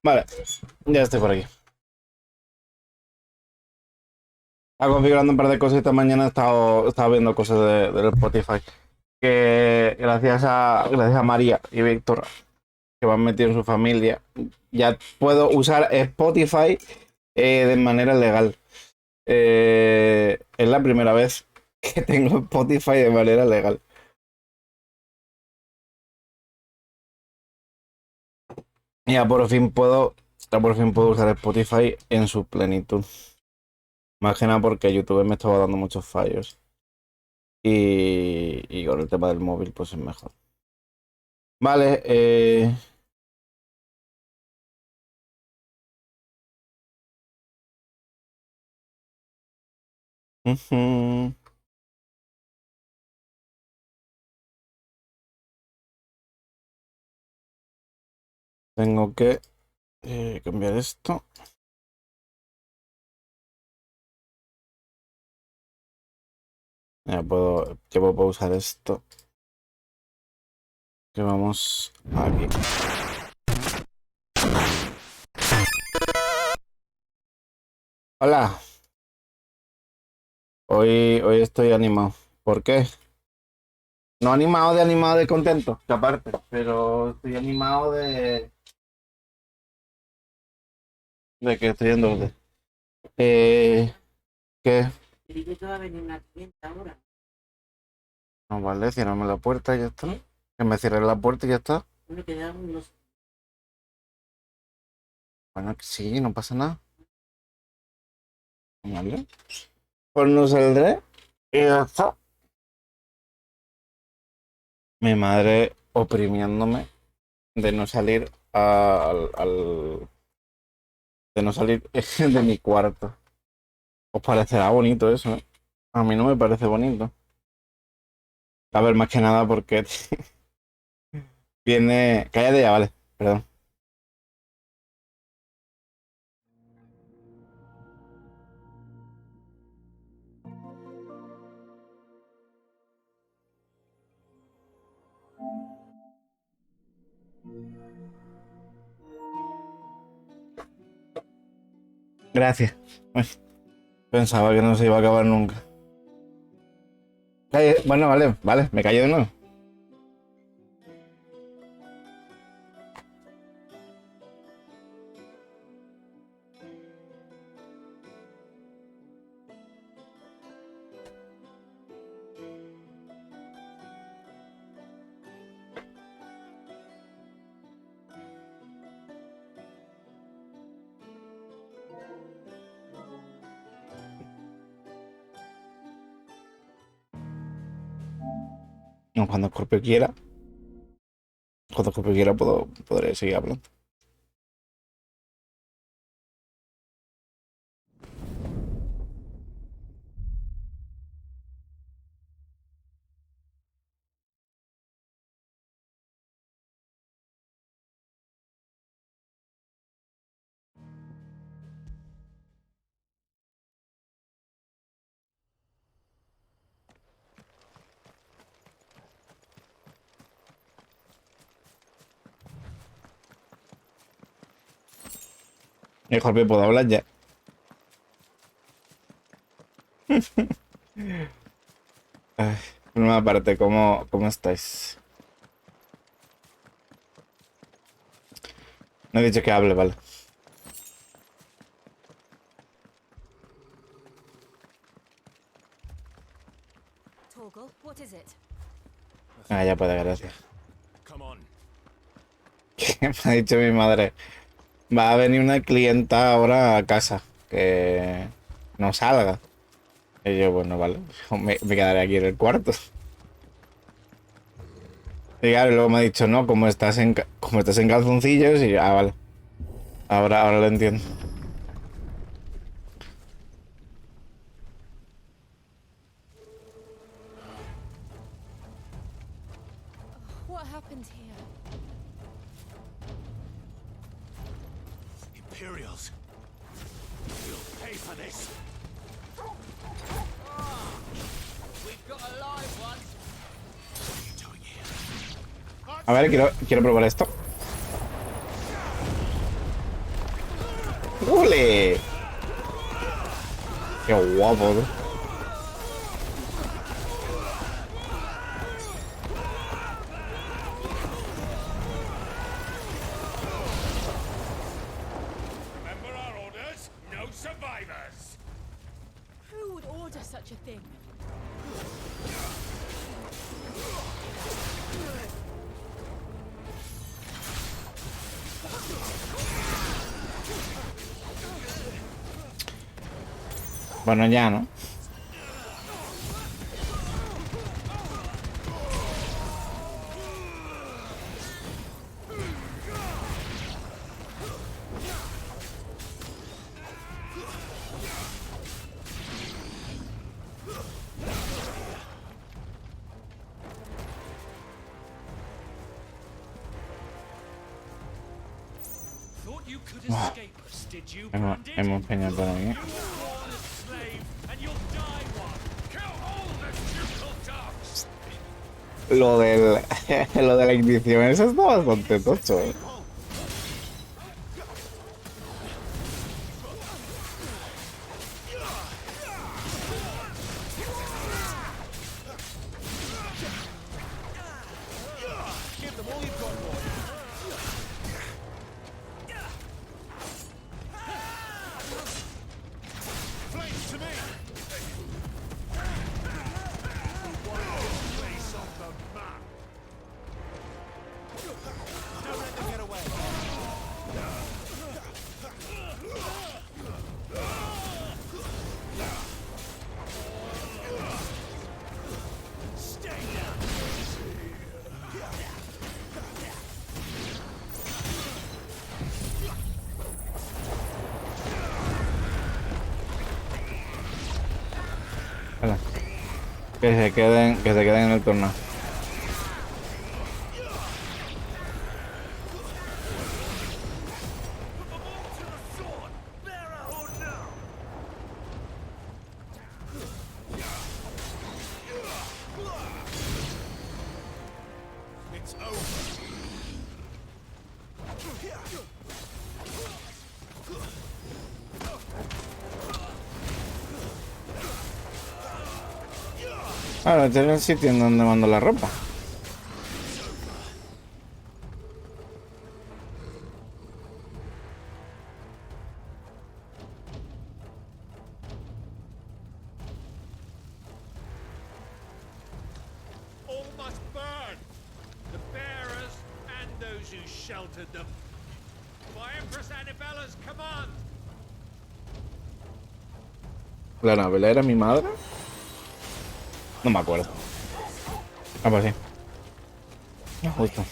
Vale, ya estoy por aquí. Estaba configurando un par de cosas esta mañana. He estado viendo cosas del Spotify. Que gracias a María y Víctor, que me han metido en su familia, ya puedo usar Spotify de manera legal. Es la primera vez que tengo Spotify de manera legal. Ya por fin puedo usar Spotify en su plenitud. Más que nada porque YouTube me estaba dando muchos fallos. Y con el tema del móvil, pues es mejor. Vale, ujú, tengo que cambiar esto. Ya puedo usar esto. Que vamos aquí. Hola, hoy estoy animado. ¿Por qué? No animado de contento, que aparte, pero estoy animado de que estoy en deuda. ¿Qué? Digo que va a venir una clienta ahora. No vale, ciérrame la puerta y ya está. ¿Qué? Que me cierre la puerta y ya está. Bueno, quedan unos. Bueno, que sí, no pasa nada. Vale. Pues no saldré y ya está. Mi madre oprimiéndome de no salir de no salir de mi cuarto. ¿Os parecerá bonito eso, eh? A mí no me parece bonito. A ver, más que nada porque viene. Cállate ya, vale. Perdón. Gracias. Uy, pensaba que no se iba a acabar nunca. Bueno, vale, vale, me callo de nuevo. No, cuando Scorpio quiera podré seguir hablando. Y Scorpio, puedo hablar ya. Ay, una parte, ¿cómo estáis? No he dicho que hable, vale. Ah, ya puede, gracias. ¿Qué me ha dicho mi madre? Va a venir una clienta ahora a casa. Que no salga. Y yo, bueno, vale. Me quedaré aquí en el cuarto. Y claro, luego me ha dicho, no, como estás en calzoncillos. Y yo, ah, vale. Ahora lo entiendo. What happened here? Imperials. You'll pay for this. We've got a live one. What are you doing here? A ver, quiero probar esto. ¡Ole! ¡Qué guapo, ¿no? Remember our orders? No survivors. Who would order such a thing? Bueno, ya, ¿no? Thought you could escape us, did you, Hemos bandit? empeñado por aquí. You were born a slave, and you'll die one. Kill all the ducal dogs. Lo del... lo de la ignición, eso está bastante tocho, ¿eh? Give them all you've got, boy. Flames to me. Place on the map. Don't let them get away. Stay down. Vale. Que se queden en el torneo. Put them all to the sword. Bearer or no. It's over. Claro, este es el sitio en donde mando la ropa. All must burn. The bearers and those who sheltered them. By Empress Annabella's command. ¿La novela era mi madre? No me acuerdo. Ah, pues sí. No, justo. I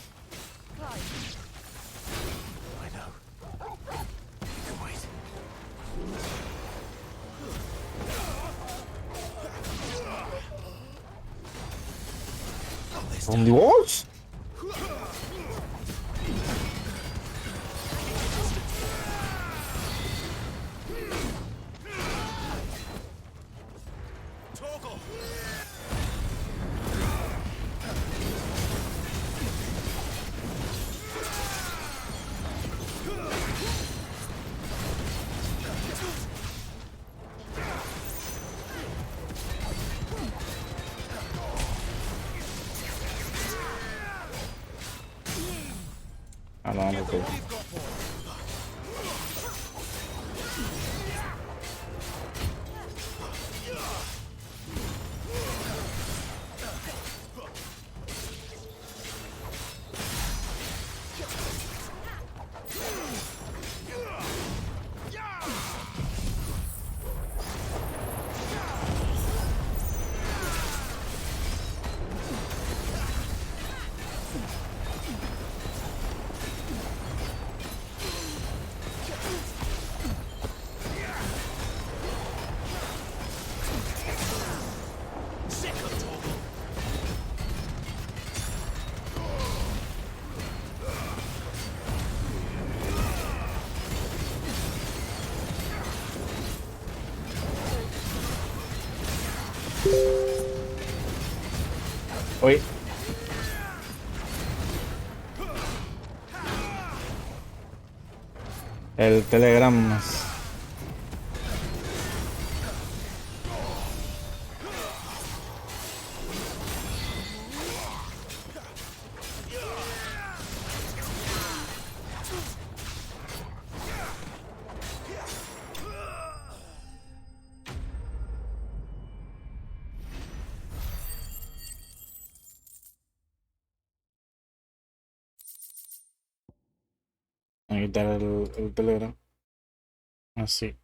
know. You can wait. ¿Un divorce? Toggle. Ah, no, no, ok. Uy. El Telegram. a quitar el Telegram. Así.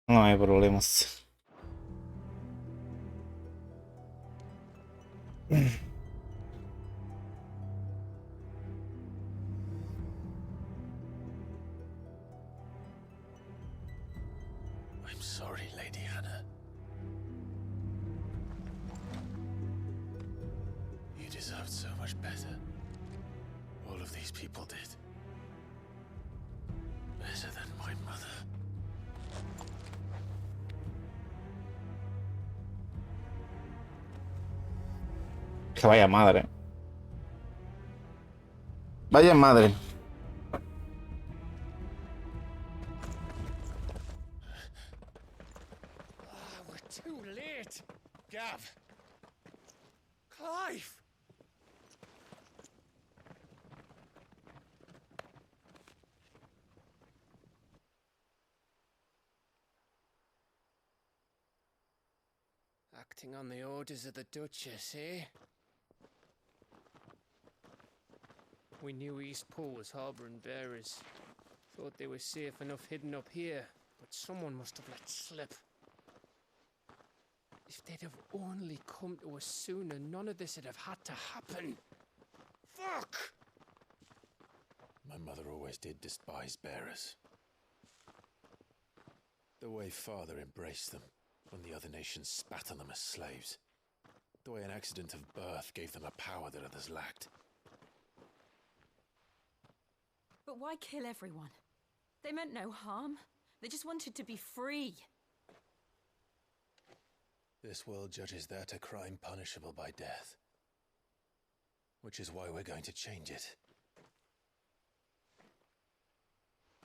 No hay problemas. I'm sorry, Lady Hannah. You deserved so much better. All of these people did. Better than my mother. Que vaya madre. Vaya madre. We're too late. Gav. Clive. Acting on the orders of the Duchess, eh? We knew Eastpool was harbouring bearers. Thought they were safe enough hidden up here, but someone must have let slip. If they'd have only come to us sooner, none of this would have had to happen. Fuck! My mother always did despise bearers. The way father embraced them when the other nations spat on them as slaves. The way an accident of birth gave them a power that others lacked. But why kill everyone? They meant no harm. They just wanted to be free. This world judges that a crime punishable by death. Which is why we're going to change it.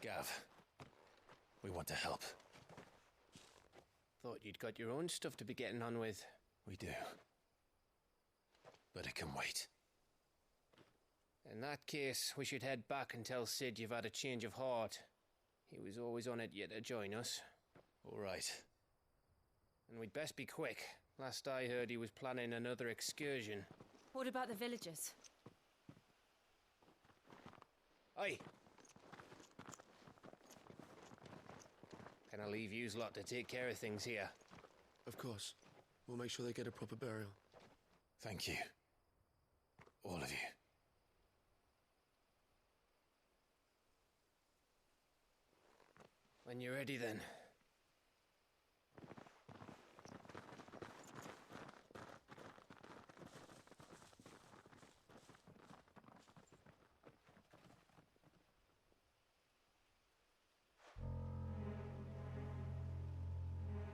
Gav, we want to help. Thought you'd got your own stuff to be getting on with. We do. But it can wait. In that case, we should head back and tell Sid you've had a change of heart. He was always on it yet to join us. All right. And we'd best be quick. Last I heard, he was planning another excursion. What about the villagers? Aye. Can I leave yous lot to take care of things here? Of course. We'll make sure they get a proper burial. Thank you. All of you. When you're ready, then.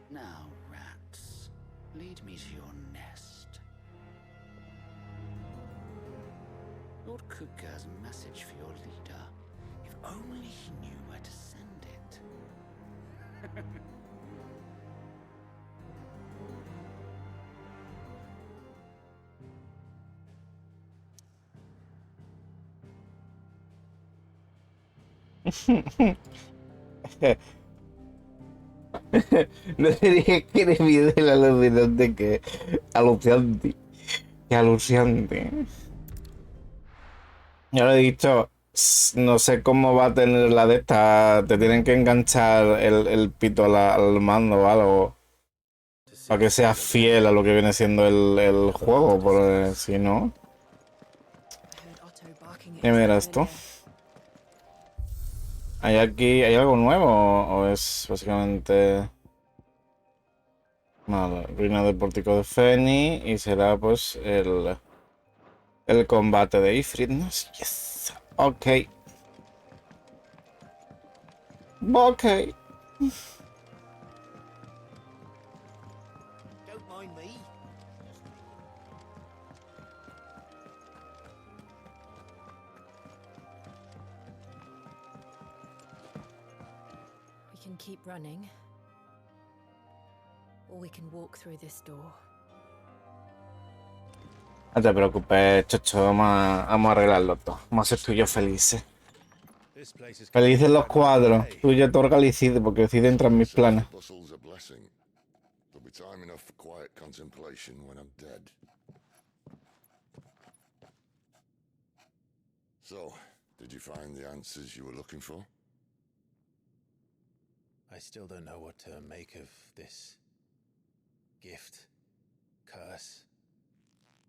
Now, rats, lead me to your nest. Lord Kupka has a message for your leader. If only he knew where to send it. No sería que le mide el alucinante que. Alucinante. Que alucinante. Ya lo he dicho. No sé cómo va a tener la de esta. Te tienen que enganchar el pito al mando o algo. Para que sea fiel a lo que viene siendo el juego. Porque si no. Y mira esto. ¿Hay algo nuevo o es básicamente nada? Ruina del pórtico de Feni y será pues el combate de Ifrit, ¿no? Yes. Ok. Ok. Don't mind me. We can keep running. Or we can walk through this door. No te preocupes, chocho, vamos a arreglarlo todo. Vamos a ser tú y yo felices. This place is Felices los cuadros. Tú y yo otorga el Cid, porque el Cid entra en mis planes. Bustle's a blessing. There'll be time enough for quiet contemplation when I'm dead. So, Did you find the answers you were looking for? I still don't know what to make of this gift, curse,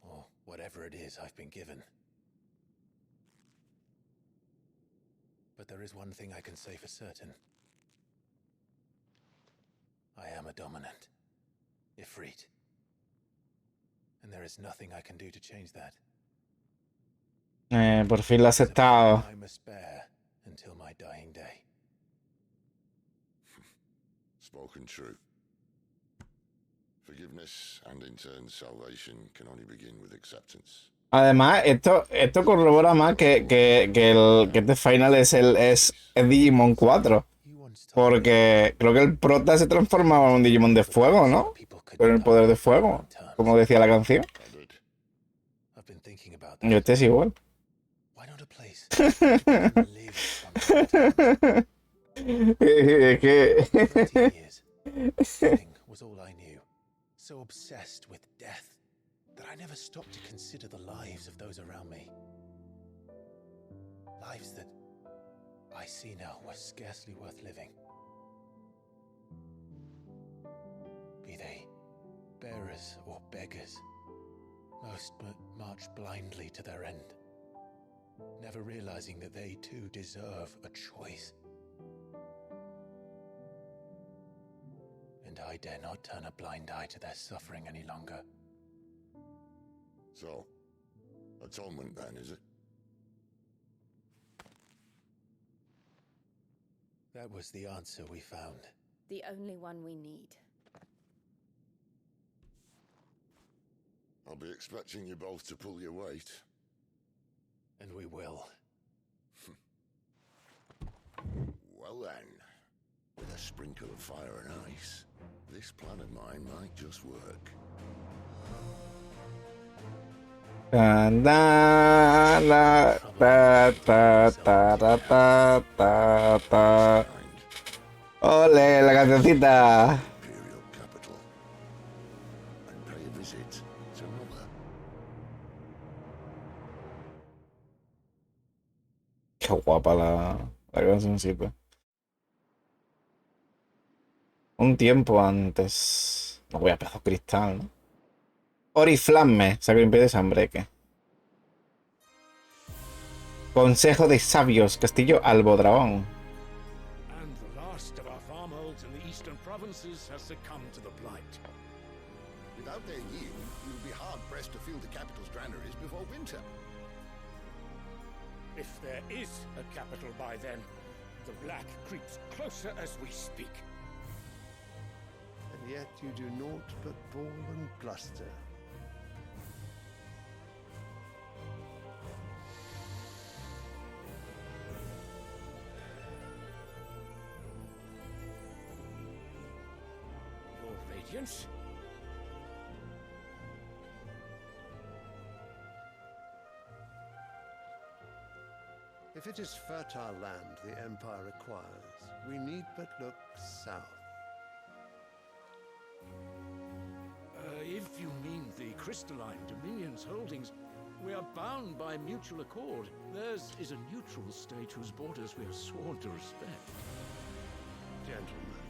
or whatever it is I've been given. But there is one thing I can say for certain. I am a dominant, Ifrit. And there is nothing I can do to change that. Por fin lo he aceptado. I must bear until my dying day. Spoken true. Forgiveness and in turn salvation can only begin with acceptance. Además, esto corrobora más que este final es Digimon 4. Porque creo que el prota se transformaba en un Digimon de fuego, ¿no? Con el poder de fuego, como decía la canción. Y este es igual. Es que... So obsessed with death that I never stopped to consider the lives of those around me. Lives that I see now were scarcely worth living. Be they bearers or beggars, most march blindly to their end, never realizing that they too deserve a choice. And I dare not turn a blind eye to their suffering any longer. So, atonement then, is it? That was the answer we found. The only one we need. I'll be expecting you both to pull your weight. And we will. Well then, with a sprinkle of fire and ice, this plan of mine might just work. Ta da la ta ta ta ta ta ta ta. Ole, la cancioncita. Imperial capital. And pay a visit to Mother. Qué guapa la cancioncita. Un tiempo antes. No voy a pedazo cristal, ¿no? Oriflamme, Sacro Imperio de Sanbreque. Consejo de Sabios, Castillo Albodragón. And the last of our farmholds in the eastern provinces has succumbed to the blight. Without their yield, you'll be hard-pressed to fill the capital's granaries before winter. If there is a capital by then, the black creeps closer as we speak. And yet you do naught but bawl and bluster. Your Radiance? If it is fertile land the Empire requires, we need but look south. If you mean the crystalline Dominion's holdings, we are bound by mutual accord. Theirs is a neutral state whose borders we have sworn to respect. Gentlemen,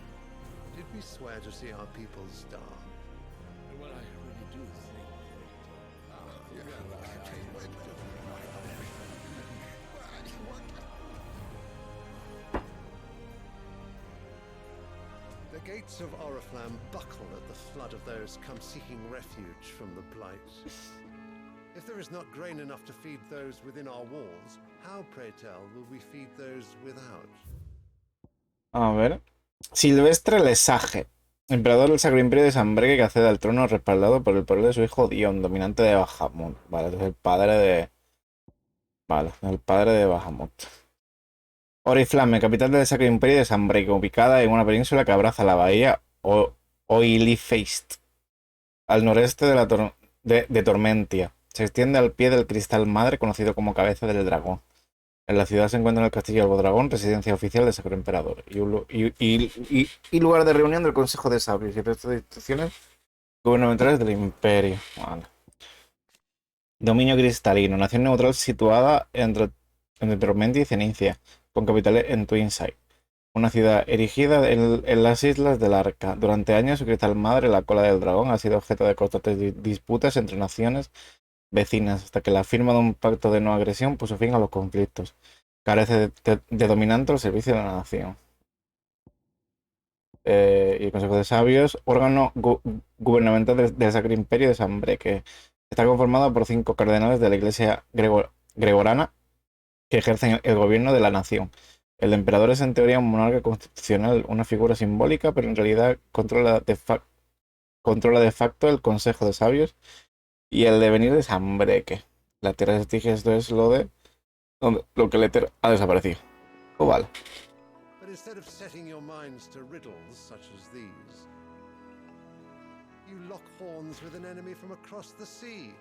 did we swear to see our people starve? Well, I really do think The gates of Oriflamme buckle at the flood of those come seeking refuge from the blight. If there is not grain enough to feed those within our walls, how, pray tell, will we feed those without? A ver. Silvestre Lesage, emperador del Sacro Imperio de Sanbreque, que accede al trono respaldado por el poder de su hijo Dion, dominante de Bahamut. Vale, es el padre de... Vale, el padre de Bahamut. Oriflamme, capital del Sacro Imperio de Sanbreque, ubicada en una península que abraza la bahía Oilifeist, al noreste de Tormentia. Se extiende al pie del Cristal Madre, conocido como Cabeza del Dragón. En la ciudad se encuentra el Castillo Albodragón, residencia oficial del Sacro Emperador, y lugar de reunión del Consejo de Sabios y resto de instituciones gubernamentales del Imperio. Vale. Dominio cristalino, nación neutral situada entre entre Tormenta y Cenicia, con capital en Twinside, una ciudad erigida en las islas del Arca. Durante años, su cristal madre, la cola del dragón, ha sido objeto de constantes disputas entre naciones vecinas, hasta que la firma de un pacto de no agresión puso fin a los conflictos. Carece de dominante al servicio de la nación. Y el Consejo de Sabios, órgano gubernamental del Sacro Imperio de Sambre, que está conformado por 5 cardenales de la Iglesia gregorana que ejercen el gobierno de la nación. El emperador es en teoría un monarca constitucional, una figura simbólica, pero en realidad controla de facto el Consejo de Sabios y el devenir de Sambreque. La tierra de Estigia, esto es lo que el éter ha desaparecido. Vale. But instead of setting your minds to riddles such as these, you lock horns with an enemy from across the sea,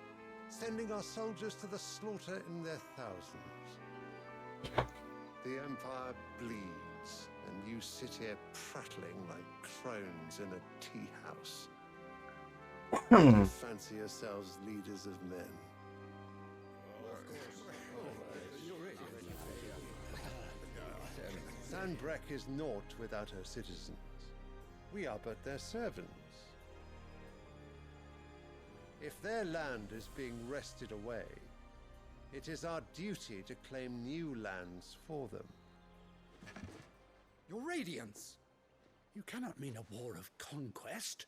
sending our soldiers to the slaughter in their thousands. The Empire bleeds, and you sit here prattling like crones in a tea house. You fancy yourselves leaders of men. Sanbreque is naught without her citizens. We are but their servants. If their land is being wrested away, it is our duty to claim new lands for them. Your Radiance! You cannot mean a war of conquest.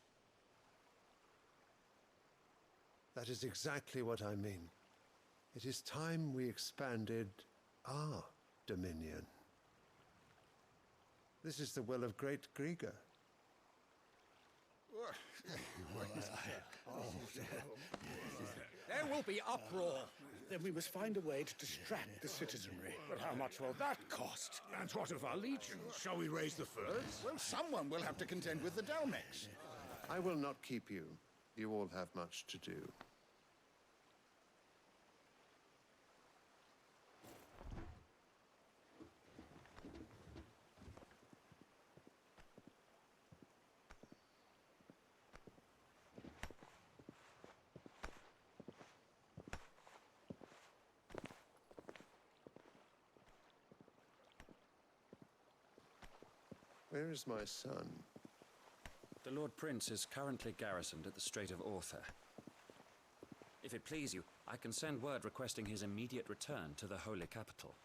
That is exactly what I mean. It is time we expanded our dominion. This is the will of great Grieger. There will be uproar. Then we must find a way to distract the citizenry. But how much will that cost? And what of our legions? Shall we raise the furs? Well, someone will have to contend with the Dalmex. I will not keep you. You all have much to do. Where is my son? The Lord Prince is currently garrisoned at the Strait of Arthur. If it please you, I can send word requesting his immediate return to the Holy Capital.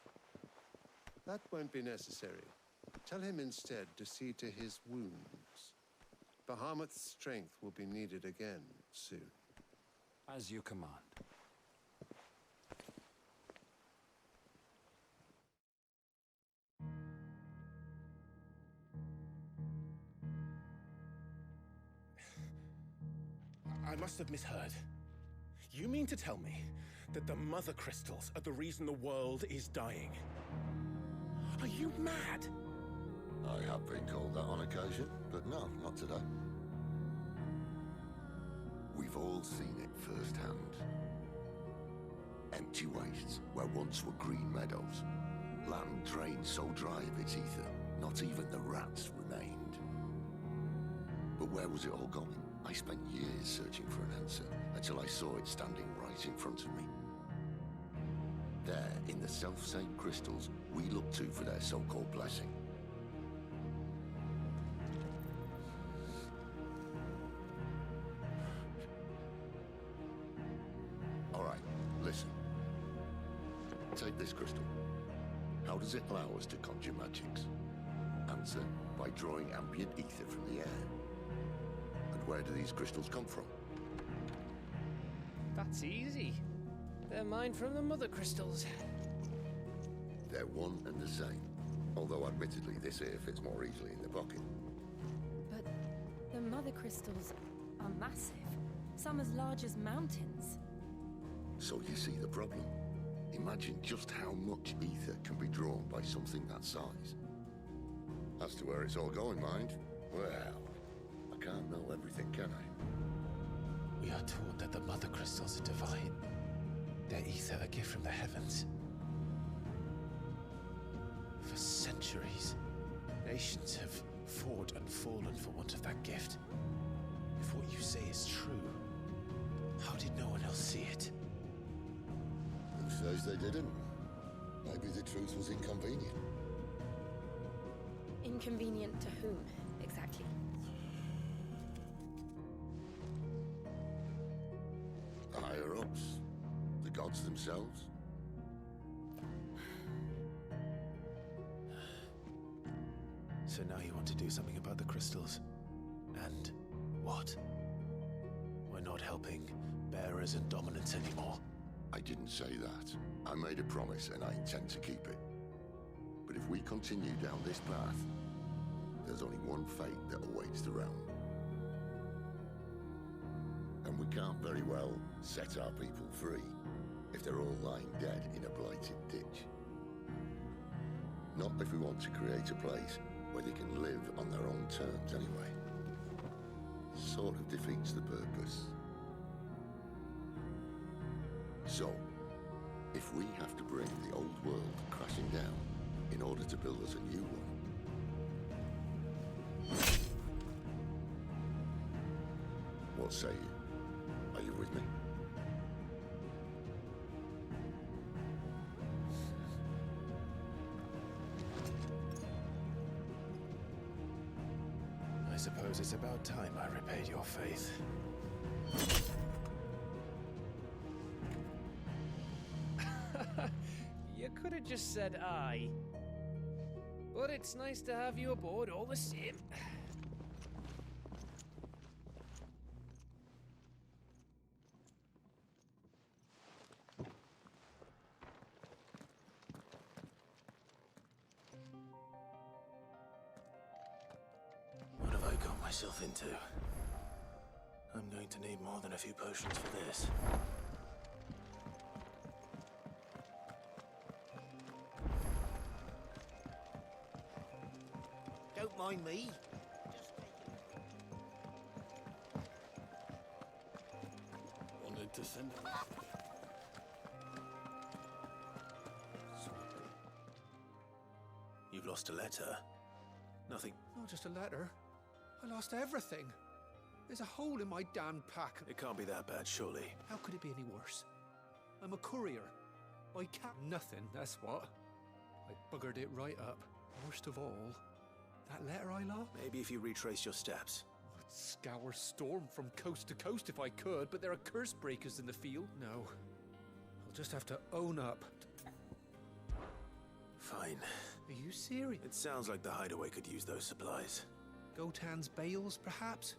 That won't be necessary. Tell him instead to see to his wounds. Bahamut's strength will be needed again soon. As you command. I must have misheard. You mean to tell me that the Mother Crystals are the reason the world is dying? Are you mad? I have been called that on occasion, but no, not today. We've all seen it firsthand. Empty wastes where once were green meadows. Land drained so dry of its ether, not even the rats remained. But where was it all going? I spent years searching for an answer, until I saw it standing right in front of me. There, in the self-same crystals we look to for their so-called blessing. All right, listen. Take this crystal. How does it allow us to conjure magics? Answer, by drawing ambient ether from the air. Where do these crystals come from? That's easy. They're mined from the Mother Crystals. They're one and the same. Although admittedly this here fits more easily in the pocket. But the Mother Crystals are massive. Some as large as mountains. So you see the problem. Imagine just how much ether can be drawn by something that size. As to where it's all going, mind, well, I can't know everything, can I? We are taught that the Mother Crystals are divine. Their ether a gift from the heavens. For centuries, nations have fought and fallen for want of that gift. If what you say is true, how did no one else see it? Who says they didn't? Maybe the truth was inconvenient. Inconvenient to whom, exactly? The higher-ups. The gods themselves. So now you want to do something about the crystals. And what? We're not helping bearers and dominants anymore. I didn't say that. I made a promise and I intend to keep it. But if we continue down this path, there's only one fate that awaits the realm. And we can't very well set our people free if they're all lying dead in a blighted ditch. Not if we want to create a place where they can live on their own terms anyway. Sort of defeats the purpose. So, if we have to bring the old world crashing down in order to build us a new one, what say you? Are you with me? I suppose it's about time I repaid your faith. You could have just said aye. But it's nice to have you aboard all the same. What have I got myself into? I'm going to need more than a few potions for this. Don't mind me. Wanted to send it. You've lost a letter. Nothing. Not just a letter. I lost everything. There's a hole in my damn pack. It can't be that bad, surely. How could it be any worse? I'm a courier. I can't. Nothing, that's what. I buggered it right up. Worst of all, that letter I lost? Maybe if you retrace your steps. I'd scour Storm from coast to coast if I could, but there are curse breakers in the field. No. I'll just have to own up. Fine. Are you serious? It sounds like the hideaway could use those supplies. Gotan's bales, perhaps?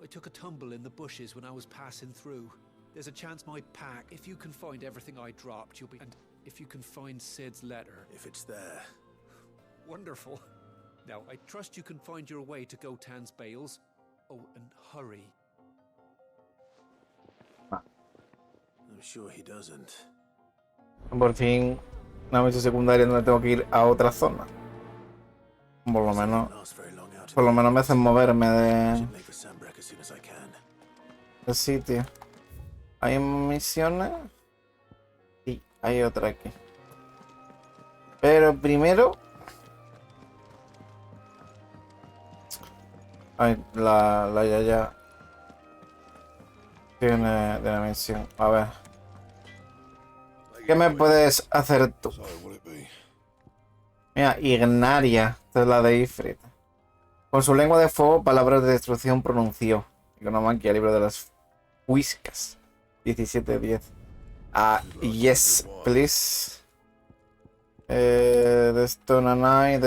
I took a tumble in the bushes when I was passing through. There's a chance my pack, if you can find everything I dropped, you'll be... And if you can find Sid's letter... If it's there. Wonderful. Now, I trust you can find your way to Gotan's bales. Oh, and hurry. I'm sure he doesn't. Por fin, una misión secundaria donde tengo que ir a otra zona. Por lo menos me hacen moverme de sitio. ¿Hay misiones? Sí, hay otra aquí. Pero primero... Ay, la Yaya tiene de la misión. A ver. ¿Qué me puedes hacer tú? Mira, Ignaria. Esta es la de Ifrit. Con su lengua de fuego, palabras de destrucción pronunció. Economaquia, libro de las whiskas. 17:10. Ah, yes, please. De esto nanai.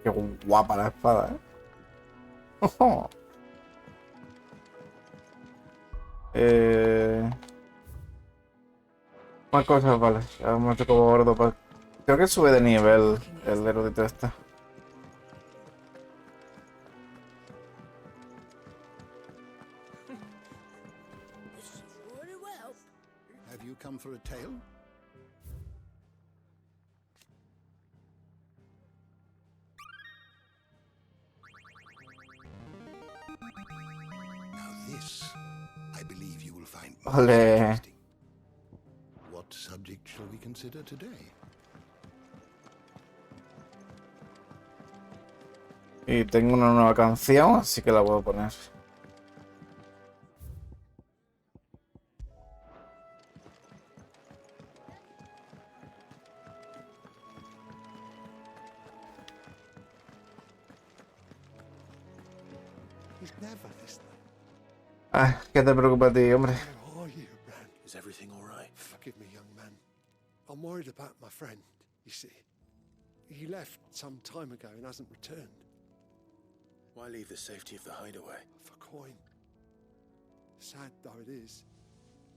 Qué guapa la espada, Más cosas, vale. Ya hemos hecho como gordo para... Creo que sube de nivel el erudito este. Have you come for a tale? Now this, I believe you will find most interesting. What subject shall we consider today? Y tengo una nueva canción, así que la voy a poner. He's never listening. Ah, ¿qué te preocupa a ti, hombre? Where are you, Rand? Is everything all right? Forgive me, young man. I'm worried about my friend, you see. He left some time ago and hasn't returned. Why leave the safety of the hideaway? For coin. Sad though it is,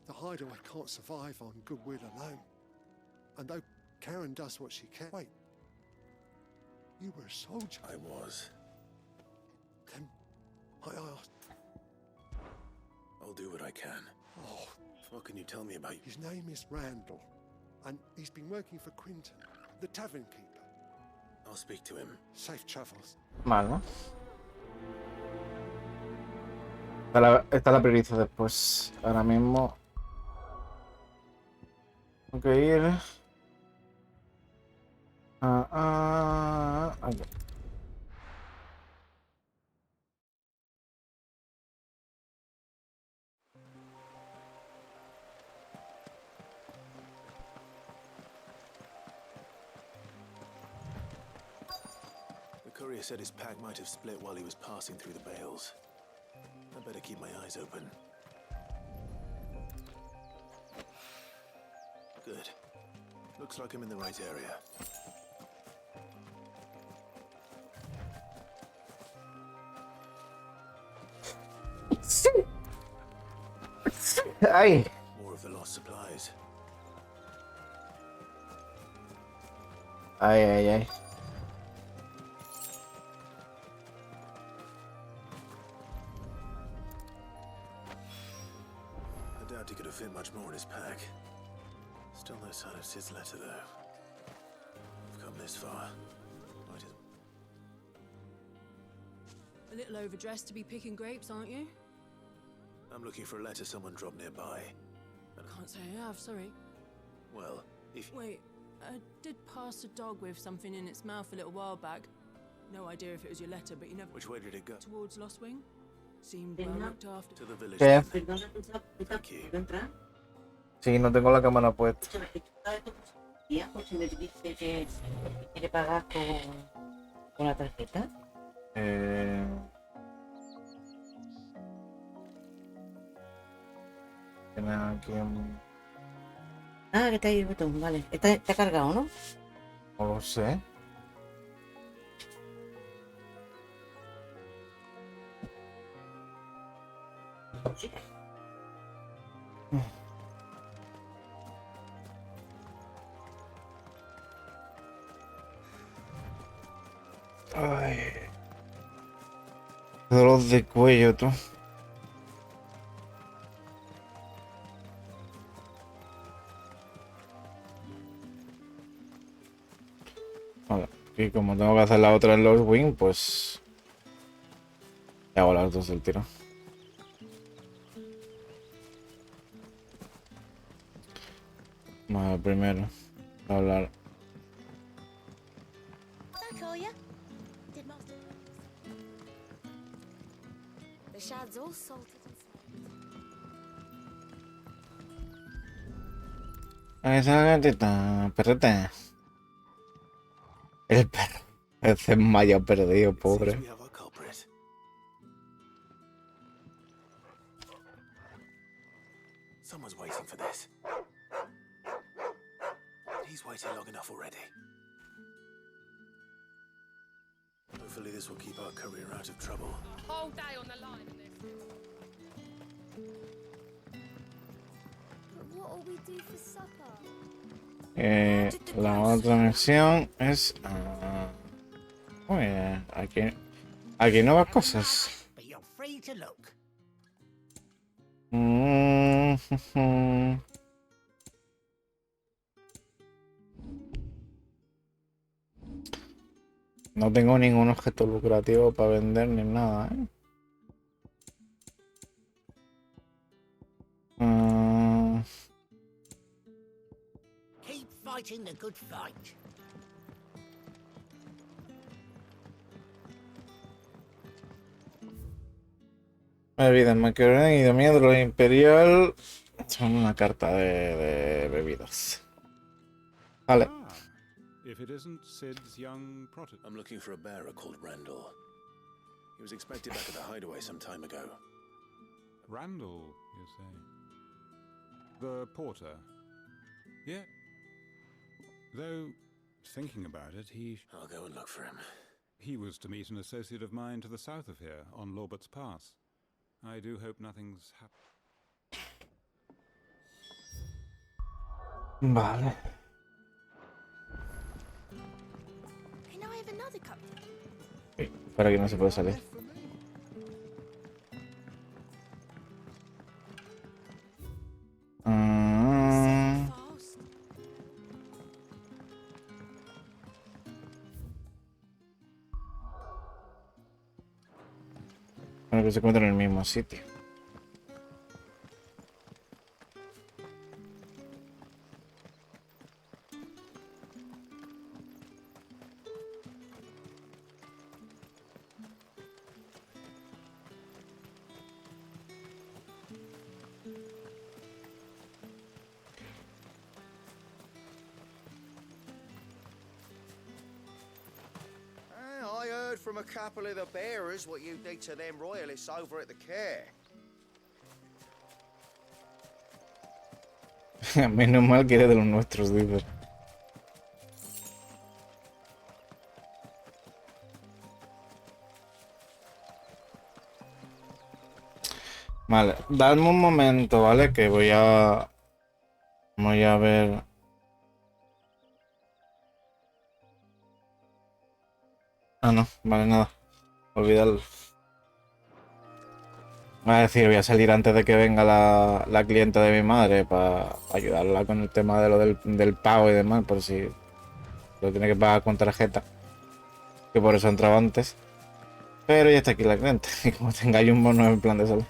the hideaway can't survive on goodwill alone. And though Karen does what she can... Wait. You were a soldier. I was. Then I asked... I'll do what I can. Oh, What can you tell me about... his name is Randall. And he's been working for Quinton, the tavern keeper. I'll speak to him. Safe travels. Mal, ¿no? Esta la priorizo después. Ahora mismo. Tengo que ir. Aquí. The courier said his pack might have split while he was passing through the bales. I better keep my eyes open. Good. Looks like I'm in the right area. Ay. More of the lost supplies. Ay, ay, ay. I doubt he could have fit much more in his pack. Still no sign of Sid's letter, though. We've come this far. Might as... A little overdressed to be picking grapes, aren't you? I'm looking for a letter someone dropped nearby. Can't say I have, sorry. Well, if... Wait, I did pass a dog with something in its mouth a little while back. No idea if it was your letter, but you never... Which way did it go? Towards Lost Wing? Seemed well looked after. To the village. ¿Qué? Thank you. Sí, no tengo la cámara puesta. ¿Quiere pagar con la tarjeta? Tiene aquí un... Ah, que está ahí el botón, vale. Está cargado, ¿no? No lo sé. Sí. Ay. Dolor de cuello, tú. Vale, y como tengo que hacer la otra en los wing, pues hago las dos del tiro. Vale, primero hablar. Back, are ya? Did Master... The shad's all salted and Esa gatita, perrete. El perro. Ese maya perdido, pobre. We have our culprit. Someone's waiting for this. He's waited long enough already. Hopefully this will keep our courier out of trouble. A whole day on the line in this. But what'll we do for supper? La otra misión es... Oye, aquí nuevas cosas. But you're free to look. No tengo ningún objeto lucrativo para vender ni nada, ¿eh? Keep fighting the good fight. Olvídame que y dominio de lo imperial son una carta de bebidas. Vale. If it isn't Sid's young protege. I'm looking for a bearer called Randall. He was expected back at the hideaway some time ago. Randall, you say? The porter? Yeah. Though, thinking about it, I'll go and look for him. He was to meet an associate of mine to the south of here, on Lorbert's Pass. I do hope nothing's happened. Vale. Can I have another cupcake? Para que no se puede salir. Bueno, que se encuentran en el mismo sitio. I heard from a couple of the bearers what you did to them royalists over at the care. Menos mal que eres de los nuestros, dice. Vale, dadme un momento, ¿vale? Que voy a ver. Ah, no, vale, nada. Olvídalo. Voy a decir, voy a salir antes de que venga la clienta de mi madre para ayudarla con el tema de lo del pago y demás, por si lo tiene que pagar con tarjeta. Que por eso entraba antes. Pero ya está aquí la cliente. Y como tengáis un bono en plan de salud.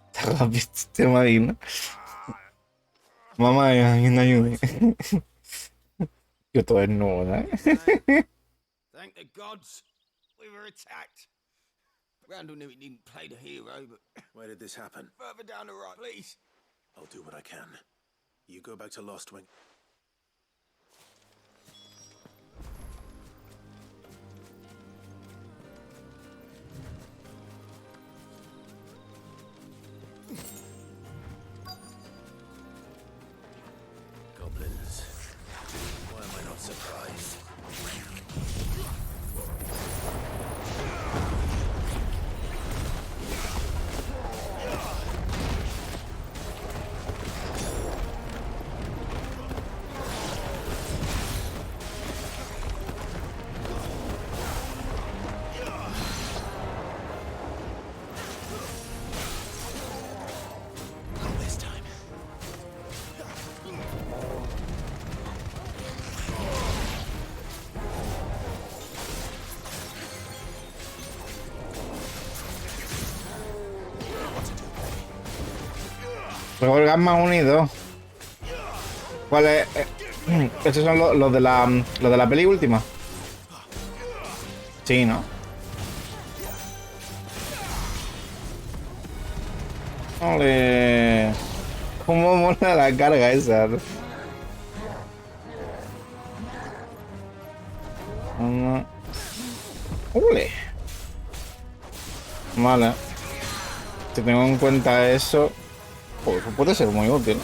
Está rápido este Madina. Mamá, alguien ayude. Yo todo desnudo, ¿eh? Thank the gods. We were attacked. Randall knew he didn't play the hero, but... Where did this happen? Further down the right, please. I'll do what I can. You go back to Lost Wing. Goblins. Why am I not surprised? Luego el Gamma unido. ¿Cuál es? Estos son los de la peli última. Sí, ¿no? Ole. Cómo mola la carga esa. Ole. Vale. Si tengo en cuenta eso, pues puede ser muy útil.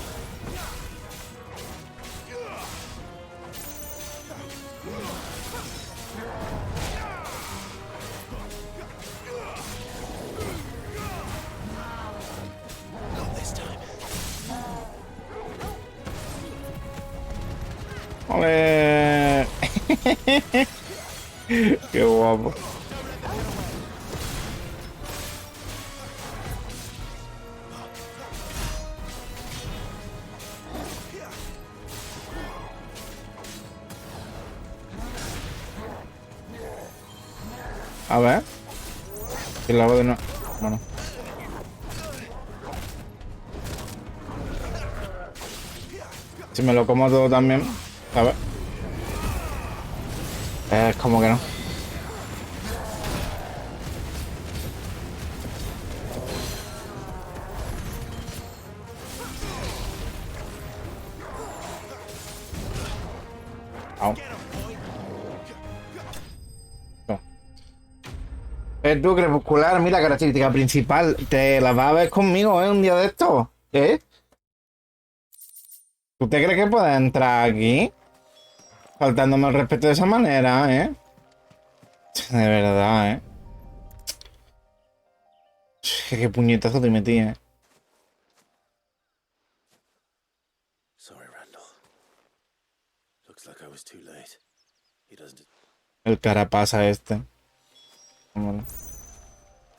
¡Ole! ¡Qué guapo! A ver. Si lo hago de nuevo. Bueno. Si me lo como todo también. A ver. Es como que no. Au. No. Pero tú, crepuscular, mira, característica principal. Te la vas a ver conmigo, ¿eh? Un día de esto. ¿Eh? ¿Tú te crees que puedes entrar aquí? Faltándome el respeto de esa manera, ¿eh? De verdad, ¿eh? Qué puñetazo te metí, ¿eh? Sorry, Randall. Looks like I was too late. He doesn't. El carapasa este. Vámonos.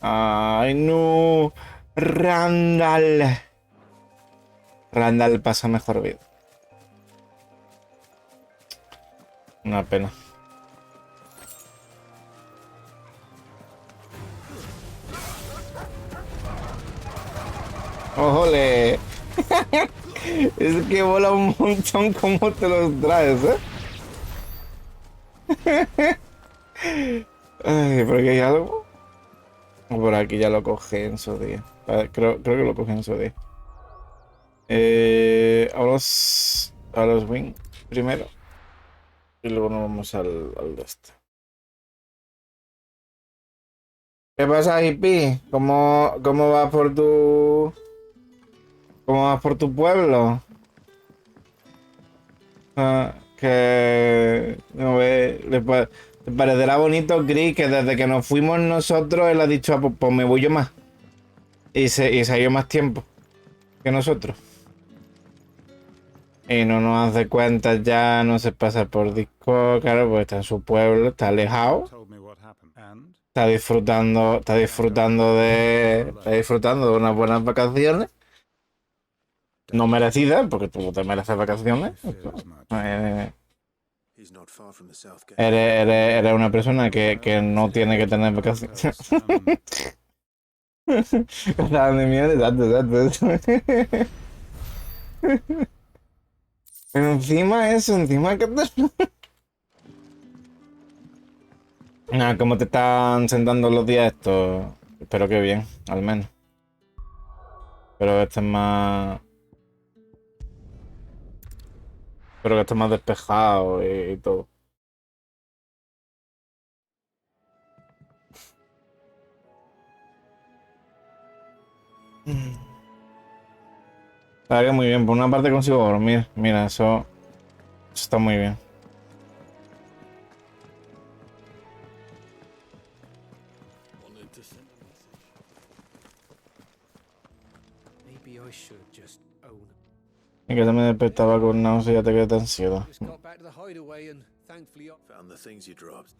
¡Ay, no! Randall. Randall pasa mejor vida. Una pena. ¡Ojole! Es que vola un montón como te los traes, ¿eh? Ay, ¿por aquí hay algo? Por aquí ya lo cogí en su día. Creo que lo cogí en su día. A los wing primero. Y luego nos vamos al de este. ¿Qué pasa, hippie? ¿Cómo vas por tu... ¿Cómo vas por tu pueblo? Que... No ve, ¿te parecerá bonito, Chris, que desde que nos fuimos nosotros él ha dicho, ah, pues me voy yo más? Y se ha ido más tiempo que nosotros. Y no nos hace cuentas ya, no se pasa por Discord, claro, pues está en su pueblo, está alejado. Está disfrutando de unas buenas vacaciones. No merecidas, porque tú te mereces vacaciones. Eres una persona que no tiene que tener vacaciones. De mierda, exacto. Pero encima que te... Nada, ¿cómo te están sentando los días estos? Espero que bien, al menos. Pero que estés más... Espero que estés más despejado y todo. La verdad que muy bien. Por una parte consigo dormir. Mira, eso está muy bien. Y que me despertaba con náusea y ataque de ansiedad. Found the things you dropped.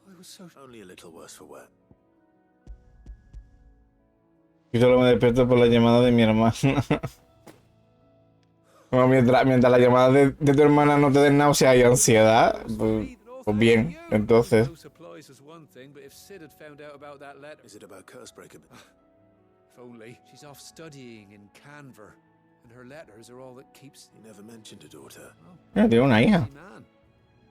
I was so only a little worse for wear. Y solo me despierto por la llamada de mi hermana. Bueno, mientras la llamada de tu hermana no te dé náusea y ansiedad, pues bien, entonces. Is it about Cursebreaker? If only. She's off studying in Canver, and her letters are all that keeps... You never mentioned a daughter. Tiene una hija. Man.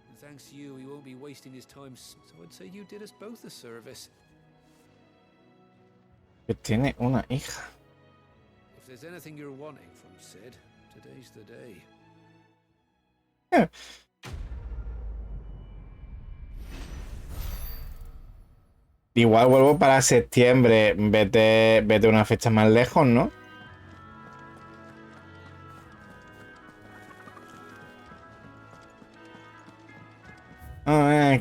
And thanks to you, he won't be wasting his time, so I'd say you did us both a service. Que tiene una hija. If there's anything you're wanting from Sid, today's the day. Igual vuelvo para septiembre. Vete una fecha más lejos, ¿no?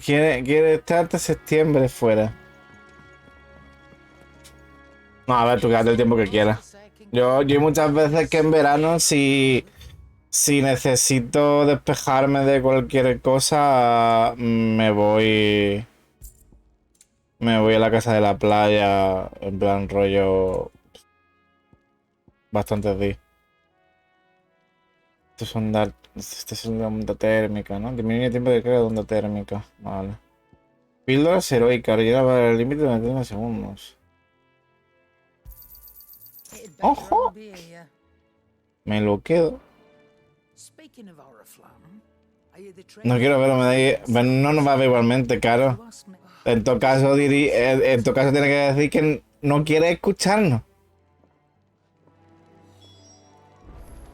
Quiere estar hasta septiembre fuera. No, a ver, tú quédate el tiempo que quieras. Yo hay muchas veces que en verano, si necesito despejarme de cualquier cosa, me voy a la casa de la playa, en plan rollo, bastantes días. Esto es una onda térmica, ¿no? Disminuye el tiempo de carga de onda térmica. Vale. Píldoras heroicas, rellena para el límite de 30 segundos. ¡Ojo! Me lo quedo. No quiero verlo, no nos va a ver igualmente, claro. En todo caso, tiene que decir que no quiere escucharnos.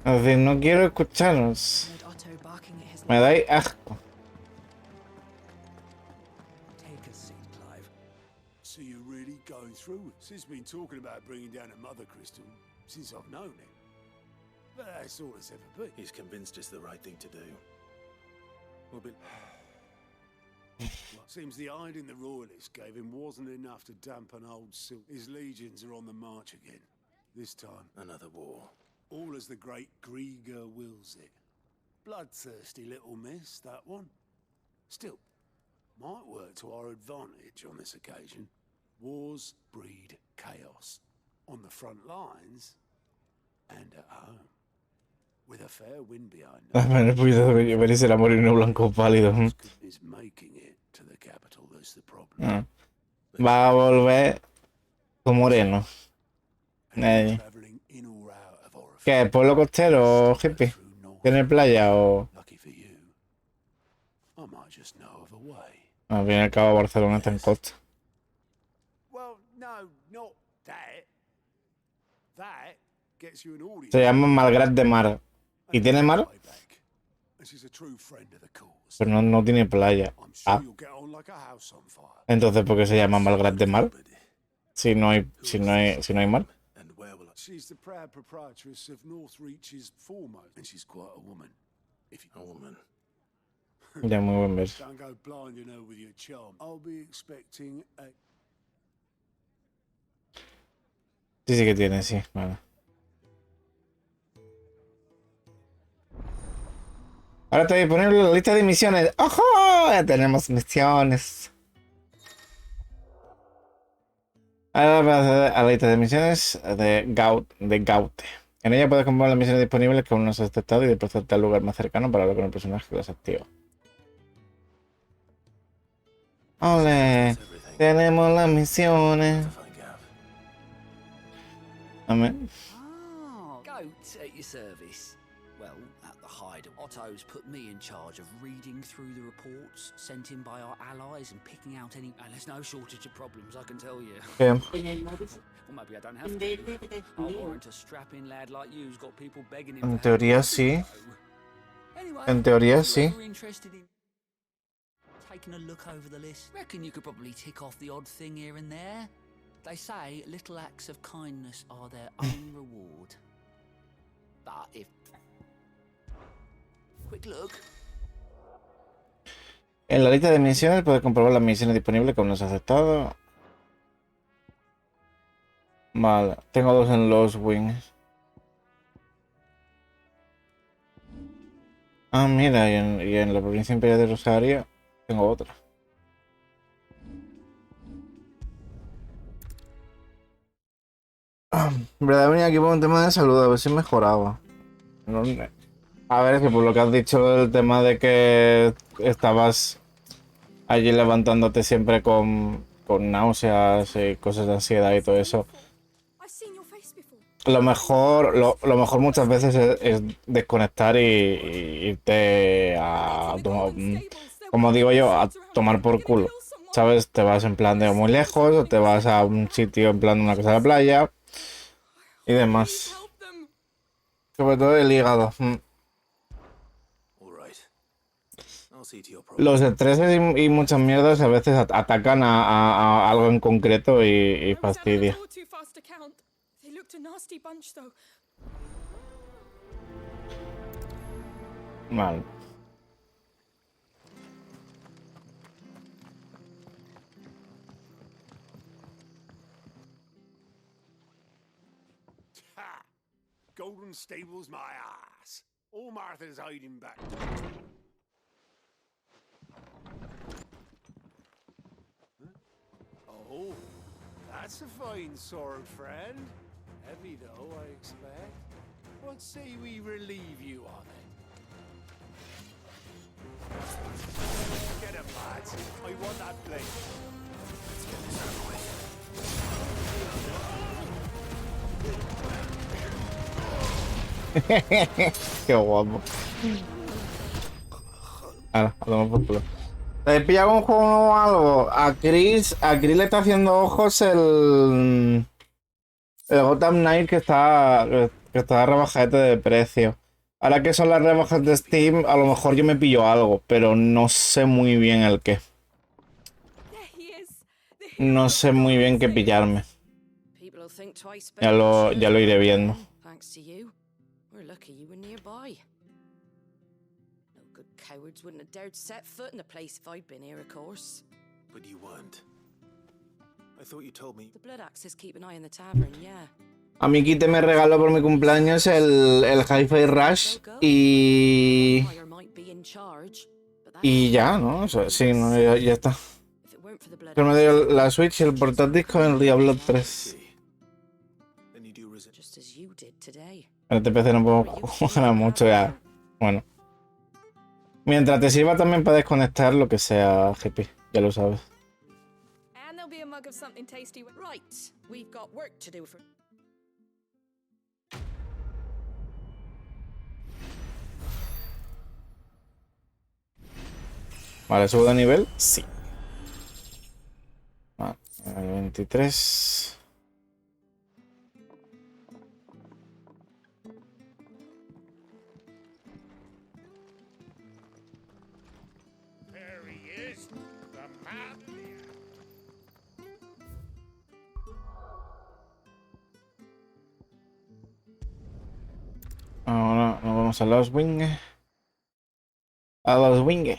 Es decir, no quiero escucharnos. Me dais asco. true. Sis been talking about bringing down a mother crystal since I've known him. But that's all it's ever been. He's convinced it's the right thing to do. We'll be... Seems the hiding the royalists gave him wasn't enough to dampen old Silk. His legions are on the march again. This time, another war. All as the great Grieger wills it. Bloodthirsty little miss, that one. Still, might work to our advantage on this occasion. Wars breed chaos. On the front lines and at home. With a fair wind behind us. Me he podido ver ese era moreno blanco pálido. Is making it to the capital, that's the problem. Va a volver con moreno. ¿Qué? ¿Pueblo costero o hippie? ¿Tiene playa o...? Al fin y al cabo Barcelona está en costa. Se llama Malgrat de Mar. ¿Y tiene mar? Pero no tiene playa. Ah. Entonces, ¿por qué se llama Malgrat de Mar? Si no hay mar. She's the proud proprietress of North Reach's foremost, and she's quite a woman. A woman. Ya, muy buen verso. Don't go blinding her with your charm. I'll be expecting a... Sí que tiene, sí. Vale. Ahora está disponible la lista de misiones. ¡Ojo! Ya tenemos misiones. Ahora vas a la lista de misiones de Gaute. En ella puedes comprobar las misiones disponibles que aún no has aceptado y desplazarte al lugar más cercano para hablar con el personaje que las activa. ¡Ole! Tenemos las misiones. Amén. Goat at your service. Well, at the height of Otto's put me in charge of reading through the reports sent in by our allies and picking out any... And there's no shortage of problems, I can tell you. Yeah. Well, maybe I don't have to. I warrant a strapping lad like you's got people begging him. En teoría sí. En teoría sí. Taking a look over the list. Reckon you could probably tick off the odd thing here and there. They say little acts of kindness are their own reward. But if... Quick look. En la lista de misiones puedes comprobar las misiones disponibles que aún no has aceptado. Vale, tengo 2 en los Wings. Ah, mira, y en la provincia imperial de Rosario tengo otra. Verdad, venía aquí por un tema de salud, a ver si mejoraba. No, a ver, es que por lo que has dicho del tema de que estabas allí levantándote siempre con náuseas y cosas de ansiedad y todo eso. Lo mejor muchas veces es desconectar y irte a tomar, como digo yo, a tomar por culo. ¿Sabes? Te vas en plan de muy lejos o te vas a un sitio en plan de una casa de la playa y demás. Sobre todo el hígado. Los estreses y muchas mierdas a veces atacan a algo en concreto y fastidia. Vale. Golden Stable's my ass. All Martha's hiding back. Oh, that's a fine sword, friend. Heavy though, I expect. What say we relieve you on it? Get him, lads. I want that blade. Let's get this out of the way. Qué guapo. Ahora, a tomar por culo. ¿Te has pillado un juego nuevo o algo? A Chris le está haciendo ojos el Gotham Knight que está rebajadete de precio. Ahora que son las rebajas de Steam, a lo mejor yo me pillo algo, pero no sé muy bien el qué. No sé muy bien qué pillarme. will think twice Ya about it, lo iré viendo. thanks to you. We're lucky you were nearby. No good cowards wouldn't have dared set foot in the place if I'd been here, of course. But you weren't. I thought you told me. The blood axes keep an eye on the tavern, yeah. A mí Kite me regaló por mi cumpleaños el Hi-Fi Rush y ya, ¿no? O sea, sí, no, ya está. Pero me dio la Switch y el portátil con el Diablo 3. En este PC no puedo jugar mucho ya. Bueno. Mientras te sirva también para desconectar lo que sea, GP, ya lo sabes. And there'll be a mug of something tasty. Right, we've got work to do for. Vale, ¿subo de nivel? Sí. Vale, 23. There he is, the man. Ahora nos vamos a los Wing. A los Wing.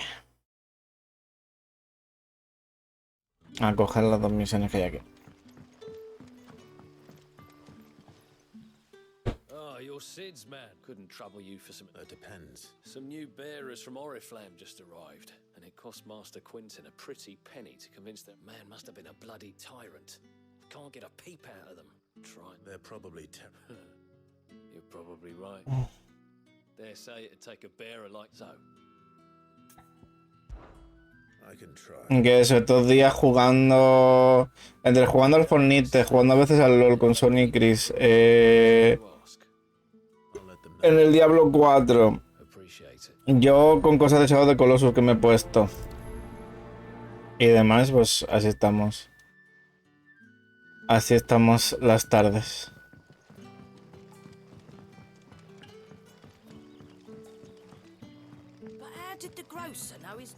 A coger las dos misiones que hay aquí. Oh, you're Sid's man. Couldn't trouble you for some... depends. Some new bearers from Oriflamme just arrived, and it cost Master Quinton a pretty penny to convince them. Man must have been a bloody tyrant. Can't get a peep out of them. Try. They're probably You're probably right. Dare say it'd take a bearer like so. I can try. Que eso, estos días jugando. Entre jugando al Fortnite, jugando a veces al LOL con Sony Chris. En el Diablo 4. Yo con cosas de Shadow of the Colossus que me he puesto. Y demás, pues así estamos. Así estamos las tardes. But how did the grocer know his...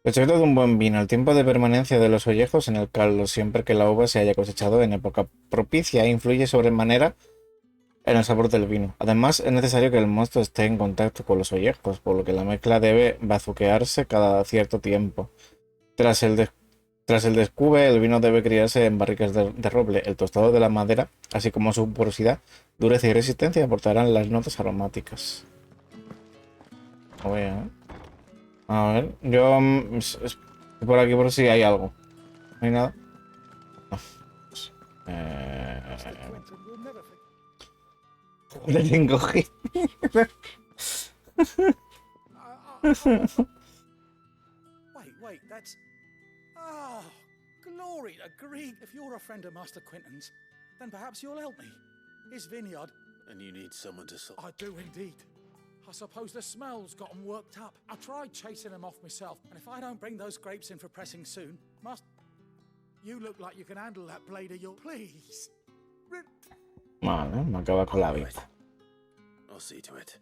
El secreto de un buen vino, el tiempo de permanencia de los ollejos en el caldo, siempre que la uva se haya cosechado en época propicia, influye sobremanera en el sabor del vino. Además, es necesario que el mosto esté en contacto con los ollejos, por lo que la mezcla debe bazuquearse cada cierto tiempo. Tras el descube, el vino debe criarse en barricas de roble. El tostado de la madera, así como su porosidad, dureza y resistencia, aportarán las notas aromáticas. A ver, yo por aquí por si hay algo. ¿No hay nada? No. Le tengo hit. Wait, that's... Oh, glory to Greek. If you're a friend of Master Quinton's, then perhaps you'll help me. His vineyard... And you need someone to solve. I do indeed. I suppose the smell's got them worked up. I tried chasing them off myself, and if I don't bring those grapes in for pressing soon, you look like you can handle that blade of yours. Please. Vale, me acaba con la vida. I'll see to it.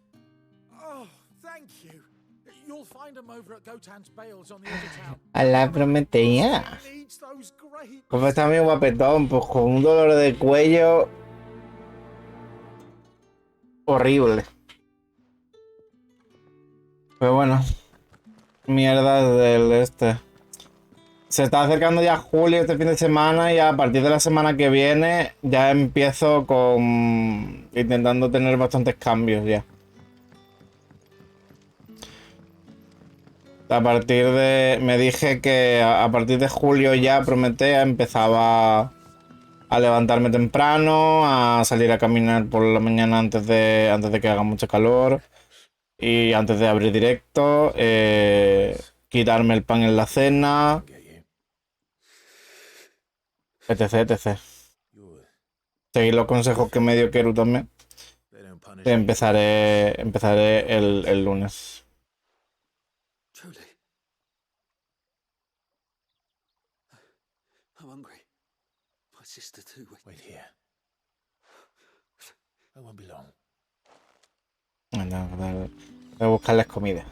Oh, thank you. You'll find them over at Gotan's Bales on the edge of town. A la prometía. Como está muy guapetón, pues con un dolor de cuello horrible. Pero bueno, mierda del este. Se está acercando ya julio este fin de semana y a partir de la semana que viene ya empiezo con intentando tener bastantes cambios ya. Me dije que a partir de julio ya Prometea empezaba a levantarme temprano, a salir a caminar por la mañana antes de que haga mucho calor. Y antes de abrir directo, quitarme el pan en la cena, etc. Seguir los consejos que me dio Keru también. Empezaré el lunes. Truly. I'm hungry. My sister too. Wait here. I won't be long. Voy a buscarles comida.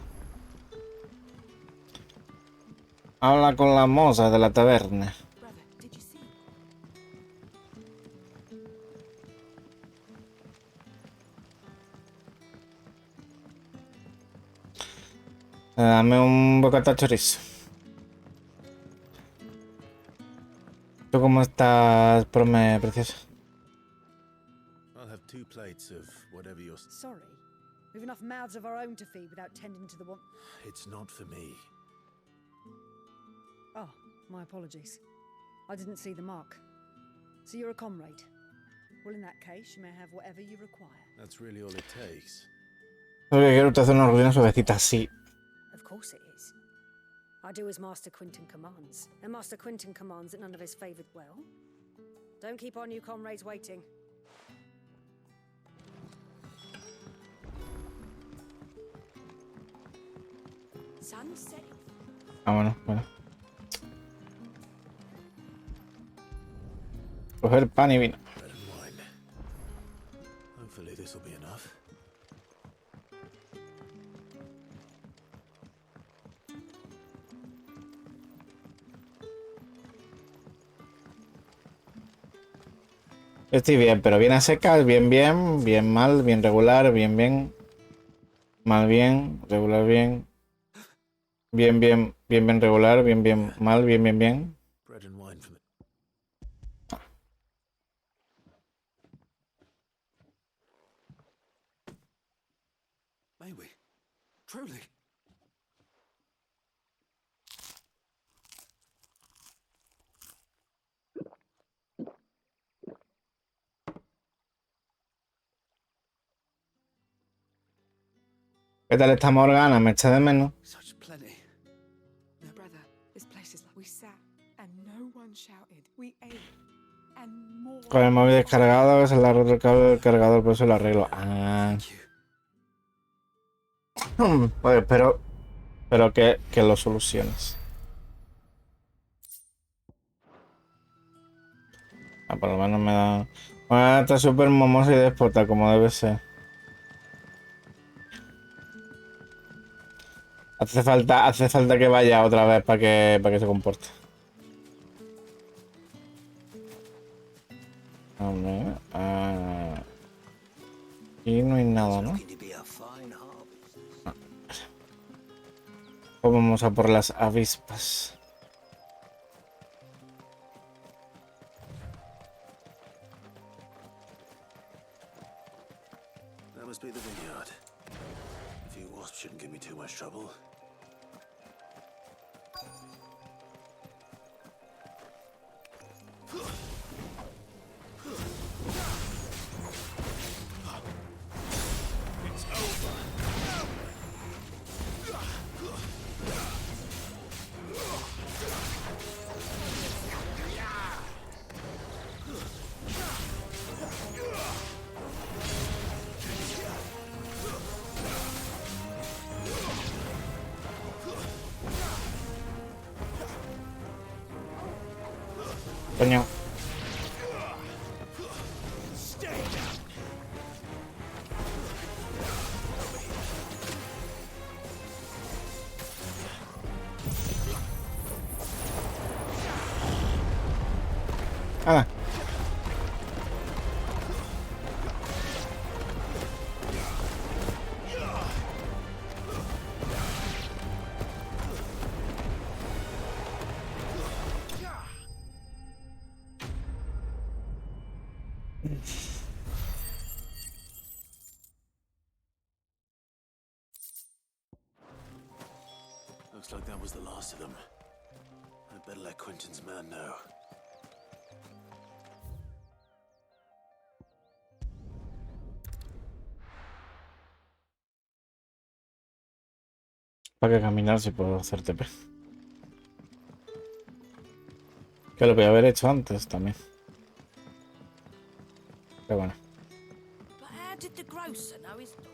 Habla con la moza de la taberna. Dame un bocata de chorizo. ¿Tú cómo estás, Prome, preciosa? I'll have 2 plates of whatever you're... Sorry. We've enough mouths of our own to feed without tending to the one... It's not for me. Oh, my apologies. I didn't see the mark. So you're a comrade. Well, in that case, you may have whatever you require. That's really all it takes. Lo que quiero es hacer una rutina suavecita así. Of course it is. I do as Master Quinton commands. And Master Quinton commands that none of his favoured well. Don't keep our new comrades waiting. Sunset. Vámonos, bueno. Coger pan y vino. Bread and wine. Hopefully this will be enough. Estoy bien, pero bien a secas, bien, bien, bien mal, bien regular, bien, bien, mal, bien, regular, bien, bien, bien, bien, bien, regular, bien, bien, mal, bien, bien, bien. Bread and wine for me. May we? Truly? ¿Qué tal está Morgana? ¿Me echa de menos? Such plenty. No, brother, this place is like we sat and no one shouted. We ate and more. Con el móvil descargado, se le arreglo el cable del cargador, por eso lo arreglo. Ah. Pues espero que lo soluciones. Ah, por lo menos me da... Bueno, está súper momosa y déspota, como debe ser. Hace falta que vaya otra vez para que se comporte. Hombre, aquí no hay nada, ¿no? Pues vamos a por las avispas. That must be the vineyard. A few wasps shouldn't give me too much trouble. It's over. Coño. Ah. Looks like that was the last of them. I'd better let Quentin's man know. ¿Para qué caminar si puedo hacer TP? Que lo voy a haber hecho antes también. Pero bueno. But how did the grocer know his daughter?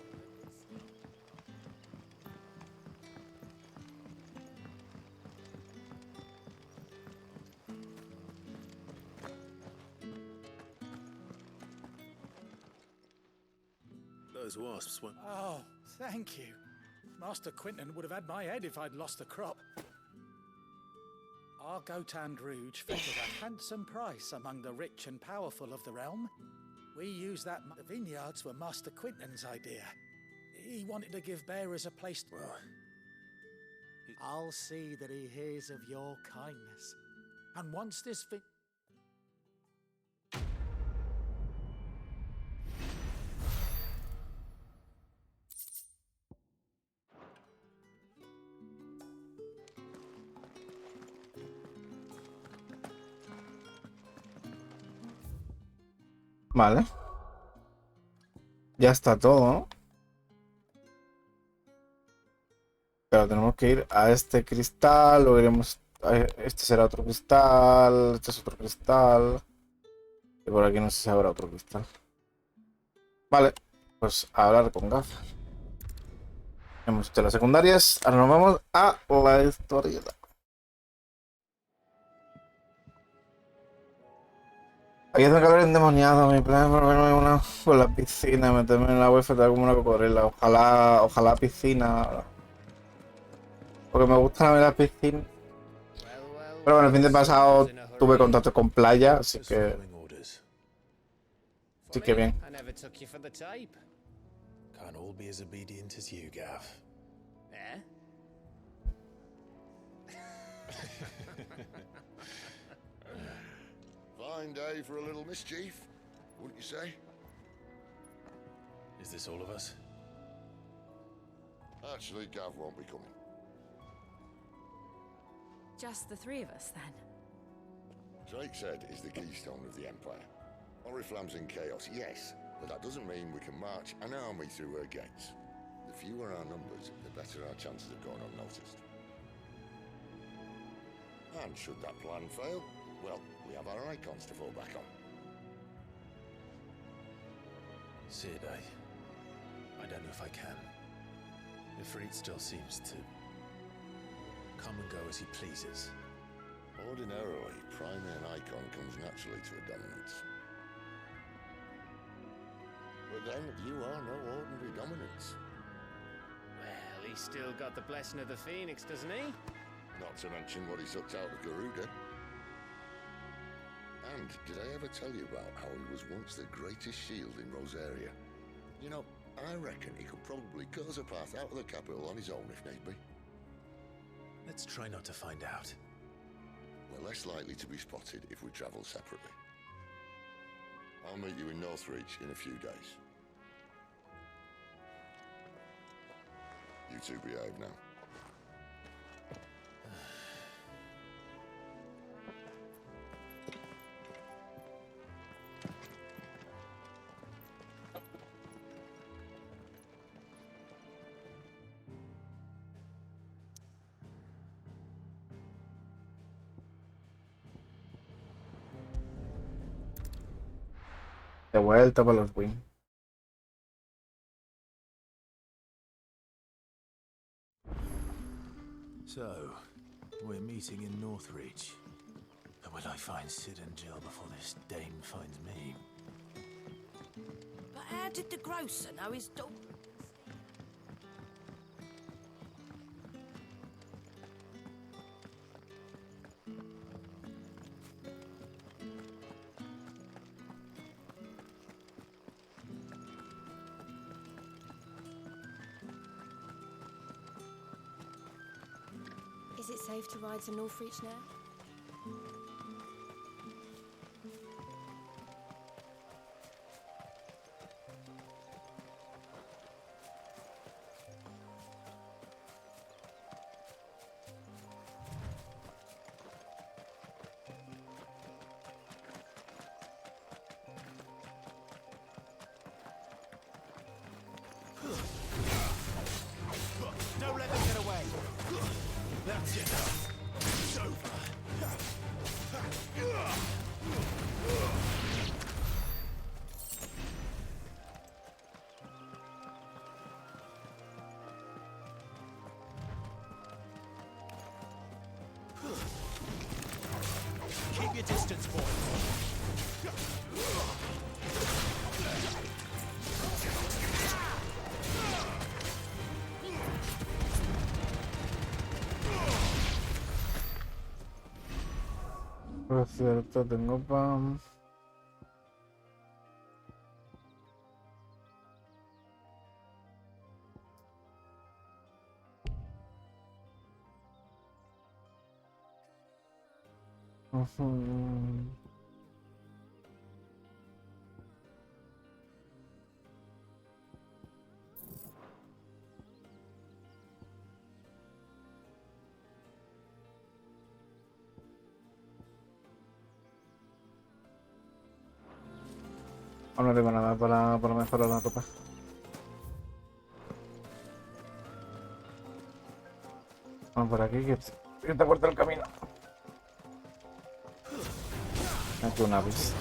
those wasps won't... Oh, thank you. Master Quinton would have had my head if I'd lost the crop. Our Gotand Rouge fetches a handsome price among the rich and powerful of the realm. We use that the vineyards were Master Quinton's idea. He wanted to give bearers a place to... I'll see that he hears of your kindness. And once this Vale. Ya está todo, ¿no? Pero tenemos que ir a este cristal, o iremos... Este será otro cristal, este es otro cristal. Y por aquí no sé si habrá otro cristal. Vale, pues a hablar con Gaf. Hemos hecho las secundarias, ahora nos vamos a la historieta. Aquí hace un calor endemoniado, mi plan es volverme una con la piscina, meterme en la wifi como una cocodrila. Ojalá piscina. Porque me gustan a mí las piscinas. Pero bueno, el fin de pasado tuve contacto con playa, así que... Sí que bien. I never took you for the type. Can't all be as obedient as you, Gav. Eh? Fine day for a little mischief, wouldn't you say? Is this all of us? Actually, Gav won't be coming. Just the three of us, then? Drake said is the keystone of the Empire. Oriflamme's in chaos, yes, but that doesn't mean we can march an army through her gates. The fewer our numbers, the better our chances of going unnoticed. And should that plan fail, well, we have our icons to fall back on. Sid, I don't know if I can. Ifrit still seems to come and go as he pleases. Ordinarily, priming an icon comes naturally to a dominance. But then, you are no ordinary dominance. Well, he's still got the blessing of the Phoenix, doesn't he? Not to mention what he sucked out of Garuda. And did I ever tell you about how he was once the greatest shield in Rosaria? You know, I reckon he could probably cut us a path out of the capital on his own if need be. Let's try not to find out. We're less likely to be spotted if we travel separately. I'll meet you in Northreach in a few days. You two behave now. De vuelta para los wins. So, we're meeting in Northreach. And will I find Sid and Jill before this dame finds me? But how did the grocer know his dog? Is it safe to ride to Northreach now? Don't let them get away. That's it. It's over. Keep your distance, boy. Por cierto, tengo pan. No tengo nada para mejorar la ropa. Vamos por aquí, que te corta el camino. Aquí una vez.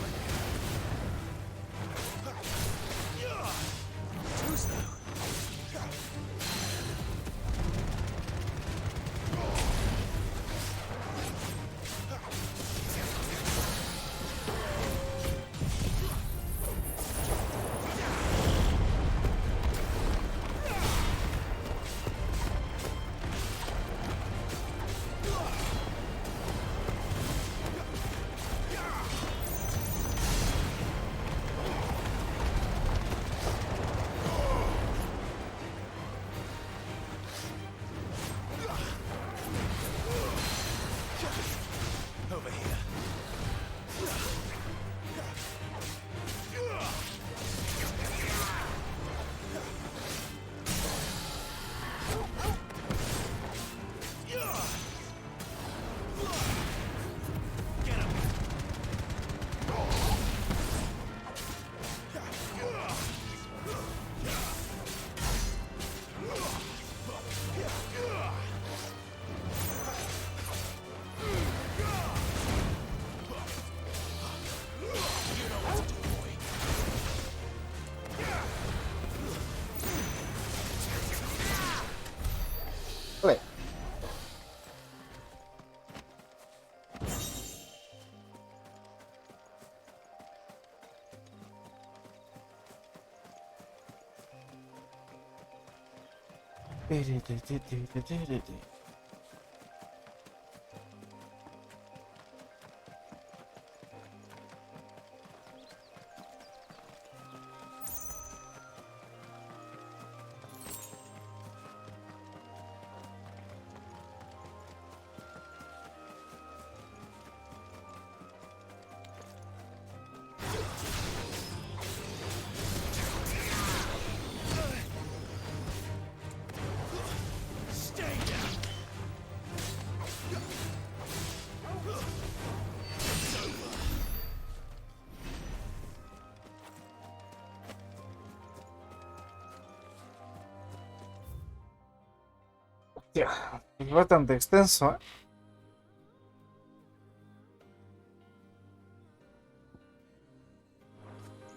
Vale. Hostia, es bastante extenso, ¿eh?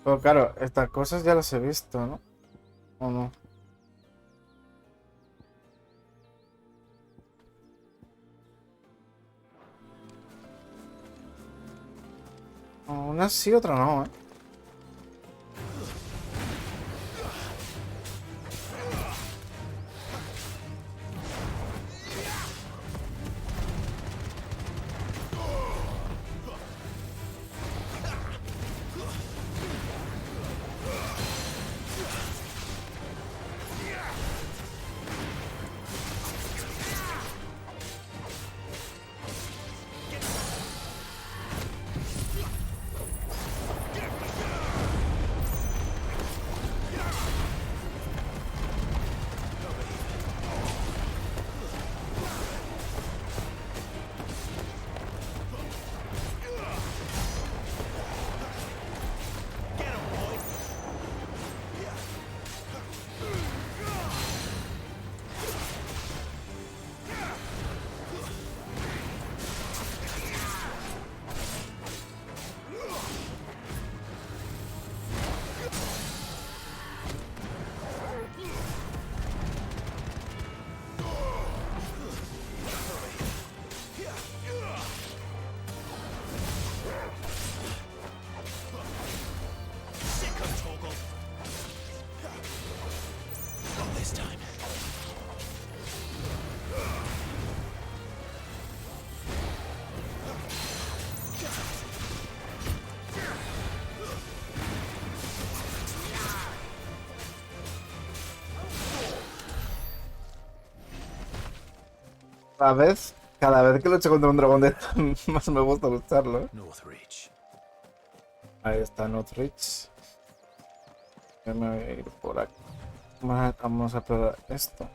Pero claro, estas cosas ya las he visto, ¿no? ¿O no? Una sí, otra no, ¿eh? Cada vez que lucho contra un dragón de estos, más me gusta lucharlo, ¿eh? Northreach. Ahí está Northreach. Yo me voy a ir por aquí. Vamos a probar esto.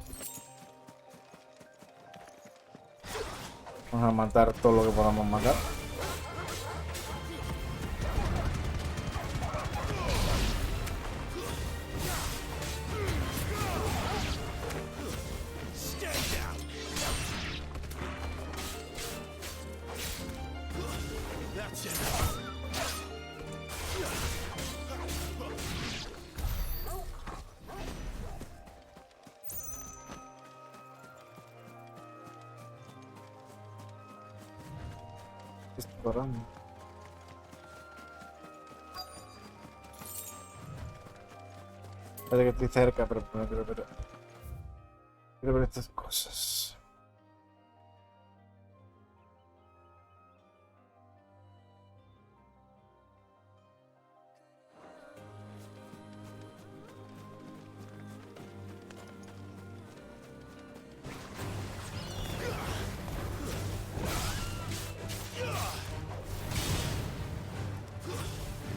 Vamos a matar todo lo que podamos matar. Explorando. Parece que estoy cerca, pero no quiero ver estas cosas.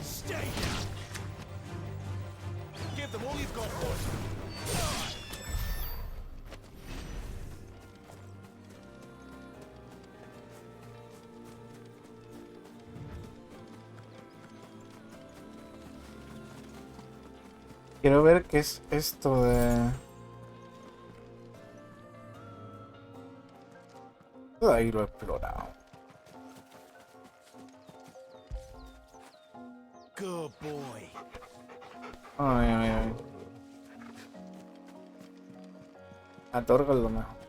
Stay down. Give them all you've got, boys. Quiero ver qué es esto de... Todo ahí lo he explorado. Good boy. Ay, ay, ay. Atorga lo mejor.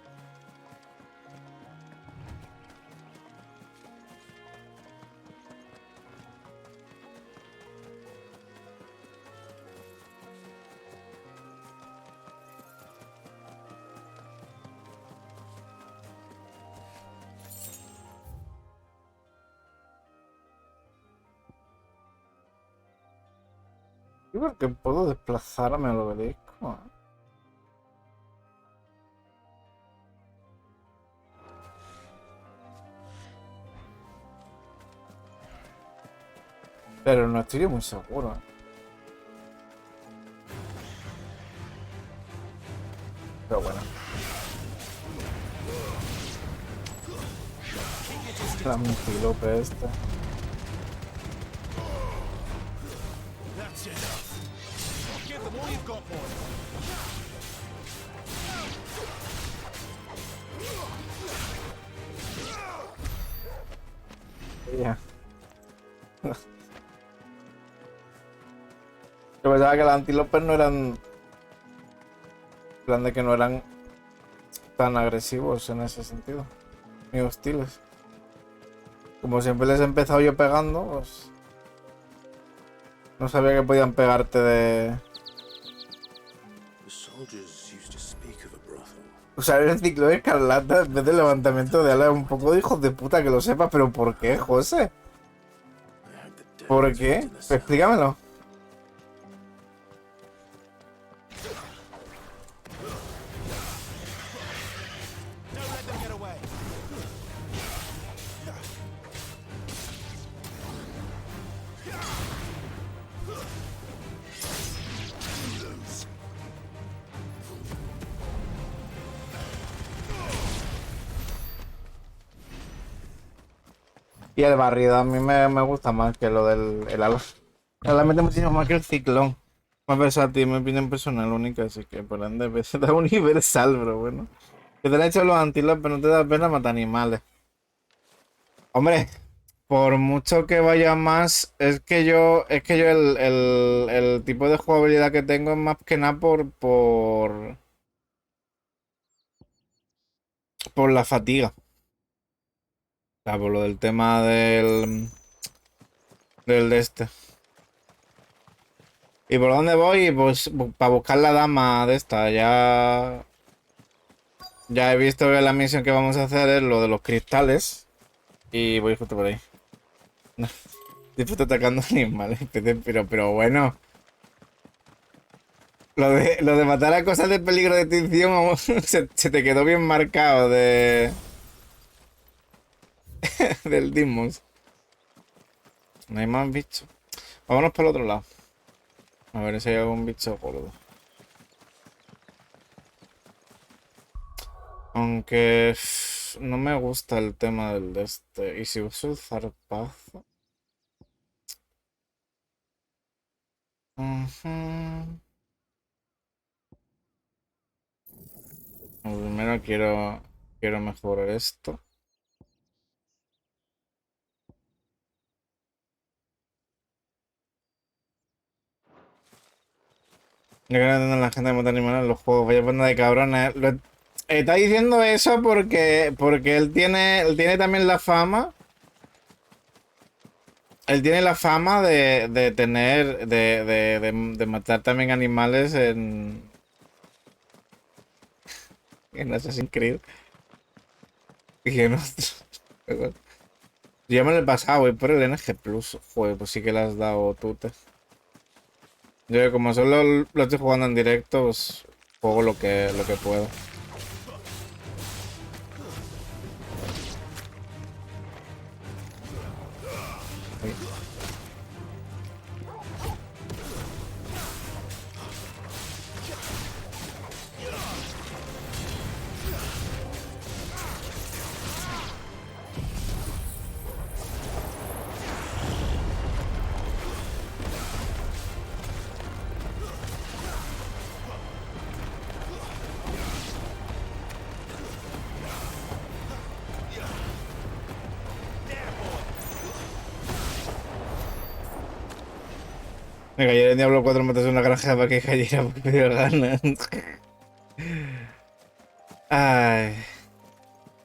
¿Y por qué puedo desplazarme al obelisco? Pero no estoy muy seguro. Pero bueno. La antílope esta. That's enough. Give them all you've got, boys. Ya. Yo pensaba que las antílopes no eran... En plan de que no eran tan agresivos en ese sentido. Ni hostiles. Como siempre les he empezado yo pegando, pues... No sabía que podían pegarte de... The soldiers used to speak of a brothel. Usar el ciclo de escarlata en vez de levantamiento de alas. Un poco de hijos de puta que lo sepas, pero ¿por qué, José? ¿Por qué? Explícamelo. Y el barrido a mí me gusta más que lo del el ala. Realmente muchísimo más que el ciclón. Más versátil, mi opinión personal única, así que por ende da universal, pero bueno. Que te han hecho los antílopes, no te da pena matar animales. Hombre, por mucho que vaya más, es que yo el tipo de jugabilidad que tengo es más que nada por la fatiga. O sea, por lo del tema del de este. ¿Y por dónde voy? Pues para buscar la dama de esta. Ya he visto que la misión que vamos a hacer es lo de los cristales. Y voy justo por ahí. Disfruto atacando animales. Pero bueno. Lo de matar a cosas de peligro de extinción se te quedó bien marcado del Demons. No hay más bichos. Vámonos por el otro lado. A ver si hay algún bicho gordo. Aunque no me gusta el tema del de este. ¿Y si uso el zarpazo? Primero quiero mejorar esto. Yo creo que no entiendo la gente de matar animales en los juegos. Vaya banda de cabrones. Está diciendo eso porque él tiene también la fama. Él tiene la fama de tener. De matar también animales en Assassin's Creed. Y en otros. Yo ya me lo he pasado, voy por el NG Plus. Joder, pues sí que le has dado tute. Yo como solo lo estoy jugando en directo, pues juego lo que puedo. Me cayera en Diablo 4 metes en una granja para que cayera porque me dio ganas. Ay.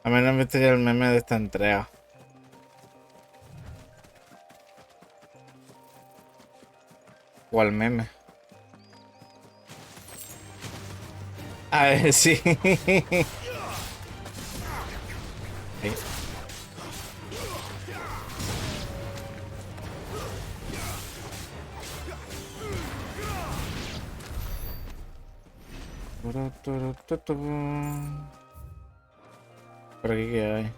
A menos me estoy el meme de esta entrega. ¿Cuál meme? A ver, sí. Ahí. ¿Por aquí qué hay?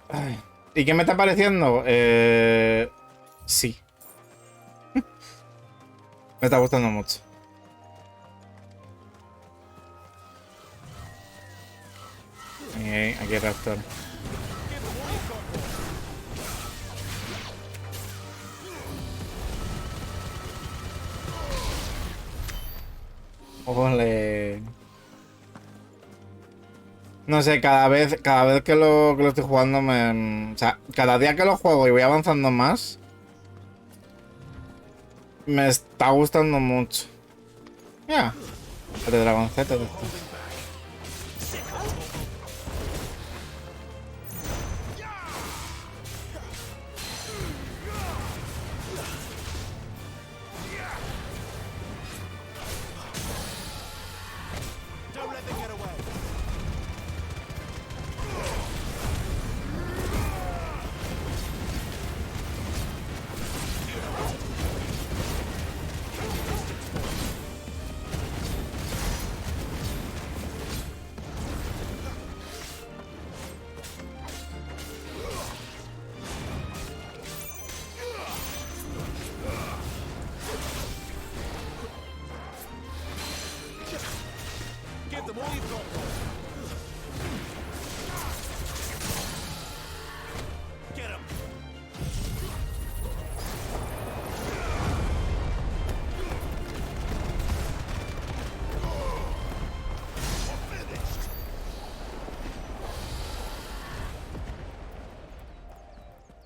Ay. ¿Y qué me está pareciendo? Sí. Me está gustando mucho. Aquí hay raptor. Ole. No sé, cada vez que lo estoy jugando o sea, cada día que lo juego y voy avanzando más, me está gustando mucho. Ya. El de dragoncete de esto.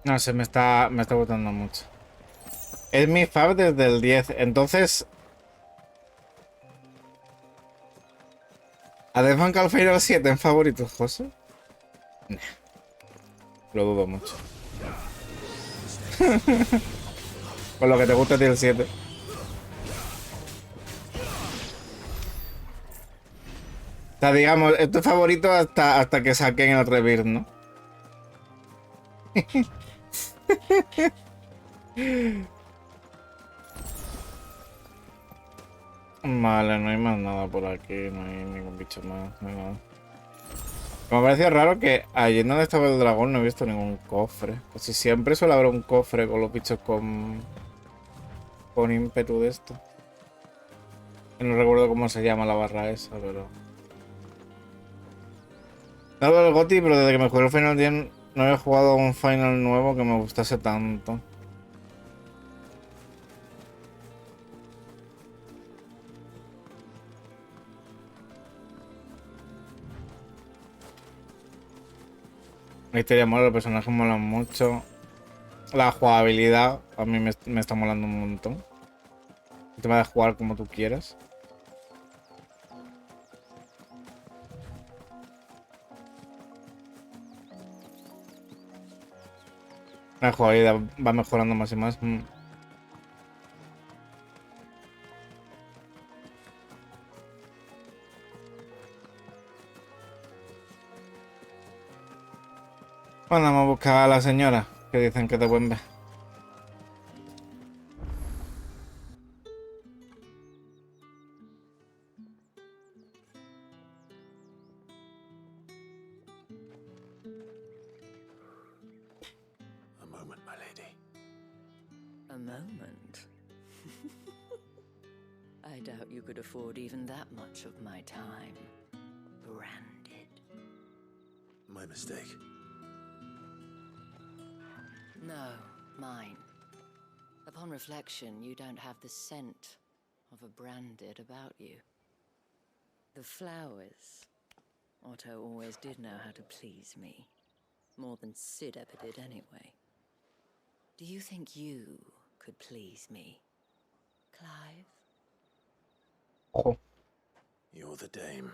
No sé, me está gustando mucho. Es mi fab desde el 10. Entonces, ¿ha desbancado el Final 7 en favoritos, José? Nah. Lo dudo mucho. Con lo que te gusta a ti el 7. sea, digamos, es tu favorito hasta que saquen el Rebirth, ¿no? Vale, no hay más nada por aquí, no hay ningún bicho más, no hay nada. Me parece raro que allí donde estaba el dragón no he visto ningún cofre. Casi siempre suele haber un cofre con los bichos con ímpetu de esto. No recuerdo cómo se llama la barra esa, pero... No hablo del GOTY, pero desde que me jugué el Final 10 no había jugado a un Final nuevo que me gustase tanto. La historia mola, los personajes molan mucho. La jugabilidad a mí me está molando un montón. El tema de jugar como tú quieras. La jugabilidad va mejorando más y más. Bueno, vamos a buscar a la señora, que dicen que te pueden ver. A moment, my lady. A moment? I doubt you could afford even that much of my time. Branded. My mistake. No, mine. Upon reflection, you don't have the scent of a branded about you. The flowers. Otto always did know how to please me. More than Sid ever did anyway. Do you think you could please me, Clive? Oh. You're the dame.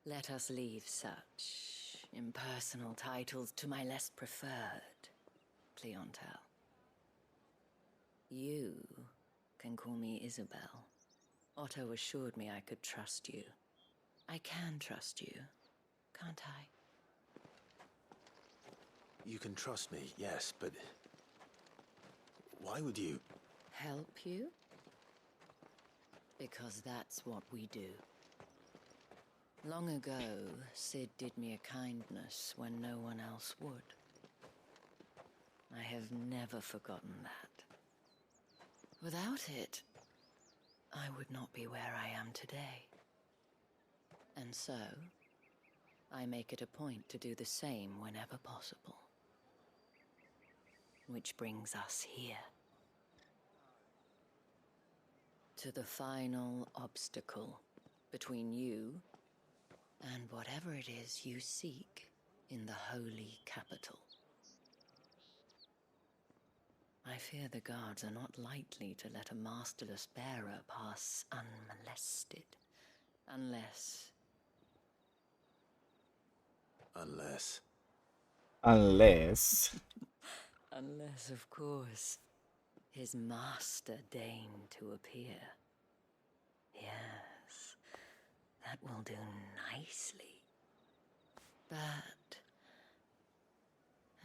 Let us leave such impersonal titles to my less preferred clientele. You can call me Isabel. Otto assured me I could trust you. I can trust you, can't I? You can trust me, yes, but... why would you... Help you? Because that's what we do. Long ago, Sid did me a kindness when no one else would. I have never forgotten that. Without it, I would not be where I am today. And so, I make it a point to do the same whenever possible. Which brings us here. To the final obstacle between you and whatever it is you seek in the holy capital. I fear the guards are not likely to let a masterless bearer pass unmolested. Unless... Unless, of course, his master deigned to appear. Yes, that will do nicely. But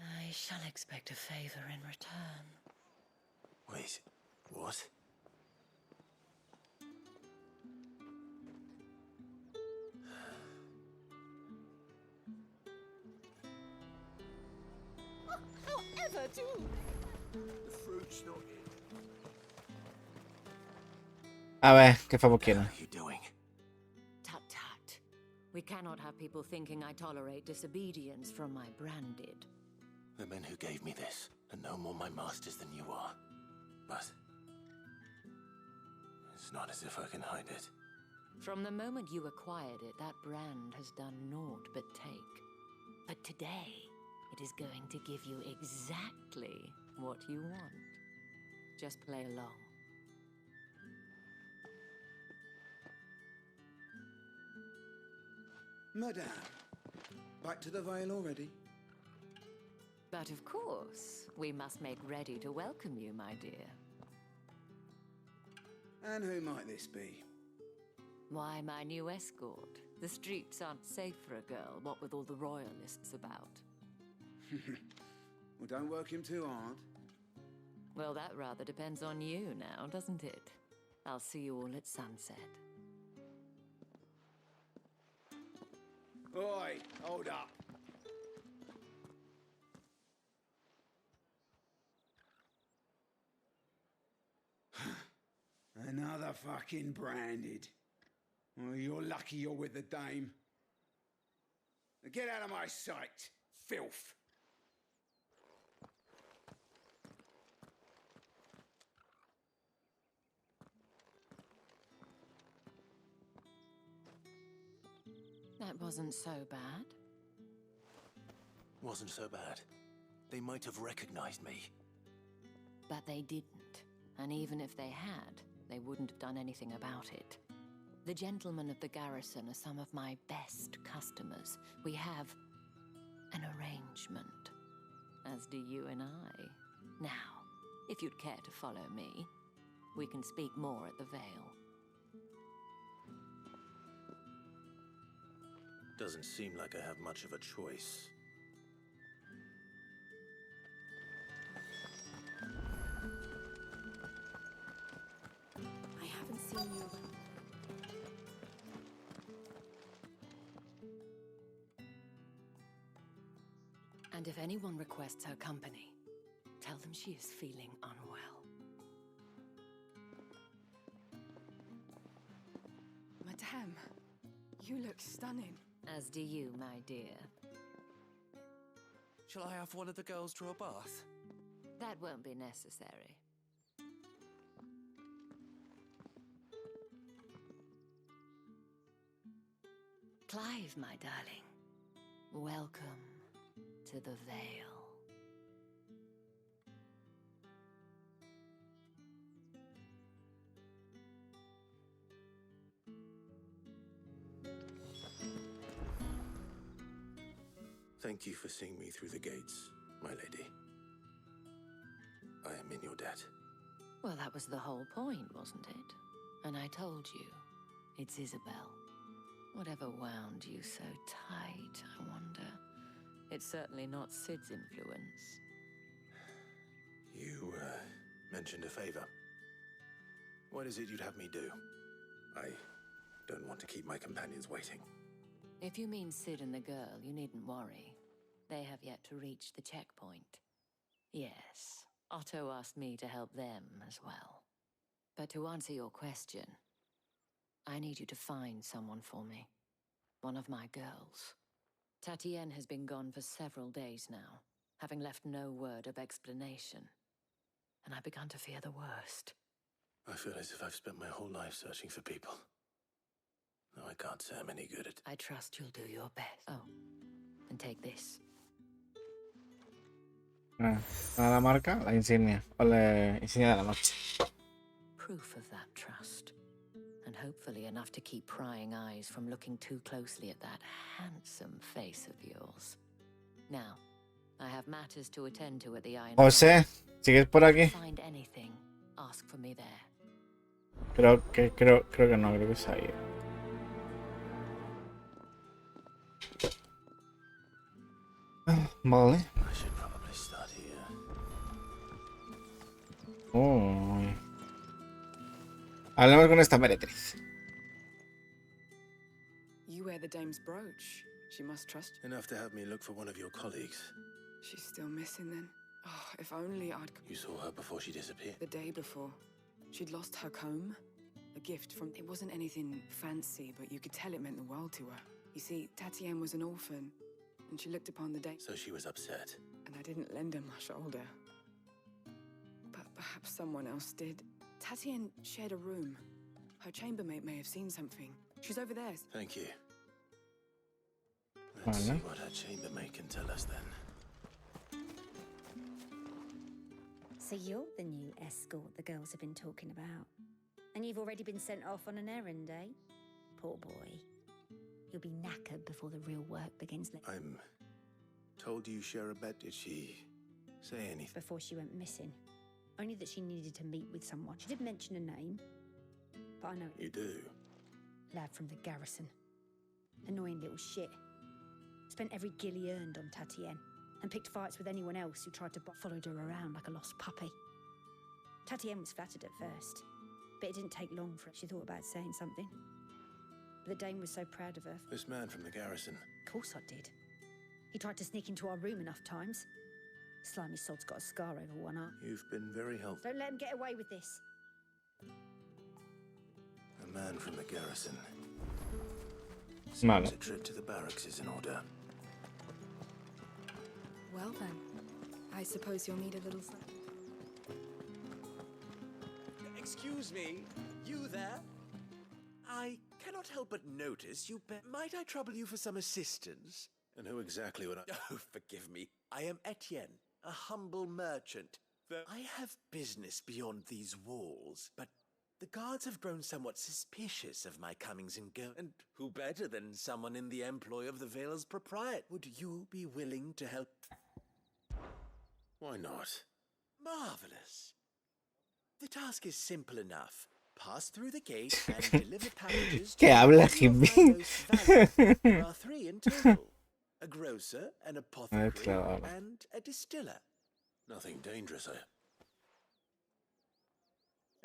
I shall expect a favor in return. Wait, what? However, The fruit's not here. A ver, ¿qué favor quieren? Tut tut. We cannot have people thinking I tolerate disobedience from my branded. The men who gave me this are no more my masters than you are. But... it's not as if I can hide it. From the moment you acquired it, that brand has done naught but take. But today, it is going to give you exactly what you want. Just play along. Madame, back to the Vale already? But of course, we must make ready to welcome you, my dear. And who might this be? Why, my new escort. The streets aren't safe for a girl, what with all the royalists about. Well, don't work him too hard. Well, that rather depends on you now, doesn't it? I'll see you all at sunset. Oi, hold up. Another fucking branded. Well, you're lucky you're with the dame. Now get out of my sight, filth. That wasn't so bad. Wasn't so bad. They might have recognized me. But they didn't. And even if they had, they wouldn't have done anything about it. The gentlemen of the garrison are some of my best customers. We have an arrangement, as do you and I. Now, if you'd care to follow me, we can speak more at the Vale. Doesn't seem like I have much of a choice. I haven't seen you around. And if anyone requests her company, tell them she is feeling unwell. Madame, you look stunning. As do you, my dear. Shall I have one of the girls draw a bath? That won't be necessary. Clive, my darling. Welcome to the Vale. Thank you for seeing me through the gates, my lady. I am in your debt. Well, that was the whole point, wasn't it? And I told you, it's Isabel. Whatever wound you so tight, I wonder. It's certainly not Sid's influence. You, mentioned a favor. What is it you'd have me do? I don't want to keep my companions waiting. If you mean Sid and the girl, you needn't worry. They have yet to reach the checkpoint. Yes, Otto asked me to help them as well. But to answer your question, I need you to find someone for me. One of my girls. Tatienne has been gone for several days now, having left no word of explanation. And I've begun to fear the worst. I feel as if I've spent my whole life searching for people. No, I can't say I'm any good at... I trust you'll do your best. Oh, and take this. La marca, la insignia. O la insignia de la noche. Proof of that trust. And hopefully enough to keep prying eyes from looking too closely at that handsome face of yours. Now, I have matters to attend to at the Iron. José, ¿sigues por aquí? Find anything, ask for me there. Creo que no, creo que se ha ido. Vale. I should probably start here. Uy. Hablemos con esta meretriz. You wear the dame's brooch. She must trust you. Enough to have me look for one of your colleagues. She's still missing then. Oh, if only I'd... You saw her before she disappeared? The day before. She'd lost her comb. A gift from... It wasn't anything fancy, but you could tell it meant the world to her. You see, Tatienne was an orphan, and she looked upon the day... So she was upset. And I didn't lend her my shoulder. But perhaps someone else did. Tatienne shared a room. Her chambermaid may have seen something. She's over there. Thank you. Let's see what her chambermaid can tell us then. So you're the new escort the girls have been talking about. And you've already been sent off on an errand, eh? Poor boy. You'll be knackered before the real work begins. I'm told you share a bed. Did she say anything? Before she went missing. Only that she needed to meet with someone. She did mention a name. but I know You do? lad from the garrison. Annoying little shit. Spent every gil he earned on Tatienne and picked fights with anyone else who tried to followed her around like a lost puppy. Tatienne was flattered at first, but it didn't take long for her. She thought about saying something. But the Dane was so proud of her. This man from the garrison. Of course I did. He tried to sneak into our room enough times. Slimy sod's got a scar over one arm. You've been very helpful. Don't let him get away with this. A man from the garrison. Vale. Seems a trip to the barracks is in order. Well then, I suppose you'll need a little... Excuse me, you there? I cannot help but notice you might I trouble you for some assistance? And who exactly would I... Oh, forgive me. I am Etienne, a humble merchant. I have business beyond these walls, but the guards have grown somewhat suspicious of my comings and goings. And who better than someone in the employ of the Vale's proprietor? Would you be willing to help? Why not? Marvelous. The task is simple enough. Pass through the gate and deliver packages to ¿Qué habla, Jimmy? There are 3 in total. A grocer, an apothecary, claro. and a distiller. Nothing dangerous, eh?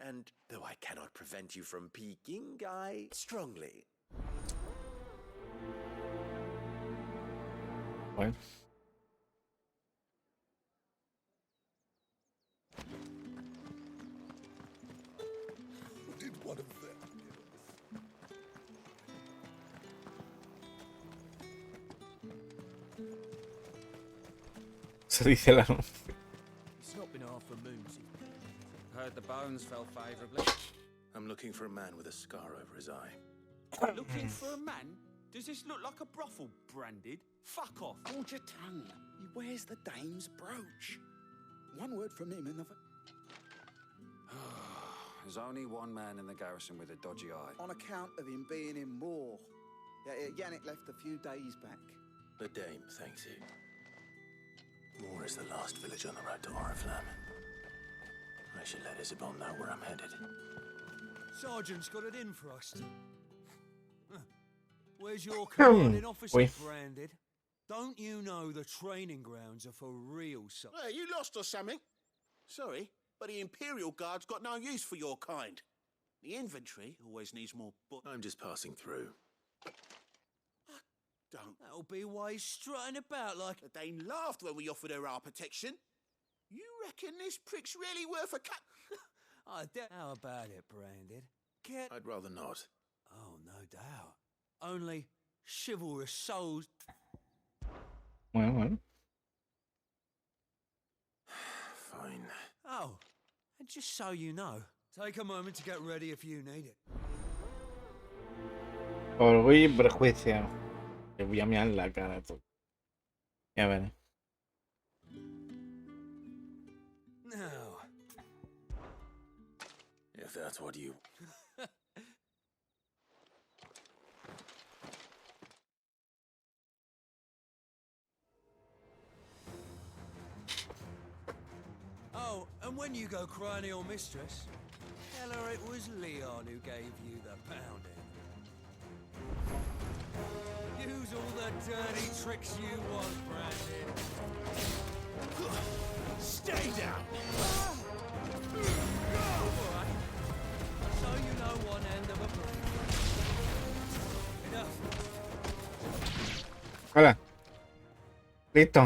And though I cannot prevent you from peeking, I strongly... Bueno. Did one of them Eso dice el anuncio. It's not been half a moon since... Heard the bones fell favourably. I'm looking for a man with a scar over his eye. Looking for a man? Does this look like a brothel, Branded? Fuck off. Hold your tongue. He wears the dame's brooch. One word from him and the... There's only one man in the garrison with a dodgy eye. On account of him being in war. Yeah, Yannick left a few days back. The dame thanks you. Moor is the last village on the road to Oriflamme. I should let Isabel know where I'm headed. Sergeant's got it in for us. Where's your commanding officer, Branded? Don't you know the training grounds are for real soldiers? Hey, you lost or something? Sorry, but the Imperial Guard's got no use for your kind. The infantry always needs more I'm just passing through. Don't. That'll be why he's strutting about like... The Dane laughed when we offered her our protection. You reckon this prick's really worth a cut? How about it, Branded? I'd rather not. Oh, no doubt. Only chivalrous souls... Bueno. Fine. Oh, and just so you know, take a moment to get ready if you need it. Orgullo y prejuicio. Te voy a mirar en la cara tú. Ya veré. Now, If that's what you... oh, and when you go crying to your mistress, tell her it was Leon who gave you the pounding. Use all the dirty tricks you want, Brandon. Stay down! Alright. So you know one end of a blade. Enough. Hola. Listo.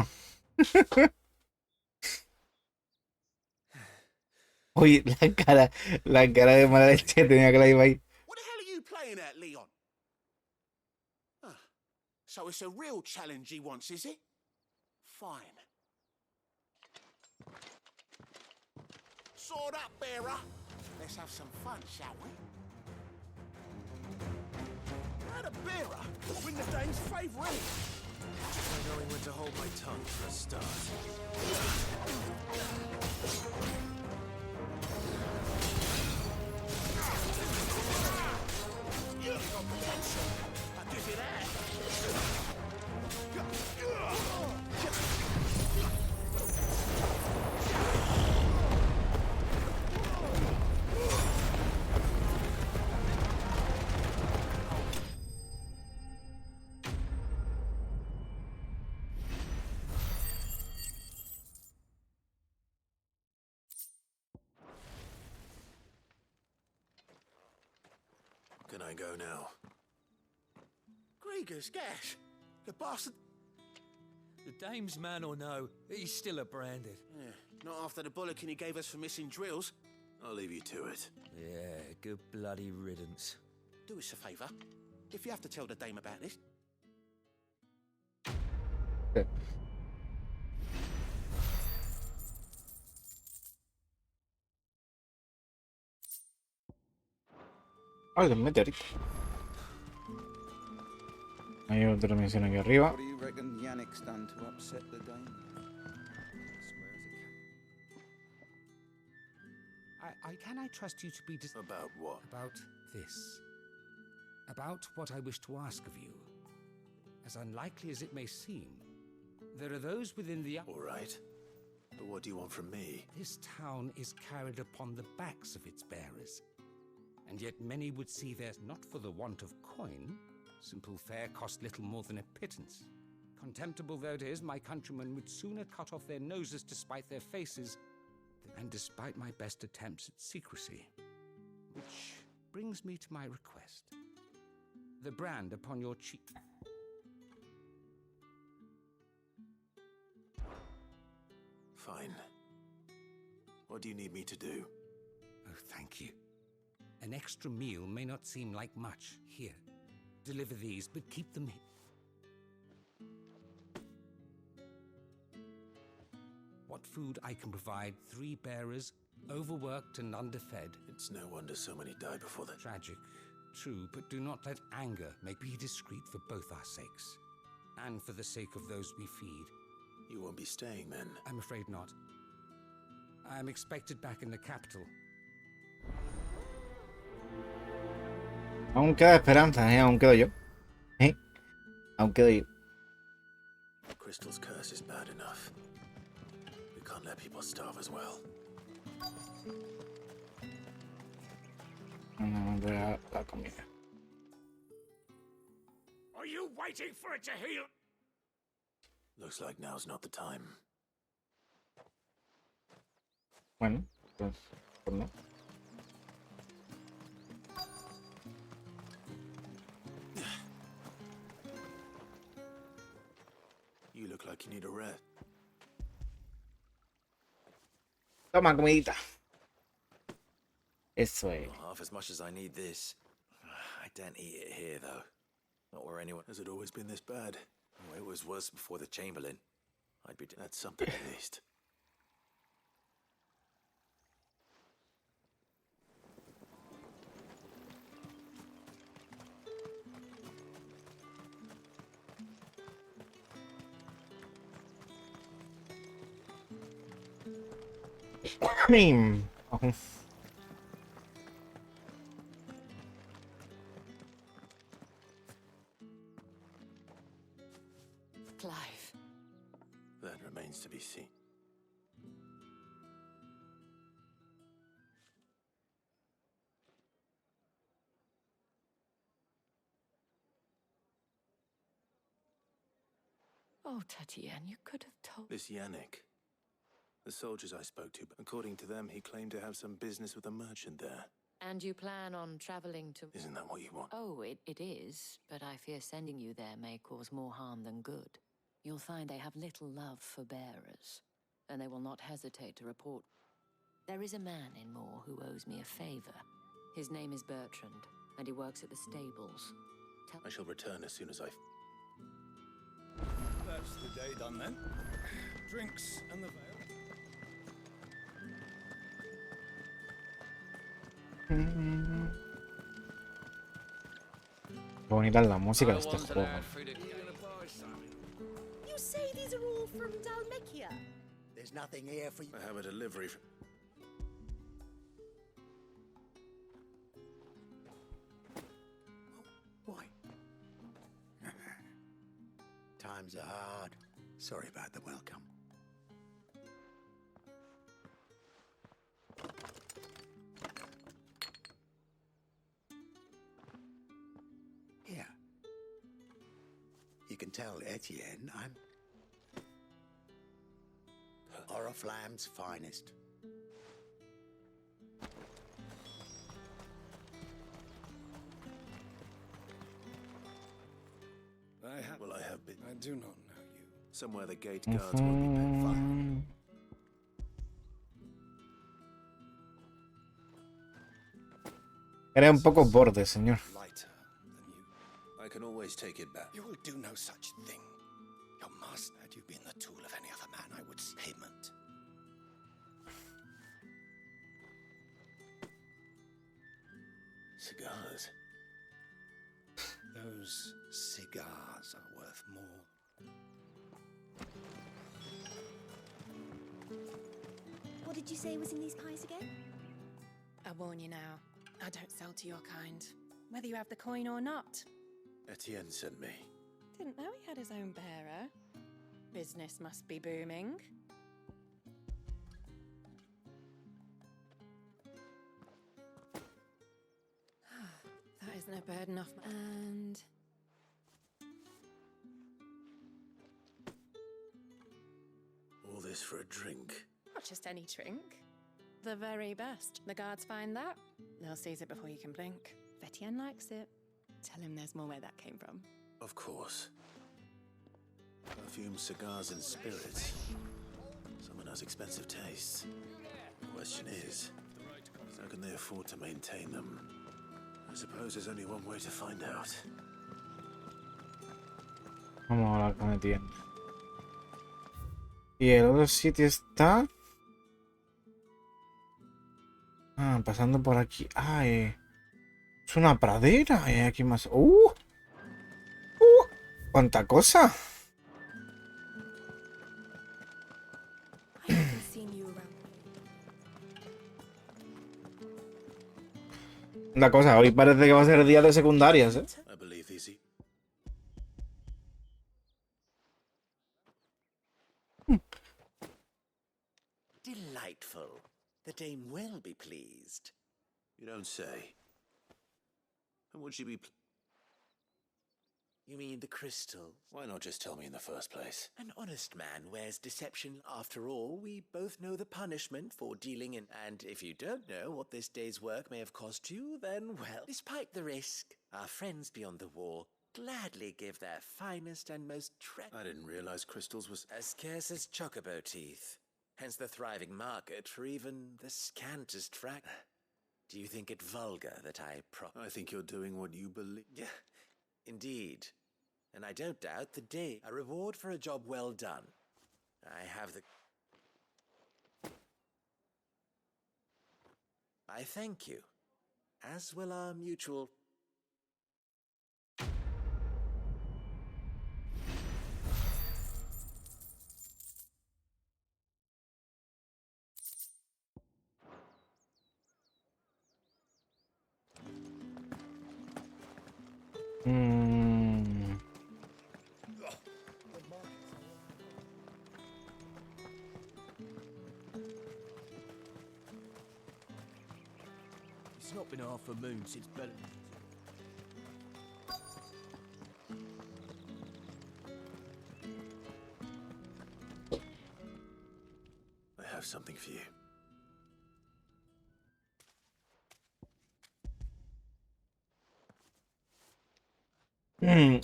Uy, la cara de mala leche tenía que la iba ahí. What the hell are you playing at, Leon? So it's a real challenge he wants, is it? Fine. Sword up, bearer. Let's have some fun, shall we? How the bearer? Win the Dane's favour, ain't I knowing when to hold my tongue for a start. You got potential. I'll give you that. Can I go now? Grieger's gas. The bastard. The dame's man or no, he's still a branded. Yeah, not after the bollocking he gave us for missing drills. I'll leave you to it. Yeah, good bloody riddance. Do us a favour. If you have to tell the dame about this. Ay, el meteorito. Hay otra misión aquí arriba. What do you reckon Yannick's done to upset the dame? Can I trust you to be About what? About this. About what I wish to ask of you. As unlikely as it may seem, there are those within the... All right. But what do you want from me? This town is carried upon the backs of its bearers. And yet many would see theirs not for the want of coin. Simple fare cost little more than a pittance. Contemptible though it is, my countrymen would sooner cut off their noses to spite their faces, and despite my best attempts at secrecy. Which brings me to my request. The brand upon your cheek. Fine. What do you need me to do? Oh, thank you. An extra meal may not seem like much. Here, deliver these, but keep them here. What food I can provide 3 bearers, overworked and underfed. It's no wonder so many die before the... Tragic, true, but do not let anger make me discreet for both our sakes. And for the sake of those we feed. You won't be staying then? I'm afraid not. I am expected back in the capital. Aún queda esperanza, aún quedo yo. Aún quedo yo. Crystal's curse is bad enough. We can't let people starve as well. La comida. Are you waiting for it to heal? Looks like now's not the time. Bueno, pues no. You look like you need a rest. Toma, comidita. Eso es. Not half as much as I need this. I don't eat it here, though. Not where anyone... Has it always been this bad? Oh, it was worse before the Chamberlain. I'd be... That's something at least. Clive. That remains to be seen. Oh, Tatienne, you could have told... This Yannick. The soldiers I spoke to, according to them, he claimed to have some business with a merchant there. And you plan on traveling to... Isn't that what you want? Oh, it is, but I fear sending you there may cause more harm than good. You'll find they have little love for bearers, and they will not hesitate to report. There is a man in Moore who owes me a favor. His name is Bertrand, and he works at the stables. I shall return as soon as I... That's the day done then. Drinks and the veil. Qué bonita es la música de este juego. You say these are all from Dalmekia? There's nothing here for you. I have a delivery. Why? Times are hard. Sorry about the welcome. Here. You can tell Etienne I'm Oriflamme's finest. I do not know you. Somewhere the gate guards won't be met fire. Era un poco borde, señor. Lighter than you. I can always take it back. You will do no such thing. Your master, had you been the tool of any other man, I would see payment. Cigars. Those cigars are worth more. What did you say was in these pies again? I warn you now, I don't sell to your kind, whether you have the coin or not. Etienne sent me. Didn't know he had his own bearer. Business must be booming. That isn't a burden off my... And... All this for a drink. Not just any drink. The very best. The guards find that. They'll seize it before you can blink. If Etienne likes it, tell him there's more where that came from. Of course. Perfume, cigars, and spirits. Someone has expensive tastes. The question is, how can they afford to maintain them? I suppose there's only one way to find out. Vamos a hablar con Etienne. Y el otro sitio está... Ah, pasando por aquí. Ah, es una pradera. Aquí más... ¡Cuánta cosa! La cosa, hoy parece que va a ser día de secundarias, ¿eh? I believe these... Delightful. The dame will be pleased. You don't say. And would she be... You mean the crystal? Why not just tell me in the first place? An honest man wears deception. After all, we both know the punishment for dealing in... And if you don't know what this day's work may have cost you, then, well, despite the risk, our friends beyond the wall gladly give their finest and most I didn't realize crystals was... as scarce as chocobo teeth. Hence the thriving market for even the scantest Do you think it vulgar that I think you're doing what you believe. Yeah, indeed. And I don't doubt the day a reward for a job well done. I have the... I thank you, as will our mutual... It's not been half a moon since Bella... I have something for you.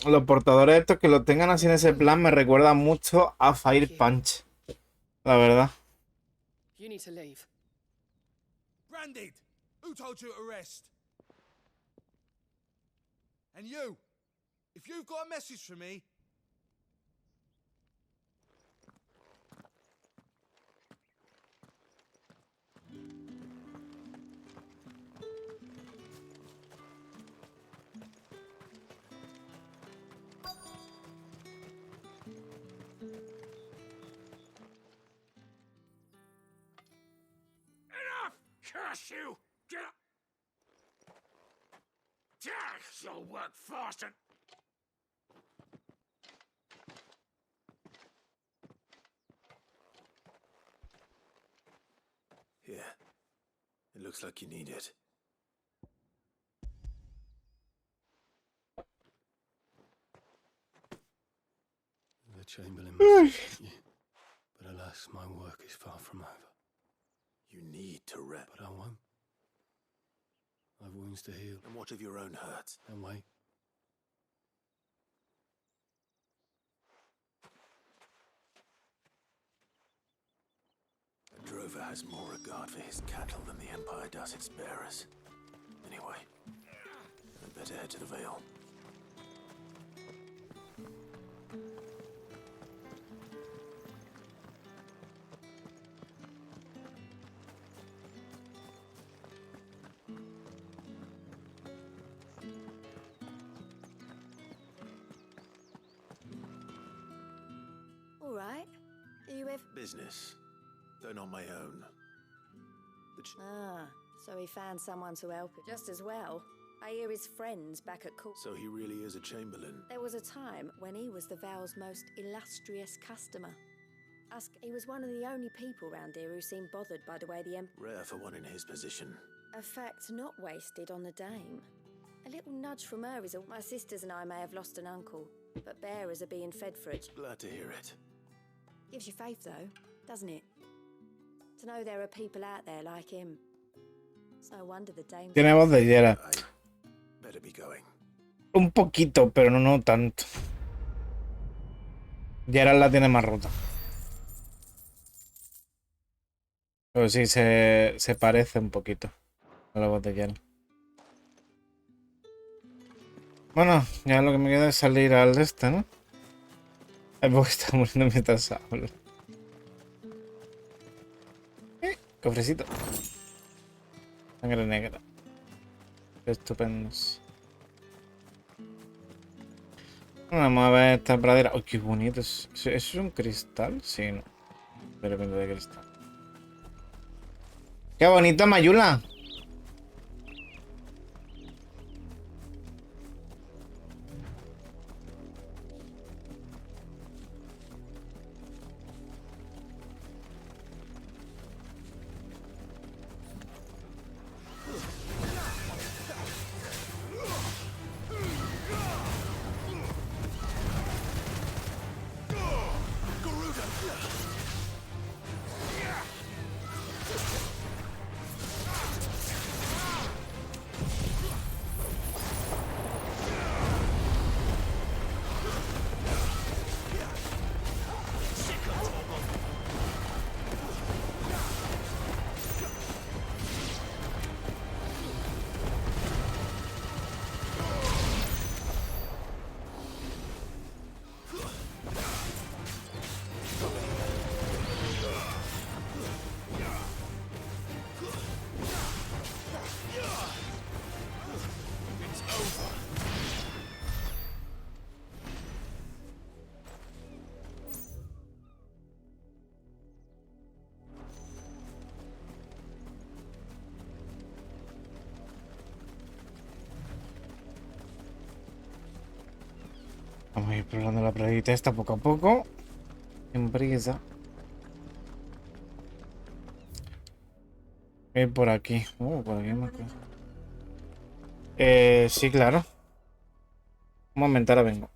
Los portadores estos que lo tengan así en ese plan me recuerdan mucho a Fire Punch. La verdad. You need to leave. Branded! Who told you to rest? And you! If you've got a message for me... Enough! Curse you! Get up! You'll work fast and... Here. It looks like you need it. The Chamberlain must have you. But alas, my work is far from over. You need to rest. But I won't. I've wounds to heal. And what of your own hurts? And wait. has more regard for his cattle than the Empire does its bearers. Anyway, I'd better head to the Vale. All right. Are you with? Business, though not my own. Ah, so he found someone to help him. Just as well. I hear his friends back at court. So he really is a chamberlain. There was a time when he was the Vale's most illustrious customer. He was one of the only people round here who seemed bothered by the way the Rare for one in his position. A fact not wasted on the dame. A little nudge from her is all. My sisters and I may have lost an uncle, but bearers are being fed for it. Glad to hear it. Gives you faith, though, doesn't it? To know there are people out there like him. It's no wonder the dame... Tiene voz de Geralt. Better be going. Un poquito, pero no tanto. Geralt la tiene más rota. Pero sí, se parece un poquito a la voz de Geralt. Bueno, ya lo que me queda es salir al este, ¿no? Ay, porque está muriendo mientras hablo. Cofrecito. Sangre negra. Estupendos. Vamos a ver esta pradera. ¡Oh, qué bonito! ¿Eso es un cristal? Sí, no. De repente de cristal. ¡Qué bonito, Mayula! Vamos a ir probando la pradita esta poco a poco. En prisa. Por aquí. Por aquí más cosas. Sí, claro. Un momento, ahora vengo.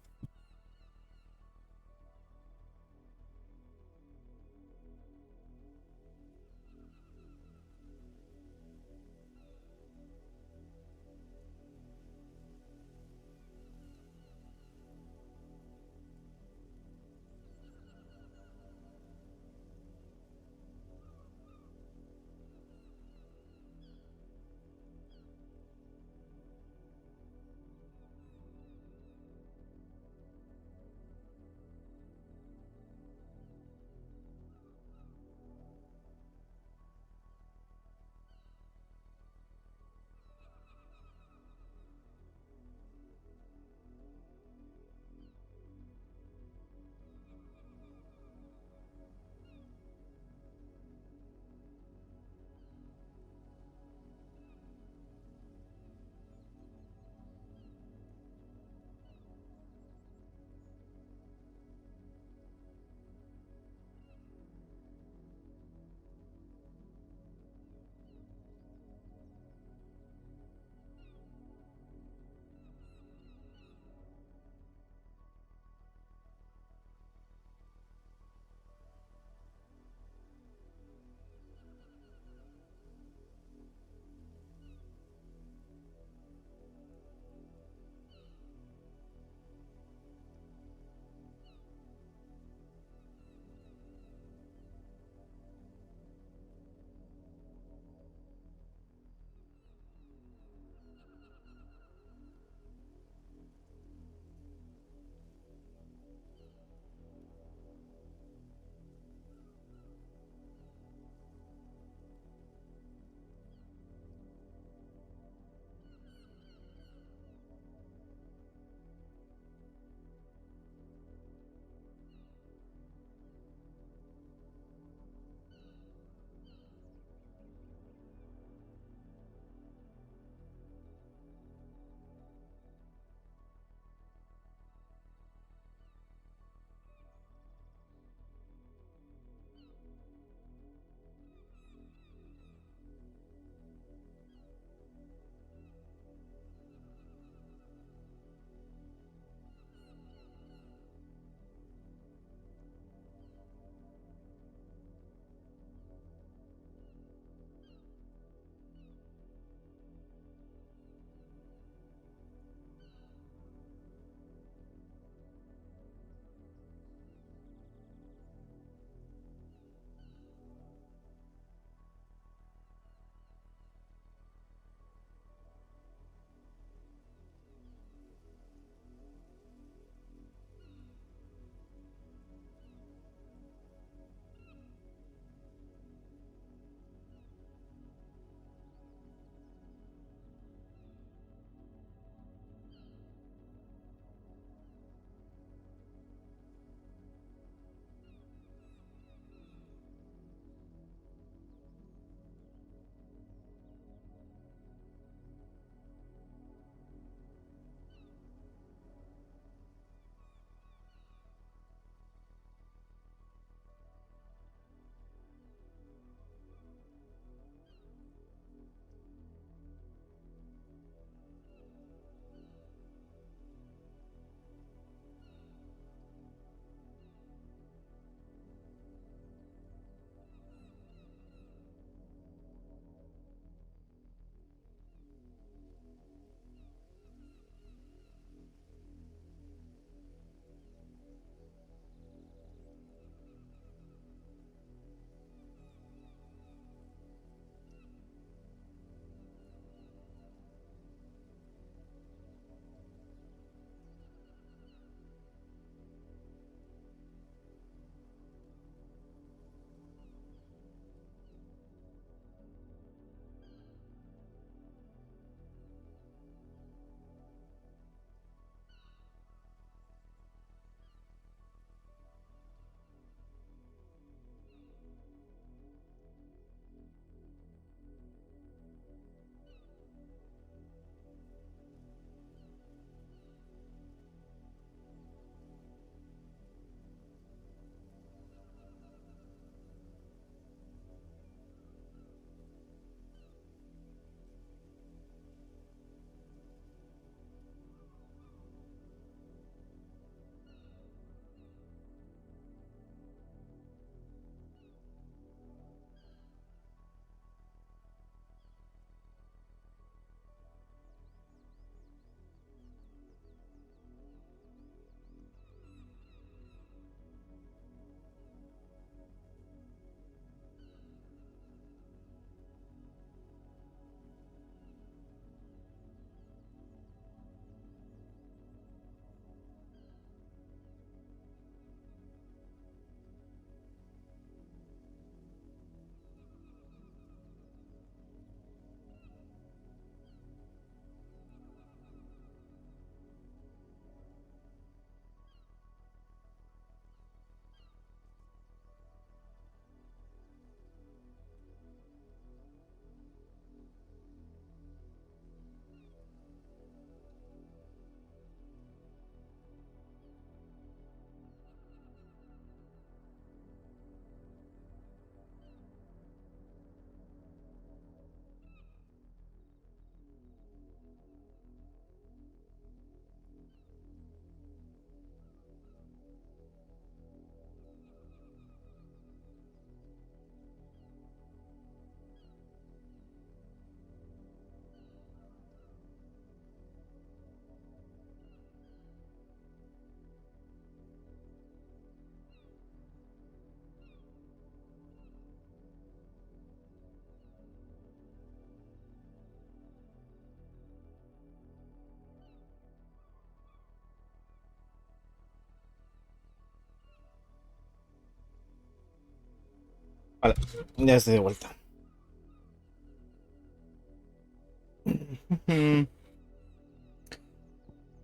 Vale, ya estoy de vuelta.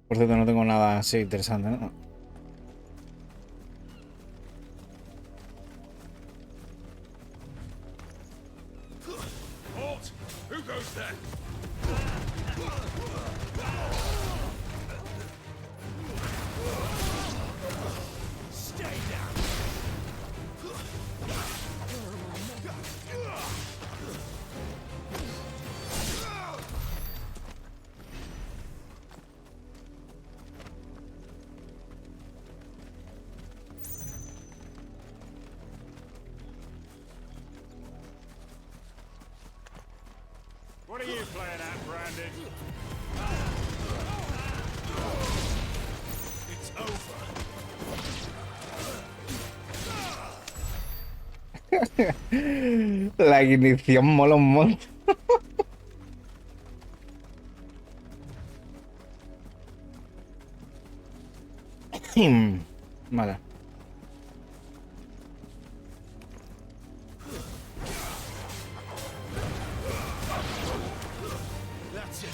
Por cierto, no tengo nada así interesante, ¿no? Halt! Who goes there? Stay down. What are you playing at, Brandon? It's over. La ignición mola un montón. Vale. That's it.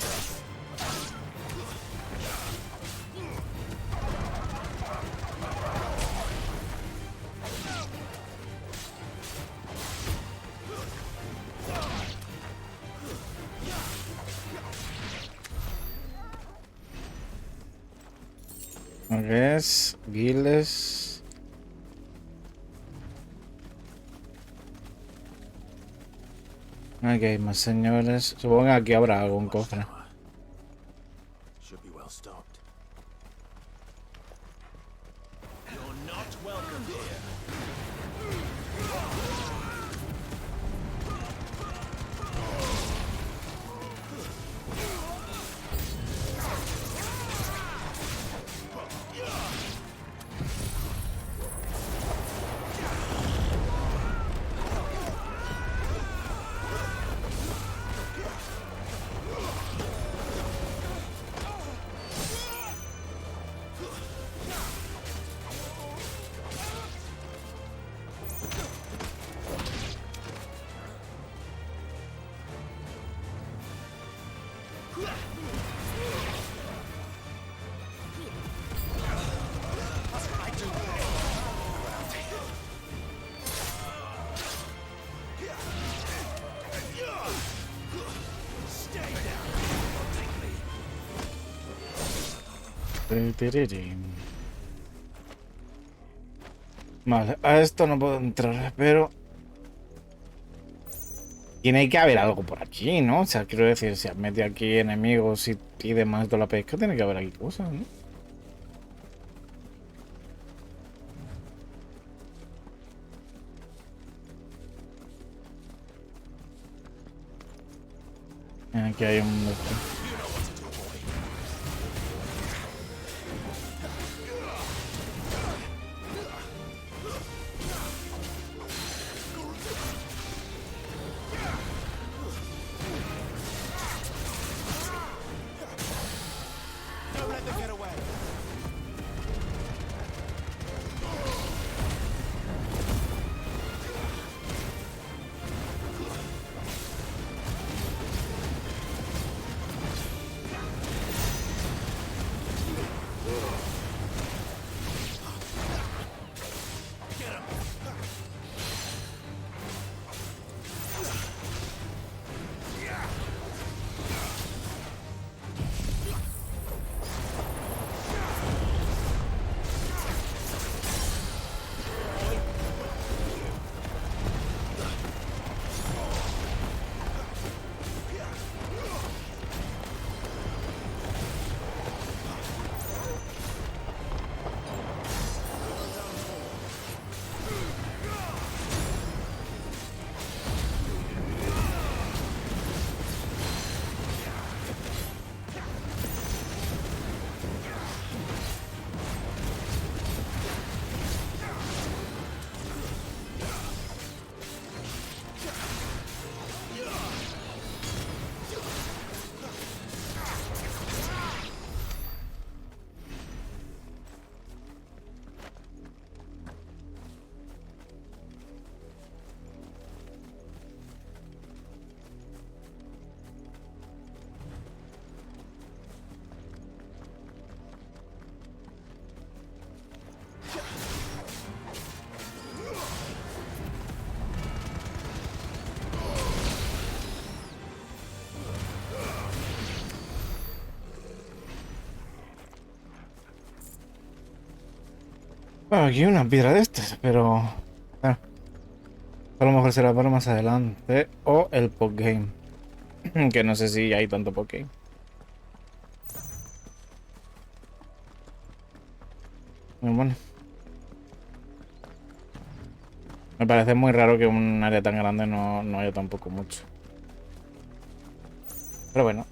Es Giles. Aquí hay más señores. Supongo que aquí habrá algún cofre. Should be well stocked. You're not welcome here. Vale, a esto no puedo entrar, pero tiene que haber algo por aquí, ¿no? O sea, quiero decir, si has metido aquí enemigos y demás de la pesca, tiene que haber aquí cosas, ¿no? Aquí hay un... Don't let them get away. Bueno, aquí hay una piedra de estas, pero... a lo mejor será para más adelante. O el postgame. Que no sé si hay tanto postgame. Bueno. Me parece muy raro que un área tan grande no haya tampoco mucho. Pero bueno.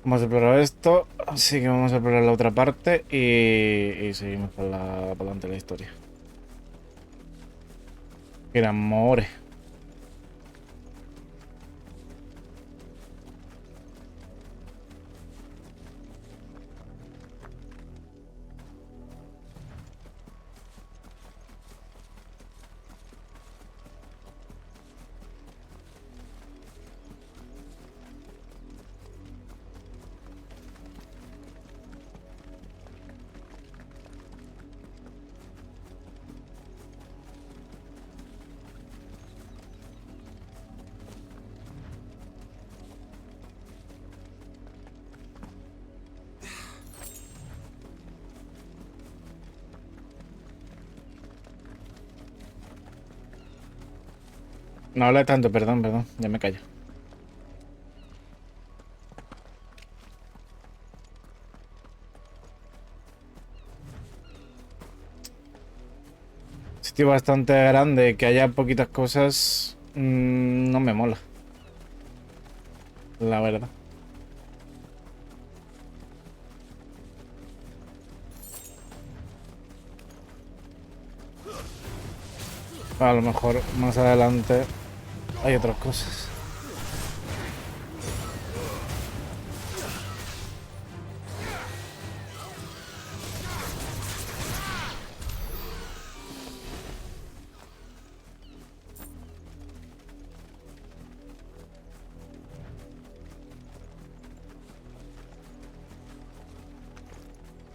Hemos explorado esto, así que vamos a explorar la otra parte y seguimos para adelante la historia. Mira, more. No habla tanto, perdón, ya me callo. Sitio bastante grande, que haya poquitas cosas, no me mola. La verdad. A lo mejor más adelante hay otras cosas.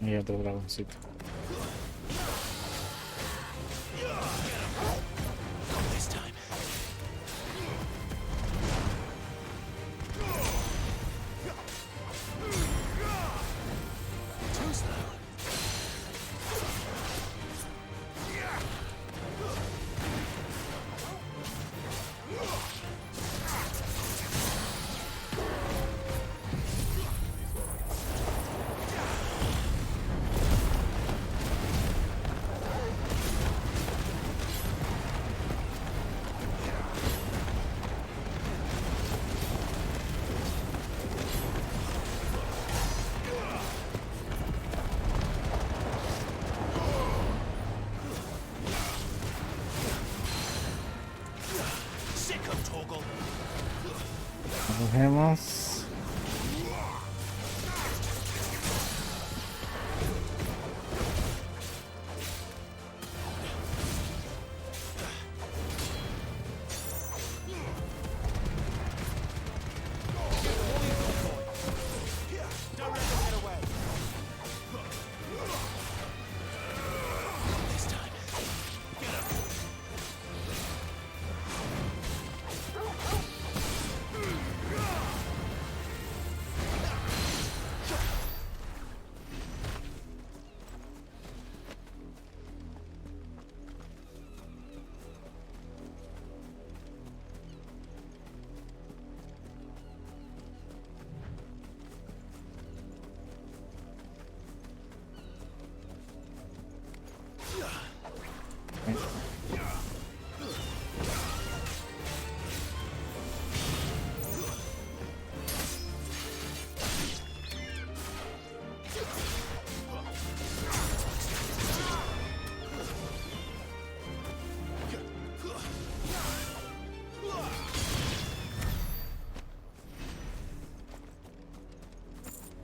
Y otro dragoncito. Cogemos.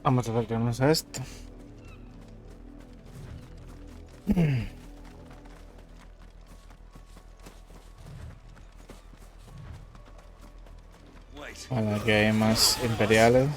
Vamos a acercarnos a esto. Vale, aquí hay más imperiales.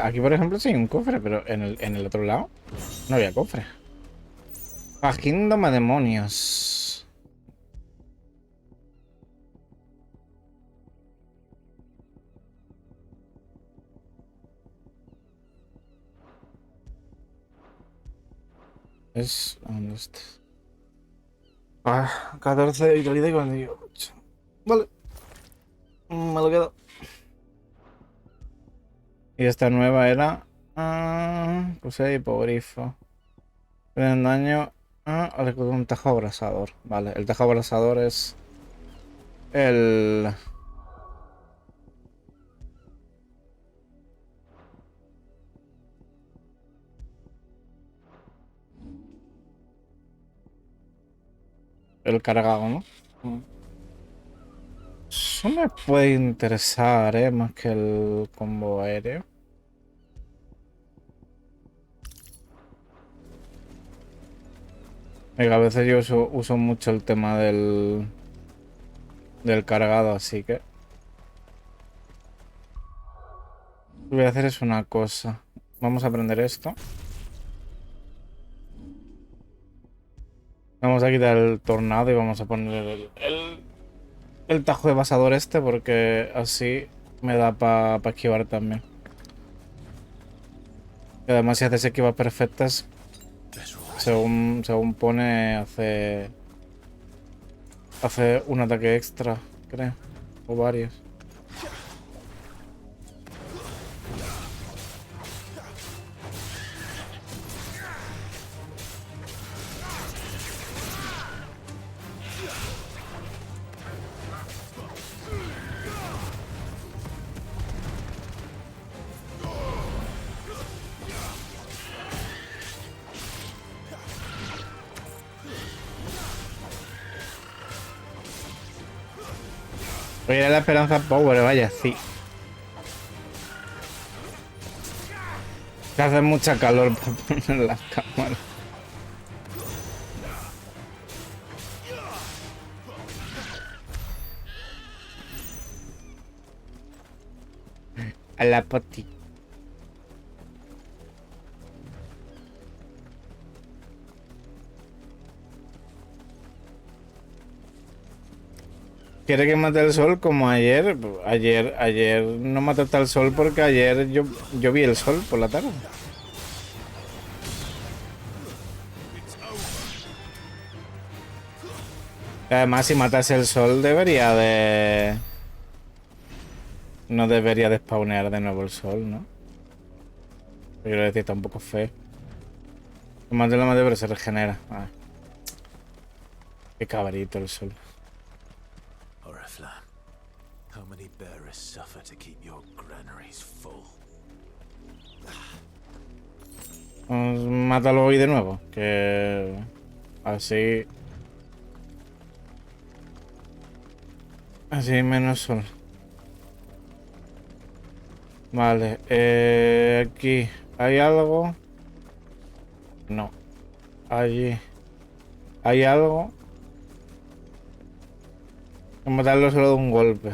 Aquí, por ejemplo, sí hay un cofre, pero en el otro lado no había cofre. Agíndome demonios. ¿Dónde está? 14 de vitalidad y 48. Vale. Me lo quedo. Y esta nueva era... puse hipogrifo. Tienen daño al escudo de un tajo abrasador. Vale, el tajo abrasador es... El cargado, ¿no? Eso me puede interesar, más que el combo aéreo. Venga, a veces yo uso mucho el tema del cargado, así que... Lo que voy a hacer es una cosa. Vamos a aprender esto. Vamos a quitar el tornado y vamos a poner el tajo de basador este, porque así me da para esquivar también. Y además si haces esquivas perfectas, según pone, hace un ataque extra, creo. O varios. Oye, era la esperanza power, vaya, sí. Que hace mucha calor para poner las cámaras. A la poti. ¿Quiere que mate el sol como ayer? Ayer no mataste al sol porque ayer yo vi el sol por la tarde. Además, si matas el sol debería de... No debería de spawnear de nuevo el sol, ¿no? Quiero decir, tampoco es feo. Lo mate, pero se regenera. Qué cabrito el sol. How many bearers suffer to keep your granaries full? Pues mátalo hoy de nuevo, que así menos sol. Vale, aquí hay algo. No. Allí hay algo. Hay que matarlo solo de un golpe.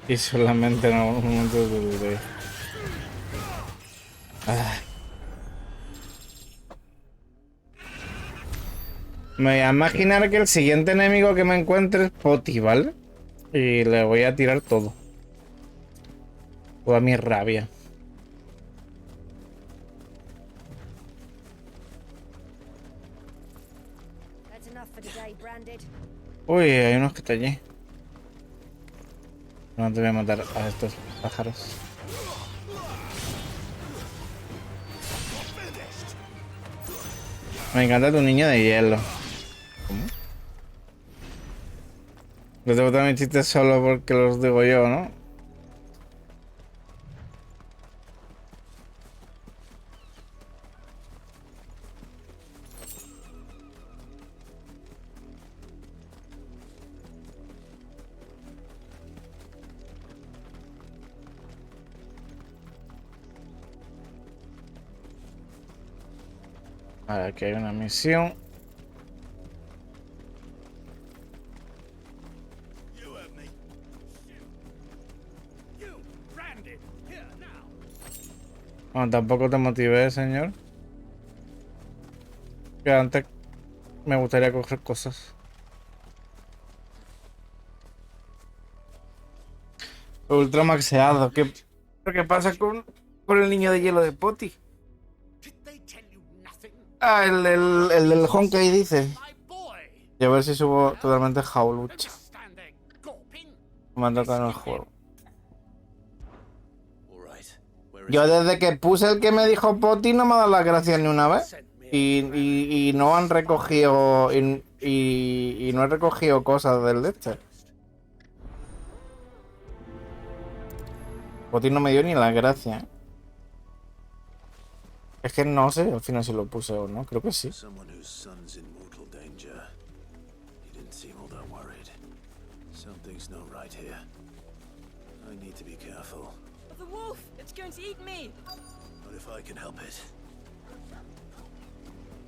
Y solamente en algún momento de... Me voy a imaginar que el siguiente enemigo que me encuentre es Poti, ¿vale? Y le voy a tirar todo. Toda mi rabia. Uy, hay unos que están allí. No te voy a matar a estos pájaros. Me encanta tu niño de hielo. ¿Cómo? Yo tengo también chistes solo porque los digo yo, ¿no? Vale, aquí hay una misión. Bueno, tampoco te motivé, señor. Que antes me gustaría coger cosas. Ultra maxeado. ¿Qué pasa con el niño de hielo de Poti? Ah, el del Honkai dice. Y a ver si subo totalmente jaulucha. Me han tocado en el juego. Yo desde que puse el que me dijo Poti no me ha dado las gracias ni una vez. Y no han recogido. Y no he recogido cosas del de este. Poti no me dio ni las gracias. Es que no sé al final si lo puse o no, creo que sí.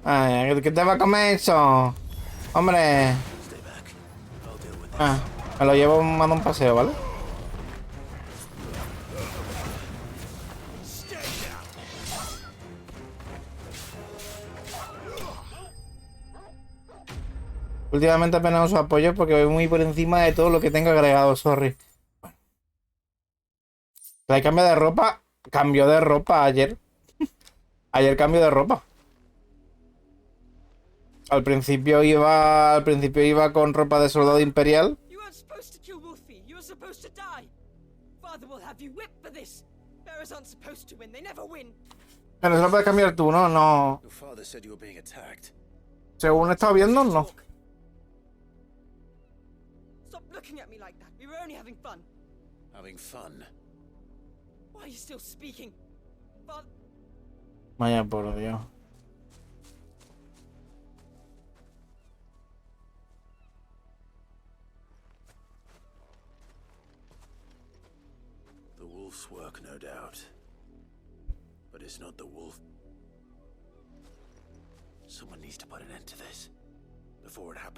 Ay, ¿qué te va a comer eso? Hombre. Ah, me lo llevo, mando un paseo, ¿vale? Últimamente apenas uso apoyo porque voy muy por encima de todo lo que tengo agregado, sorry. ¿Hay cambio de ropa? Cambió de ropa ayer. Ayer cambio de ropa. Al principio iba con ropa de soldado imperial. Pero eso lo puedes cambiar tú, ¿no? No. Según he estado viendo, no. Looking at me like that. We were only having fun. Having fun? Why are you still speaking? Father... Vaya por Dios. The wolf's work, no doubt. But it's not the wolf. Someone needs to put an end to this.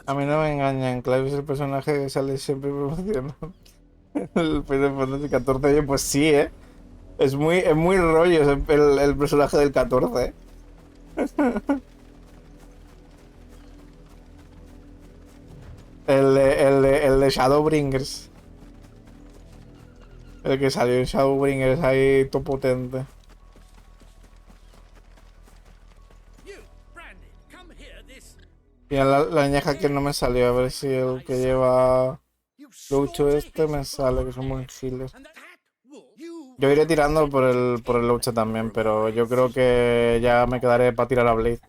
A mí no me engañan, Clive es el personaje que sale siempre promocionando el Final Fantasy XIV. Pues sí, es muy rollo el personaje del 14. El de Shadowbringers. El que salió en Shadowbringers ahí, todo potente. Y la añeja que no me salió, a ver si el que lleva Lucho este me sale, que son muy giles. Yo iré tirando por el Lucho también, pero yo creo que ya me quedaré para tirar a Blade.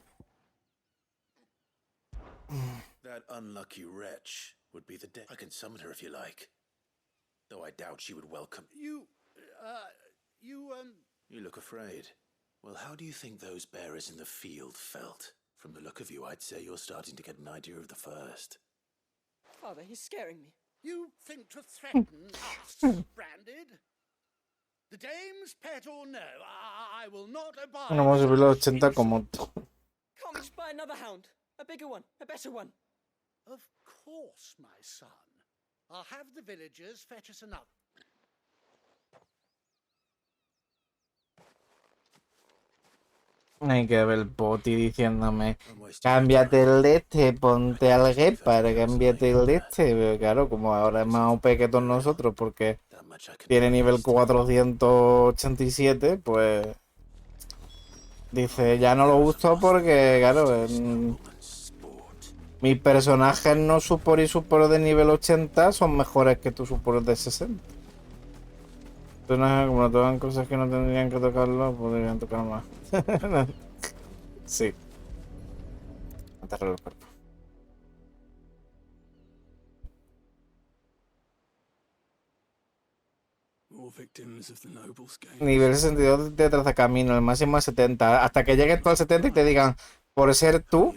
That unlucky wretch would be the I can summon her if you like. Though I doubt she would welcome you. You look afraid. Well, how do you think those bearers in the field felt? From the look of you, I'd say you're starting to get an idea of the first. Father, he's scaring me. You think to threaten us, Branded? The dame's pet or no, I will not abide. Bueno, vamos a subir los 80 como tú. Can't we just buy another hound? A bigger one, a better one. Of course, my son. I'll have the villagers fetch us another. Hay que ver el Poti diciéndome: cámbiate el de este, ponte al Gepard, cámbiate el de este. Pero claro, como ahora es más OP que todos nosotros porque tiene nivel 487, pues dice: ya no lo uso porque, claro, mis personajes no support y support de nivel 80 son mejores que tus support de 60. Entonces, como no tocan cosas que no tendrían que tocarlo, podrían tocar más. Sí. Atarle el cuerpo. Nivel 62 de trazacamino, el máximo es 70. Hasta que llegues tú al 70 y te digan, por ser tú,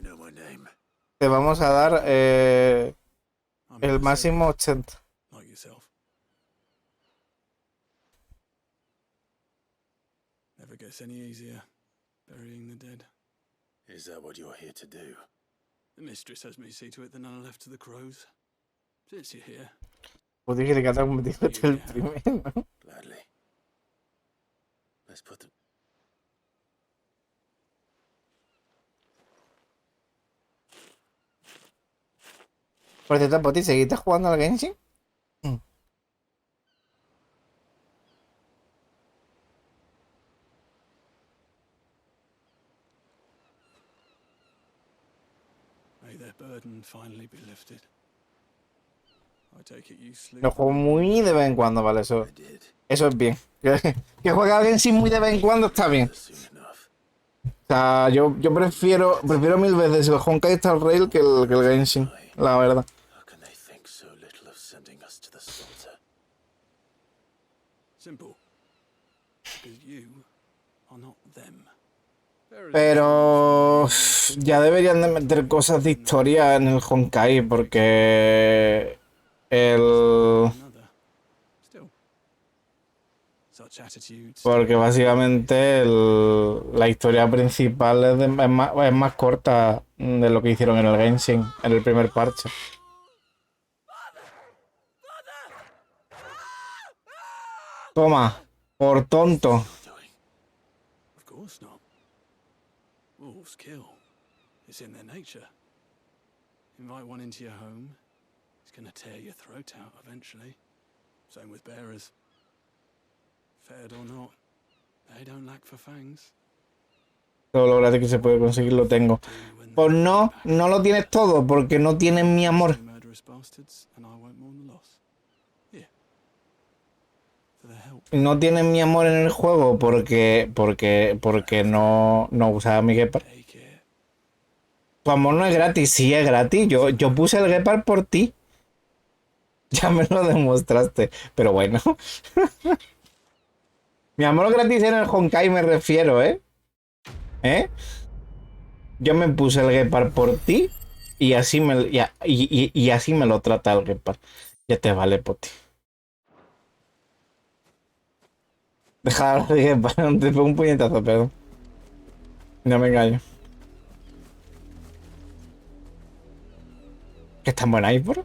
te vamos a dar el máximo 80. Never gets any easier, burying the dead. Is that what you're here to do? The mistress has me see to it that none are left to the crows. Since you're here. Pues dije que te convertiste el primero. Gladly. Let's put them. Por cierto, Poti, ¿seguiste jugando al Genshin? May their burden finally be lifted. I take it you sleep. Lo juego muy de vez en cuando, vale, eso es bien. Que juegue al Genshin muy de vez en cuando está bien. O sea, yo prefiero mil veces el Honkai Star Rail que el Genshin, la verdad. Simple. Because you are not them. Pero ya deberían de meter cosas de historia en el Honkai porque porque básicamente la historia principal es más corta de lo que hicieron en el Genshin, en el primer parche. Toma, por tonto. Of course not. Wolves kill. It's in their nature. Invite one into your home, it's gonna tear your throat out eventually. Same with bearers. Fed or not, they don't lack for fangs. Todo lo gratis que se puede conseguir lo tengo. Pues no lo tienes todo porque no tienes mi amor. No tienes mi amor en el juego porque no usaba mi Gepard. Tu amor no es gratis, sí es gratis. Yo puse el Gepard por ti. Ya me lo demostraste. Pero bueno. Mi amor gratis en el Honkai me refiero, ¿eh? Yo me puse el Gepard por ti y así así me lo trata el Gepard. Ya te vale, Poti. Deja de Gepard, te pego un puñetazo, perdón. No me engaño. ¿Que está en buen iPhone?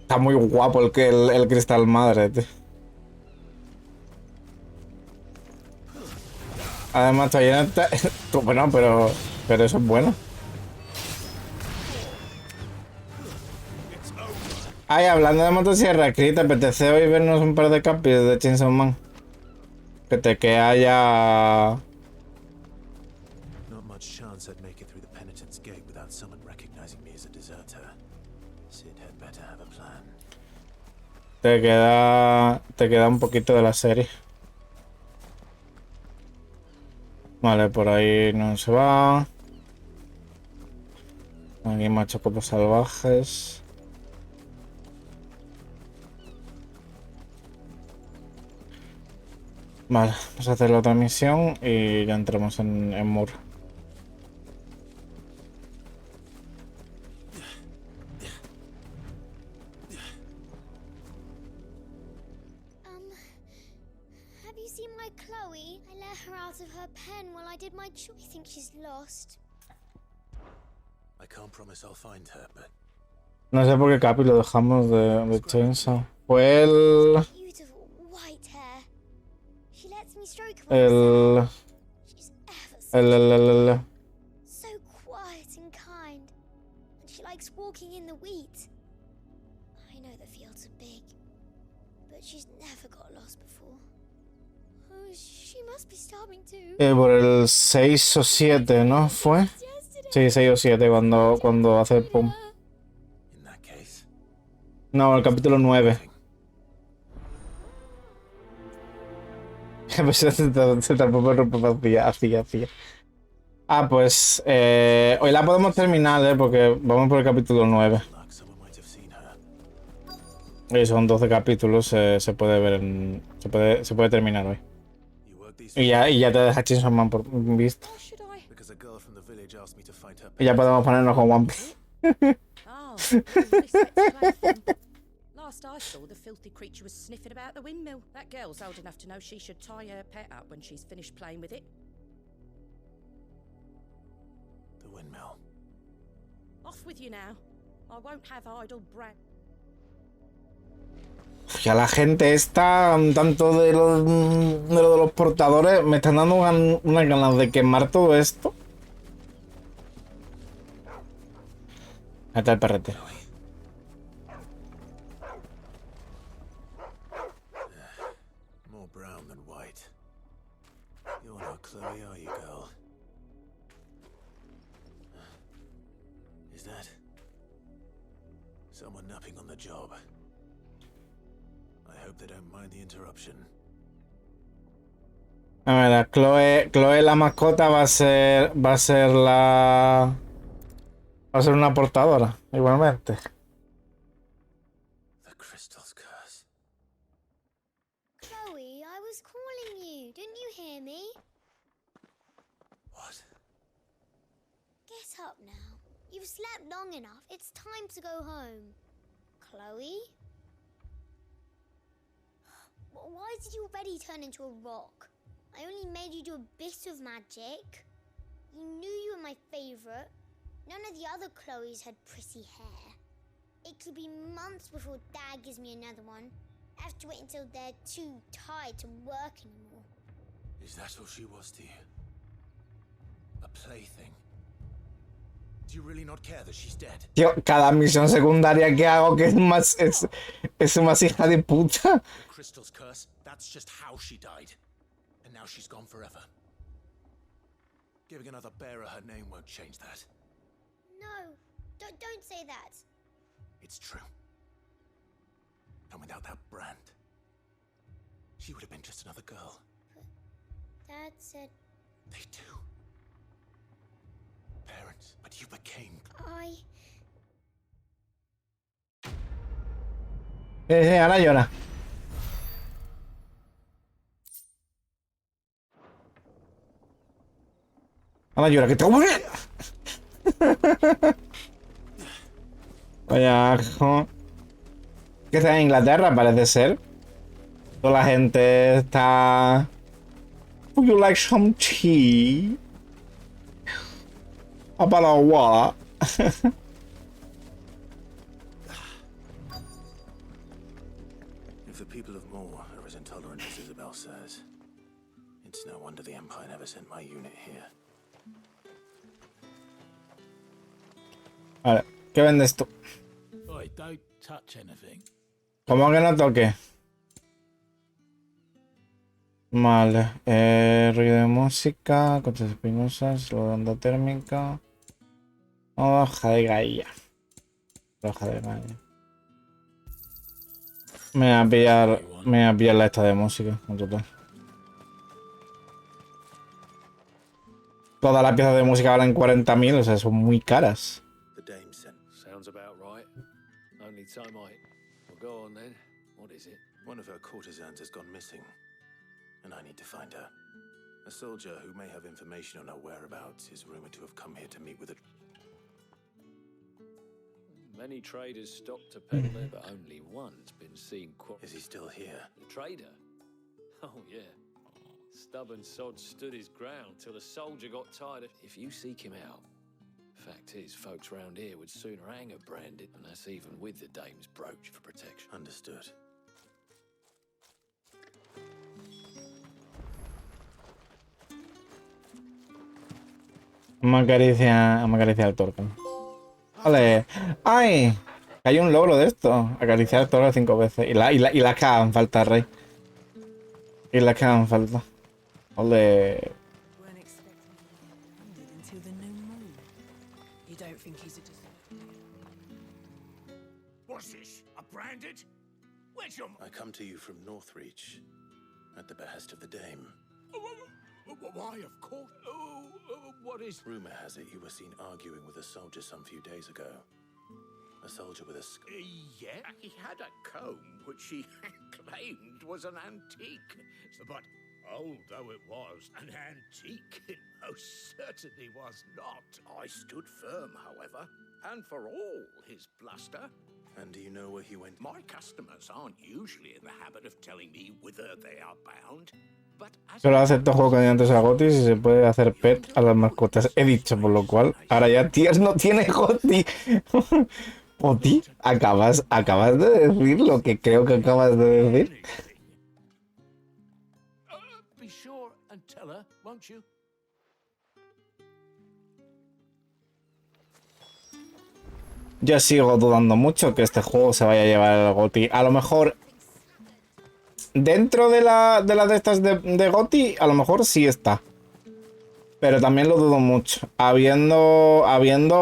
Está muy guapo el cristal madre, tío. Además todavía no está... Bueno, pero eso es bueno. Ay, hablando de motosierra, ¿qué te apetece hoy vernos un par de capis de Chainsaw Man? Que te queda ya... Not much chance I'd make it through the penitence gate without someone recognizing me as a deserter. Sid had better have a plan. Te queda un poquito de la serie. Vale, por ahí no se va. Aquí más chocopos salvajes. Vale, vamos a hacer la otra misión y ya entramos en Moore. Have you seen my Chloe? I let her out of her pen while I did my job. I think she's lost. I can't promise I'll find her, but No sé por qué Capi lo dejamos de Chainsaw. Fue el... Beautiful white hair. She lets me stroke her. So quiet and kind. And she likes walking in the wheat. I know the fields are big, but she's never got lost before. Oh, she must be starving too. por el 6 o 7, ¿no? ¿Fue? Sí, 6 o 7 cuando hace pum. No, el capítulo 9. Se tapó el ropa hacía. Ah, pues hoy la podemos terminar, porque vamos por el capítulo 9. Y son 12 capítulos, se puede ver se puede terminar hoy. Y ya te deja Chainsaw Man por visto. Y ya podemos ponernos con One Piece. Oh, nice set to play from. Last I saw, the filthy creature was sniffing about the windmill. That girl's old enough to know she should tie her pet up when she's finished playing with it. The windmill. Off with you now. I won't have idle brag. Ya la gente está, tanto de lo de los portadores, me están dando unas ganas de quemar todo esto. Ahí está el perrete. More brown than white. You're not Chloe, are you, girl? Is that someone napping on the job? I hope they don't mind the interruption. A ver, Chloe la mascota va a ser una portadora, igualmente. The crystal's curse. Chloe, I was calling you. Didn't you hear me? What? Get up now. You've slept long enough. It's time to go home. Chloe? Why did you already turn into a rock? I only made you do a bit of magic. You knew you were my favorite. None of the other Chloes had pretty hair. It could be months before Dad gives me another one. I have to wait until they're too tired to work anymore. Is that all she was to you? A plaything? Do you really not care that she's dead? Tío, cada misión secundaria que hago que es más hija de puta. The crystal's curse, that's just how she died. And now she's gone forever. Giving another bearer her name won't change that. No, don't say that. It's true. And without that brand, she would have been just another girl. Dad said... They do. Parents, but you became... Ahora llora. Ahora llora, que te voy a... Vaya, que está en Inglaterra, parece ser. Toda la gente está... Would you like some tea? About a what? If the people of Moor are as intolerant as Isabel says, it's no wonder the Empire never sent my unit here. Vale, ¿qué vendes tú? Oi, don't touch anything. ¿Cómo que no toque? Vale, ruido de música, coches espinosas, onda térmica, hoja de gaia. Hoja de gaia. Me voy a pillar la esta de música, en total. Todas las piezas de música valen 40.000, o sea, son muy caras. Sounds about right. Only termite. Well, go on then. What is it? One of her courtesans has gone missing, and I need to find her. A soldier who may have information on her whereabouts is rumored to have come here to meet with a... Many traders stopped to peddle there, but only one's been seen. Is he still here? The trader? Oh, yeah. Stubborn sod stood his ground till the soldier got tired of... If you seek him out... Fact is, folks round here would sooner hang a branded, and that's even with the dame's brooch for protection. Understood. Me acaricia el Torque. Vale. ¡Ay! Hay un logro de esto. Acariciar el Torque 5 veces. Y las que hagan falta, Rey. Y las que hagan falta. Ole. What's this? A branded? Where's your... I come to you from Northreach, at the behest of the Dame. Why, of course. What is... Rumor has it you were seen arguing with a soldier some few days ago. A soldier with a Yeah, he had a comb which he claimed was an antique. But old though it was, an antique it most certainly was not. I stood firm, however, and for all his bluster. And do you know where he went? My customers aren't usually in the habit of telling me whither they are bound. But as Solo acepto juegos candidatos a GOTY si se puede hacer pet a las mascotas. He dicho, por lo cual, ahora ya Tiers no tiene GOTY. Poti, acabas de decir lo que creo que acabas de decir. Be sure and tell her, won't you? Yo sigo dudando mucho que este juego se vaya a llevar el GOTY. A lo mejor dentro de de estas de GOTY, a lo mejor sí está. Pero también lo dudo mucho. Habiendo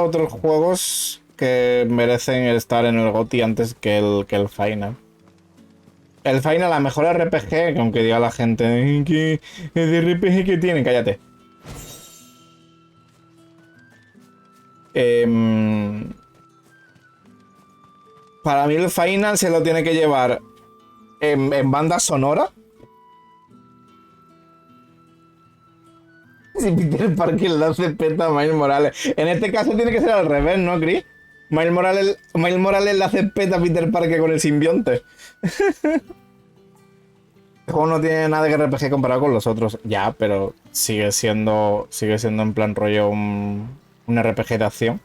otros juegos que merecen estar en el GOTY antes que el Final. El Final, la mejor RPG, que aunque diga la gente que de RPG que tiene, cállate. Para mí el Final se lo tiene que llevar en banda sonora. Si Peter Parker le hace peta a Miles Morales. En este caso tiene que ser al revés, ¿no, Chris? Miles Morales le hace peta a Peter Parker con el simbionte. El juego no tiene nada de RPG comparado con los otros. Ya, pero sigue siendo en plan rollo un RPG de acción.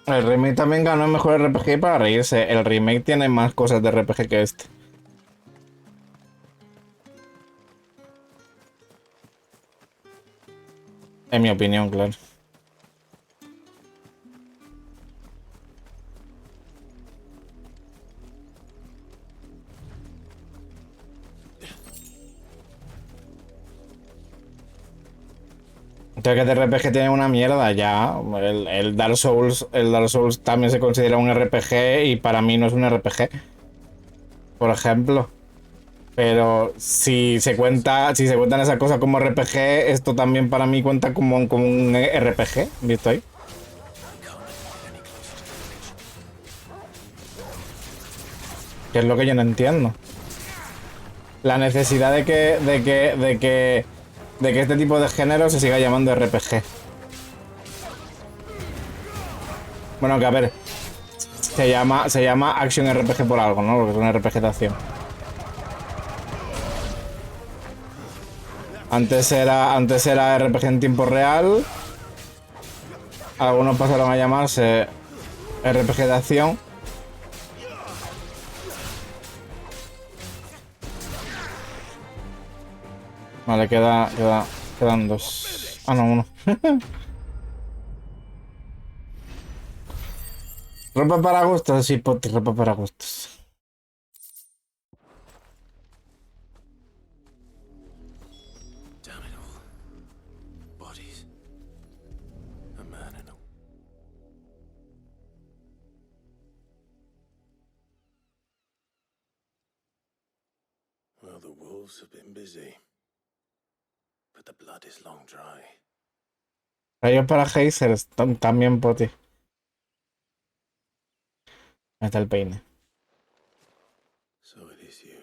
El remake también ganó el mejor RPG para reírse. El remake tiene más cosas de RPG que este. En mi opinión, claro. Entonces que de RPG tiene una mierda ya. El Dark Souls también se considera un RPG y para mí no es un RPG. Por ejemplo. Pero si se cuentan esas cosas como RPG, esto también para mí cuenta como un RPG, ¿visto ahí? Que es lo que yo no entiendo. La necesidad de que este tipo de género se siga llamando RPG. Bueno, que a ver, se llama Action RPG por algo, ¿no? Porque es un RPG de acción. Antes era RPG en tiempo real. Algunos pasaron a llamarse RPG de acción. Vale, quedan dos. Ah, no, uno. Ropa para gustos, sí, Poti, ropa para gustos. Well, the wolves have been busy, but the blood is long dry. Rayos para hazers, también, Poti. Ahí está el peine. So it is you,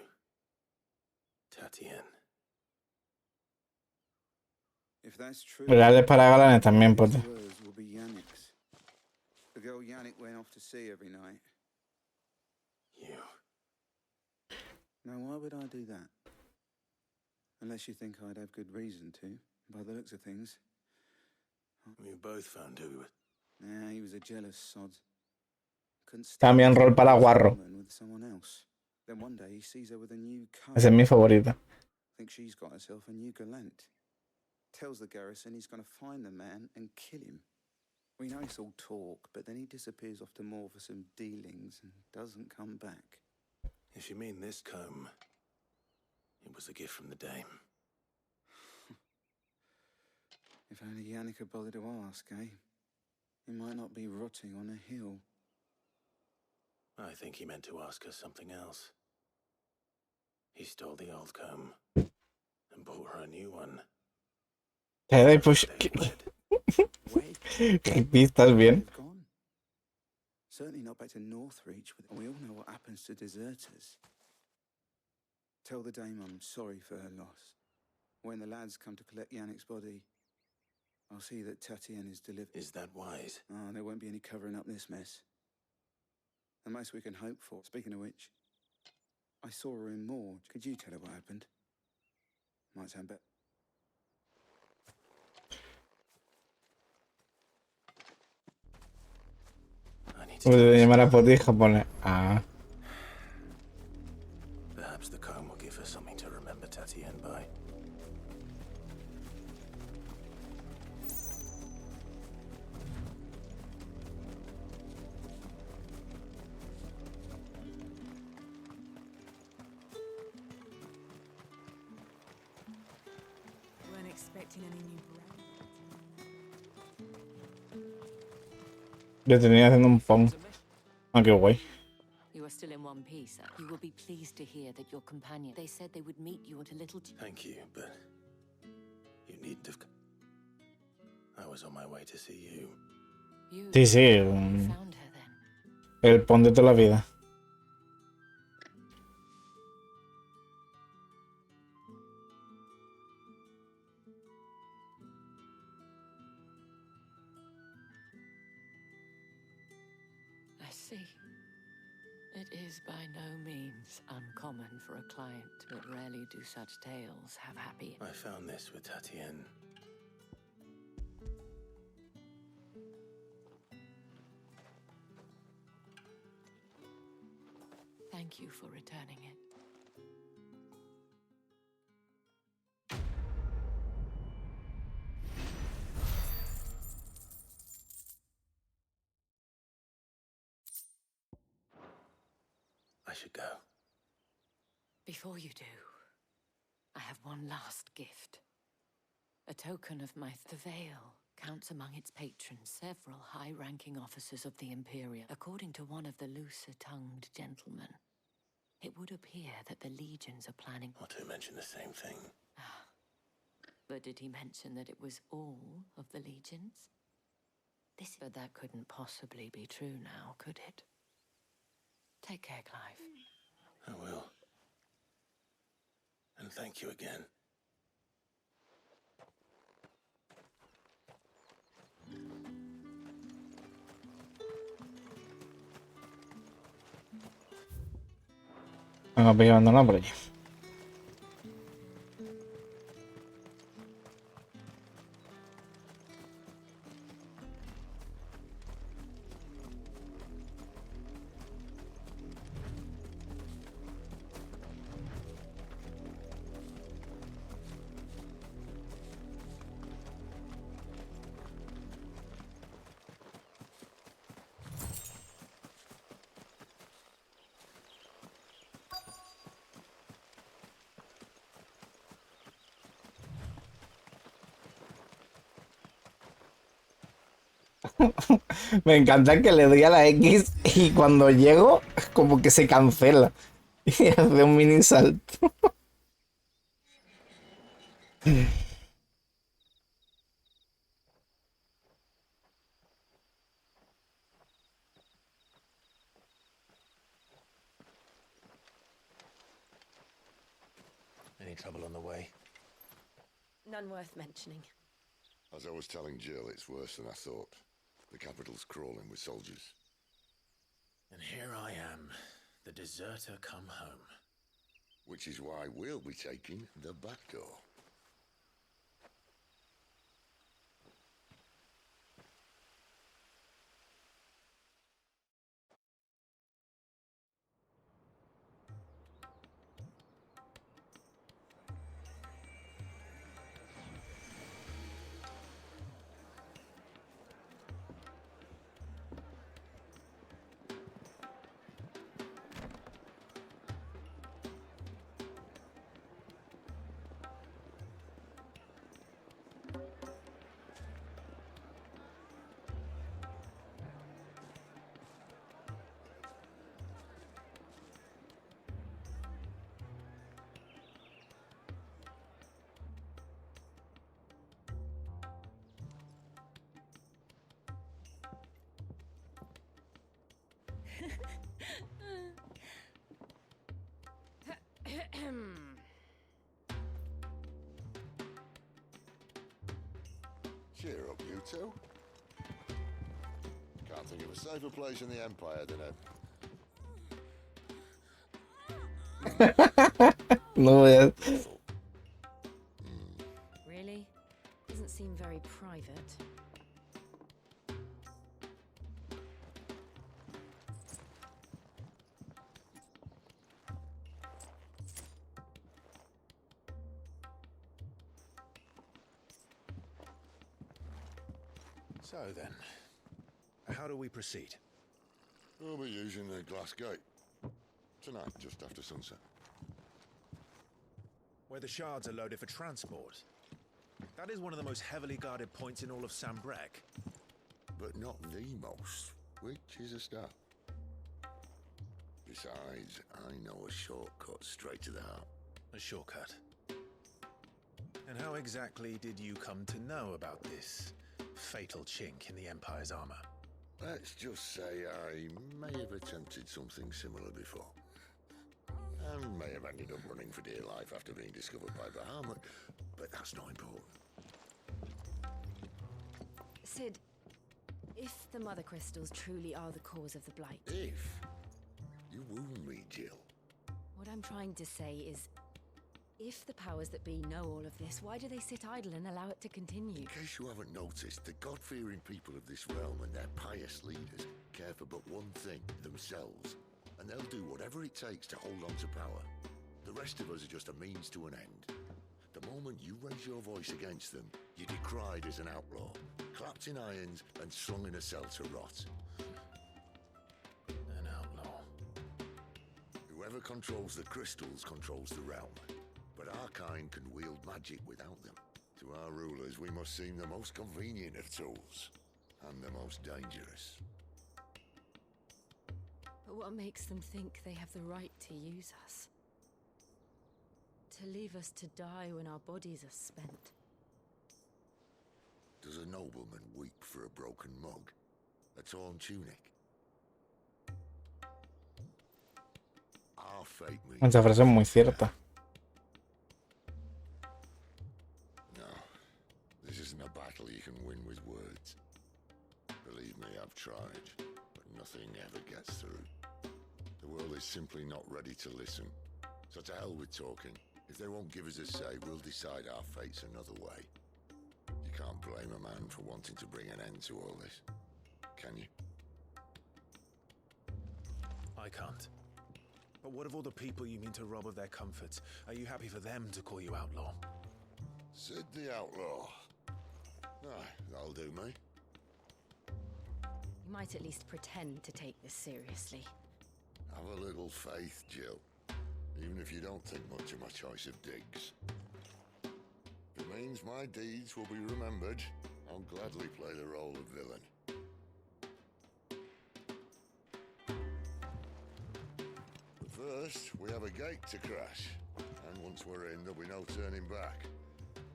Tatien. If that's true, Reales para galanes también, Poti. words will be Yannick's. The girl Yannick went off to see every night. You. Now, why would I do that? Unless you think I'd have good reason to, by the looks of things. We both found who he was. Nah, he was a jealous sod. Couldn't También rol para guarro. with someone else. Then one day he sees her with a new car. Esa es mi favorita. Thinks she's got herself a new gallant. Tells the garrison he's going to find the man and kill him. We know it's all talk, but then he disappears off to more for some dealings and doesn't come back. If you mean this comb, it was a gift from the dame. If only Yannick had bothered to ask, eh? He might not be rotting on a hill. I think he meant to ask her something else. He stole the old comb and bought her a new one. Pues, ¿qué pistas bien? Certainly not back to Northreach. We all know what happens to deserters. Tell the dame I'm sorry for her loss. When the lads come to collect Yannick's body, I'll see that Tatienne is delivered. Is that wise? Oh, there won't be any covering up this mess. The most we can hope for. Speaking of which, I saw her in Morge. Could you tell her what happened? Might sound better. Puede llamar a Poti japonés. Ah. Perhaps the comb will give her something to remember Tatienne by. Weren't expecting any new Yo tenía haciendo un pong. Ah, qué guay. You are still in one piece. You will be pleased to hear that your companion. They said they would meet you at a little. Thank you, but you needn't have. I was on my way to see you. Sí, sí. El pong de toda la vida. I see. It is by no means uncommon for a client, but rarely do such tales have happy. I found this with Tatienne. Thank you for returning it. I should go. Before you do, I have one last gift. A token of the Veil counts among its patrons several high-ranking officers of the Imperium. According to one of the looser-tongued gentlemen, it would appear that the legions are planning... Or to mention the same thing. But did he mention that it was all of the legions? But that couldn't possibly be true now, could it? Take care, Clive. I will. And thank you again. Venga, pillando por allí. Me encanta que le doy a la X y cuando llego, como que se cancela. Y hace un mini salto. Any trouble on the way? None worth mentioning. As I was telling Jill, it's worse than I thought. The capital's crawling with soldiers. And here I am, the deserter come home. Which is why we'll be taking the back door. Cheer up, you two. Can't think of a safer place in the Empire than No voy a... Really? Doesn't seem very private. So then, how do we proceed? We'll be using the glass gate. Tonight, just after sunset. Where the shards are loaded for transport. That is one of the most heavily guarded points in all of Sambrek. But not the most, which is a start. Besides, I know a shortcut straight to the heart. A shortcut. And how exactly did you come to know about this fatal chink in the Empire's armor? Let's just say I may have attempted something similar before. And may have ended up running for dear life after being discovered by Bahamut, but that's not important. Sid, if the Mother Crystals truly are the cause of the Blight... If? You wound me, Jill. What I'm trying to say is, if the powers that be know all of this, why do they sit idle and allow it to continue? In case you haven't noticed, the God-fearing people of this realm and their pious leaders care for but one thing, themselves. And they'll do whatever it takes to hold on to power. The rest of us are just a means to an end. The moment you raise your voice against them, you're decried as an outlaw, clapped in irons and slung in a cell to rot. An outlaw. Whoever controls the crystals controls the realm. But our kind can wield magic without them. To our rulers, we must seem the most convenient of tools, and the most dangerous. But what makes them think they have the right to use us? To leave us to die when our bodies are spent? Does a nobleman weep for a broken mug? A torn tunic? Our fate means... Esa frase es muy cierta. No, this isn't a battle you can win with words. Believe me, I've tried, but nothing ever gets through. The world is simply not ready to listen. So to hell with talking. If they won't give us a say, we'll decide our fates another way. You can't blame a man for wanting to bring an end to all this, can you? I can't. But what of all the people you mean to rob of their comforts? Are you happy for them to call you outlaw? Sid the outlaw. Aye, that'll do me. You might at least pretend to take this seriously. Have a little faith, Jill. Even if you don't think much of my choice of digs. If it means my deeds will be remembered, I'll gladly play the role of villain. But first, we have a gate to crash. And once we're in, there'll be no turning back.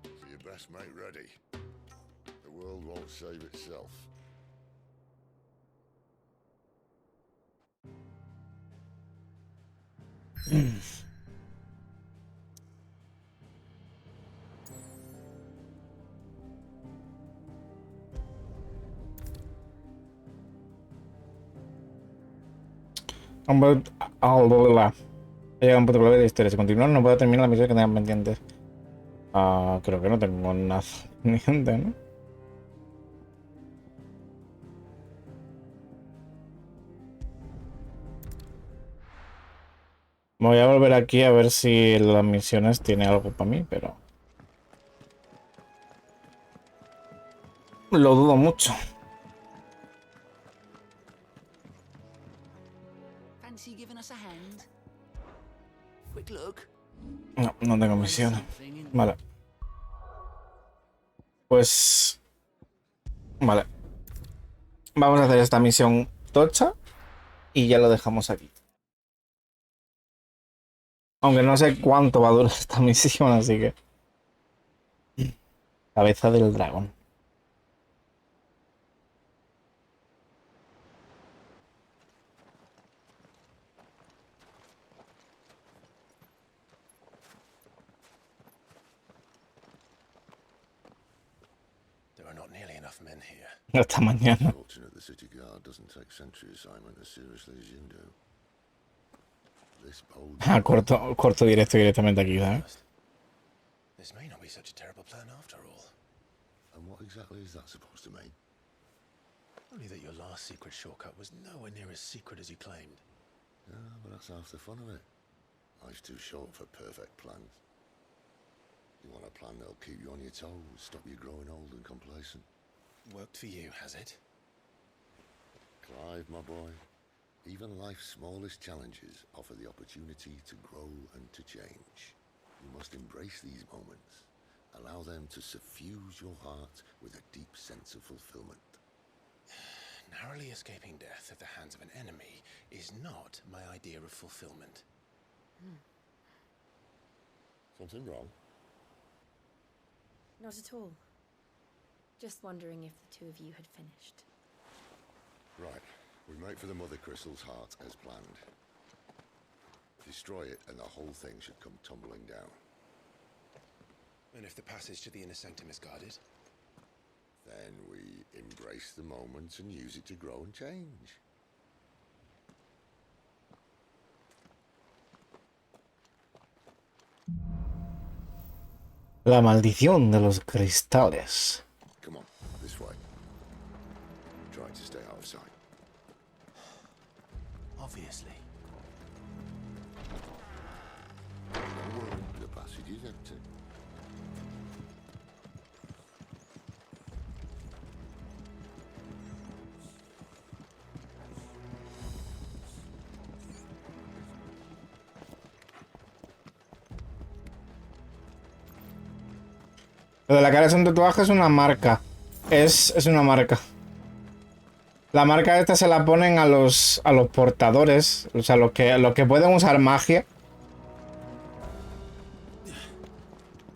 So you best make ready. The world won't save itself. Llega un punto clave de historia. Si continúan, no puedo terminar la misión que tengan pendientes. Creo que no tengo nada pendiente, ¿no? Voy a volver aquí a ver si las misiones tiene algo para mí, pero lo dudo mucho. Fancy giving us a hand? Quick look. No, no tengo misiones. Vale. Pues... Vale. Vamos a hacer esta misión tocha y ya lo dejamos aquí. Aunque no sé cuánto va a durar esta misión, así que... Cabeza del dragón. nearly enough men here. Hasta mañana. Fortunate the city guard doesn't take sentry assignment as seriously as you do. This bold Ah, corto directamente aquí, ¿sabes? This may not be such a terrible plan after all. And what exactly is that supposed to mean? Only that your last secret shortcut was nowhere near as secret as you claimed. Yeah, but that's half the fun of it. Life's too short for perfect plans. You want a plan that'll keep you on your toes, stop you growing old and complacent. Worked for you, has it? Clive, my boy, even life's smallest challenges offer the opportunity to grow and to change. You must embrace these moments. Allow them to suffuse your heart with a deep sense of fulfillment. Narrowly escaping death at the hands of an enemy is not my idea of fulfillment. Something wrong? Not at all. Just wondering if the two of you had finished. Right. We make for the Mother Crystal's heart as planned. Destroy it and the whole thing should come tumbling down. And if the passage to the inner sanctum is guarded? Then we embrace the moment and use it to grow and change. La maldición de los cristales. Come on, this way. Try to stay out of sight. Obviously. Don't worry, the passage is empty. Lo de la cara es un tatuaje, es una marca. Es una marca. La marca esta se la ponen a los portadores. O sea, los que pueden usar magia.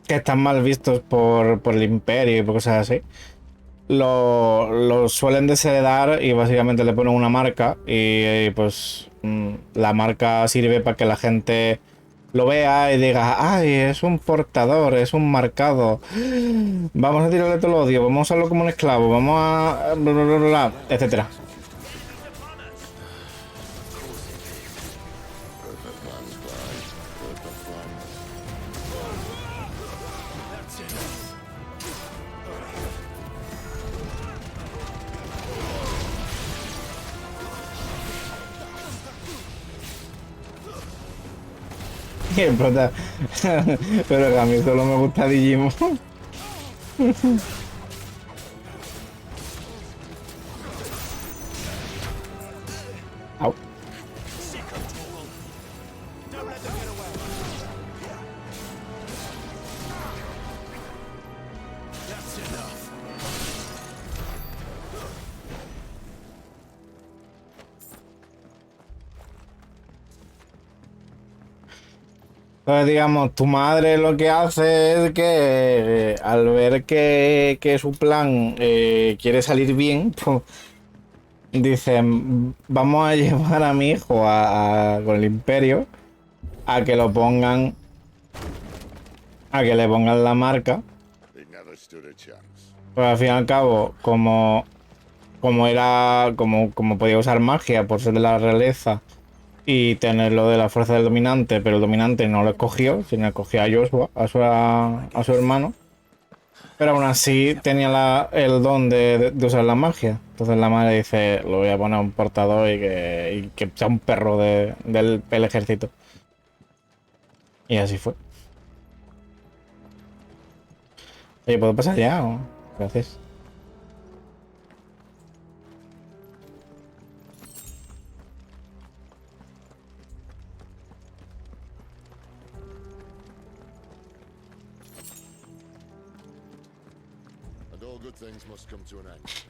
Que están mal vistos por el imperio y por cosas así. Lo suelen desheredar y básicamente le ponen una marca. Y pues la marca sirve para que la gente lo vea y diga, ay, es un portador, es un marcado. Vamos a tirarle todo el odio, vamos a usarlo como un esclavo, vamos a... bla, bla, bla, bla, etcétera. Pero a mí solo me gusta Digimon. Au. Pues digamos, tu madre lo que hace es que al ver que su plan quiere salir bien, pues dicen, vamos a llevar a mi hijo con el imperio a que lo pongan, a que le pongan la marca. Pues al fin y al cabo, como podía usar magia por ser de la realeza y tener lo de la fuerza del dominante, pero el dominante no lo escogió, sino escogió a Joshua, a su hermano. Pero aún así tenía el don de usar la magia. Entonces la madre dice, lo voy a poner a un portador y que sea un perro del ejército. Y así fue. Oye, ¿puedo pasar ya? Gracias. And all good things must come to an end.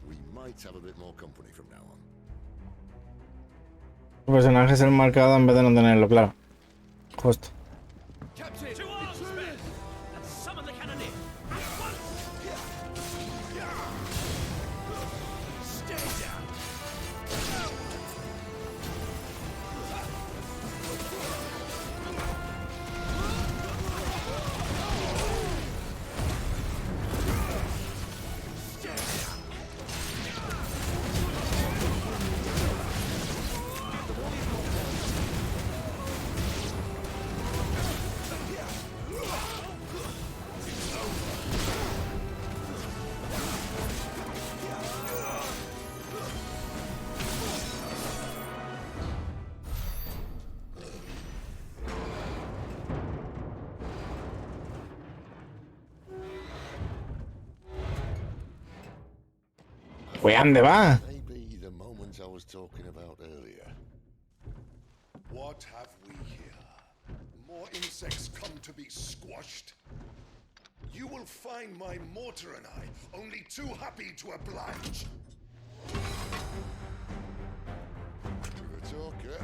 We might have a bit more company from now on. Tu personaje es el marcado en vez de no tenerlo, claro. Justo. Pues ande va. Maybe the moment I was talking about earlier. What have we here? More insects come to be squashed? You will find my mortar and I only too happy to oblige. To the talker.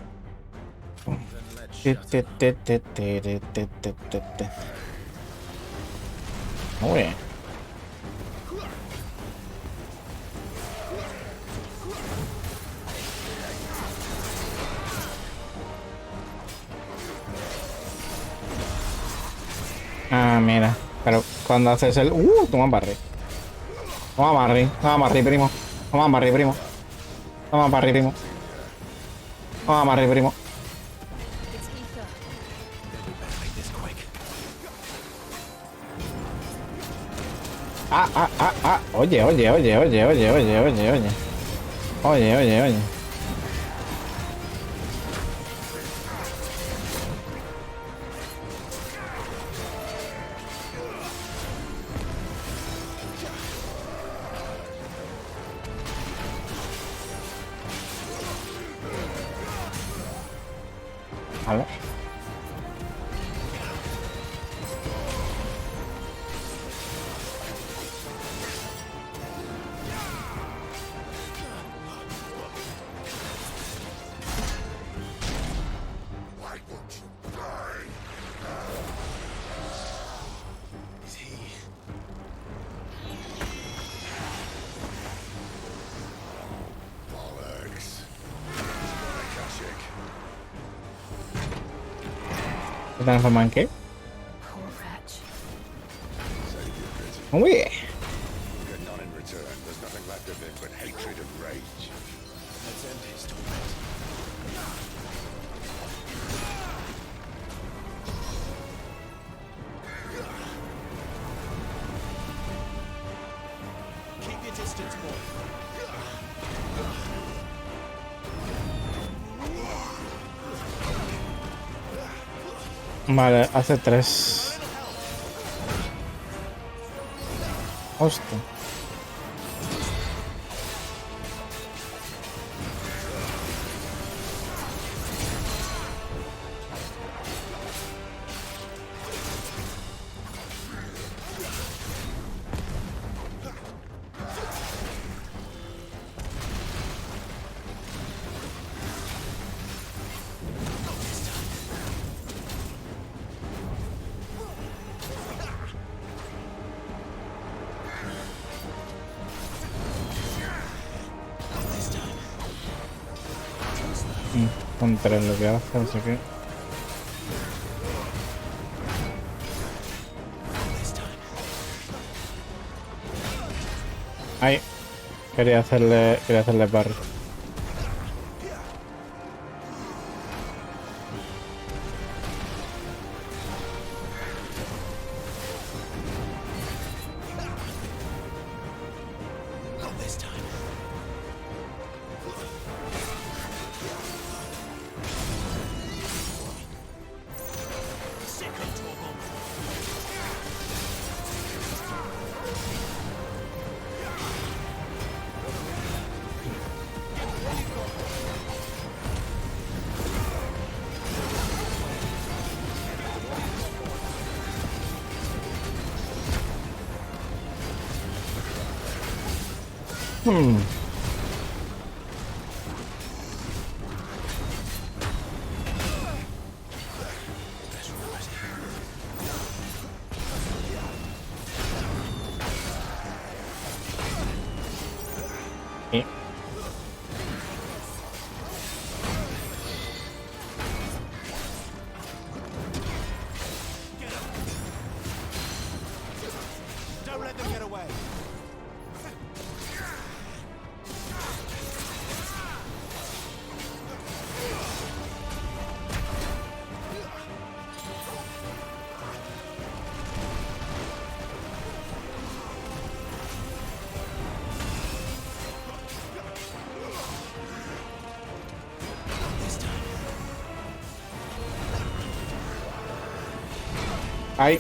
Muy bien. Ah, mira. Pero cuando haces el... toma barri. Toma barri, primo. Toma barri, primo. Toma barri, primo. Toma barri, primo. Oye. Oye. Vale. ¿Se transforma en qué? Muy bien. Get none in return. There's nothing left of him but hatred and rage. Let's end his torment. Keep your distance, boy. Vale, hace 3. Hostia. Con 3 lo que hace, así que... Ahí. Quería hacerle parry. Don't let them get away. Ahí.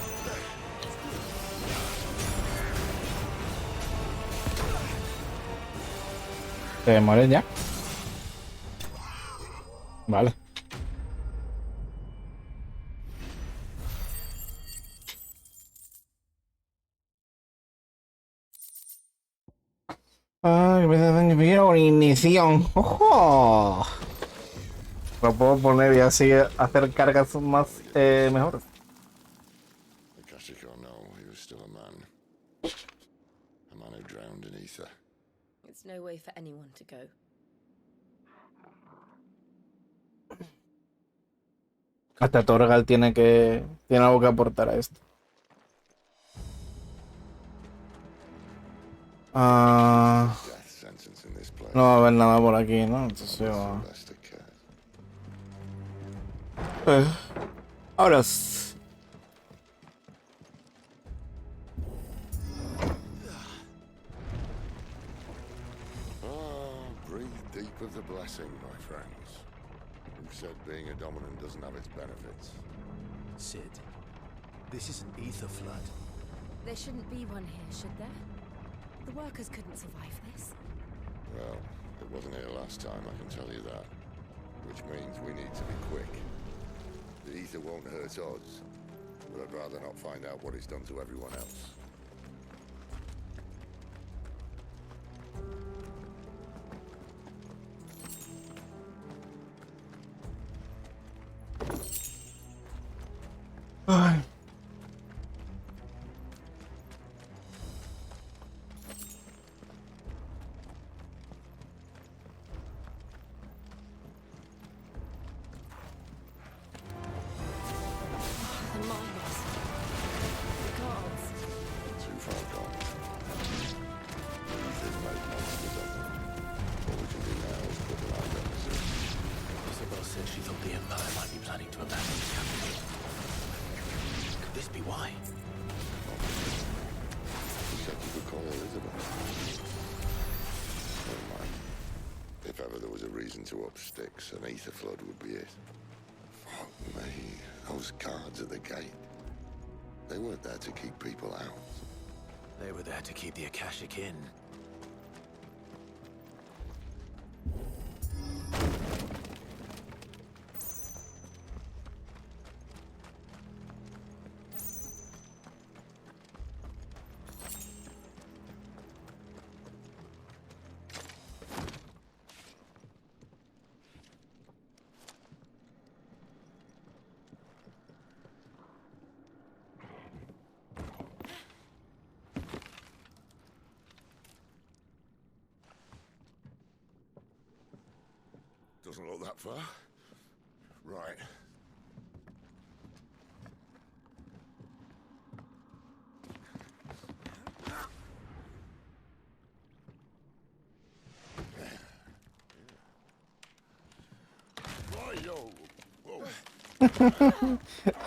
¿Te mueres ya? Vale. Ay, me da daño ignición. ¡Ojo! Lo puedo poner y así hacer cargas más mejores. Akashic or no, he was still a man. A man who drowned in ether. It's no way for anyone to go. Hasta Torgal tiene algo que aportar a esto. No va a haber nada por aquí, ¿no? Entonces va. Ahora sí. Breathe deep of the blessing, my friends. Who said being a dominant doesn't have its benefits? Sid, this is an ether flood. There shouldn't be one here, should there? The workers couldn't survive this. Well, it wasn't here last time, I can tell you that. Which means we need to be quick. The ether won't hurt us, but I'd rather not find out what it's done to everyone else. Ay. The miners. The gods. Too far gone. Ether's made monsters of them. All we can do now is put them out of their misery. Isabel said she thought the Empire might be planning to abandon the capital. Could this be why? She said you could call her Isabel. Never mind. If ever there was a reason to up sticks, an ether flood would be it. Fuck me. Those guards at the gate. They weren't there to keep people out. They were there to keep the Akashic in. Doesn't look that far. Right.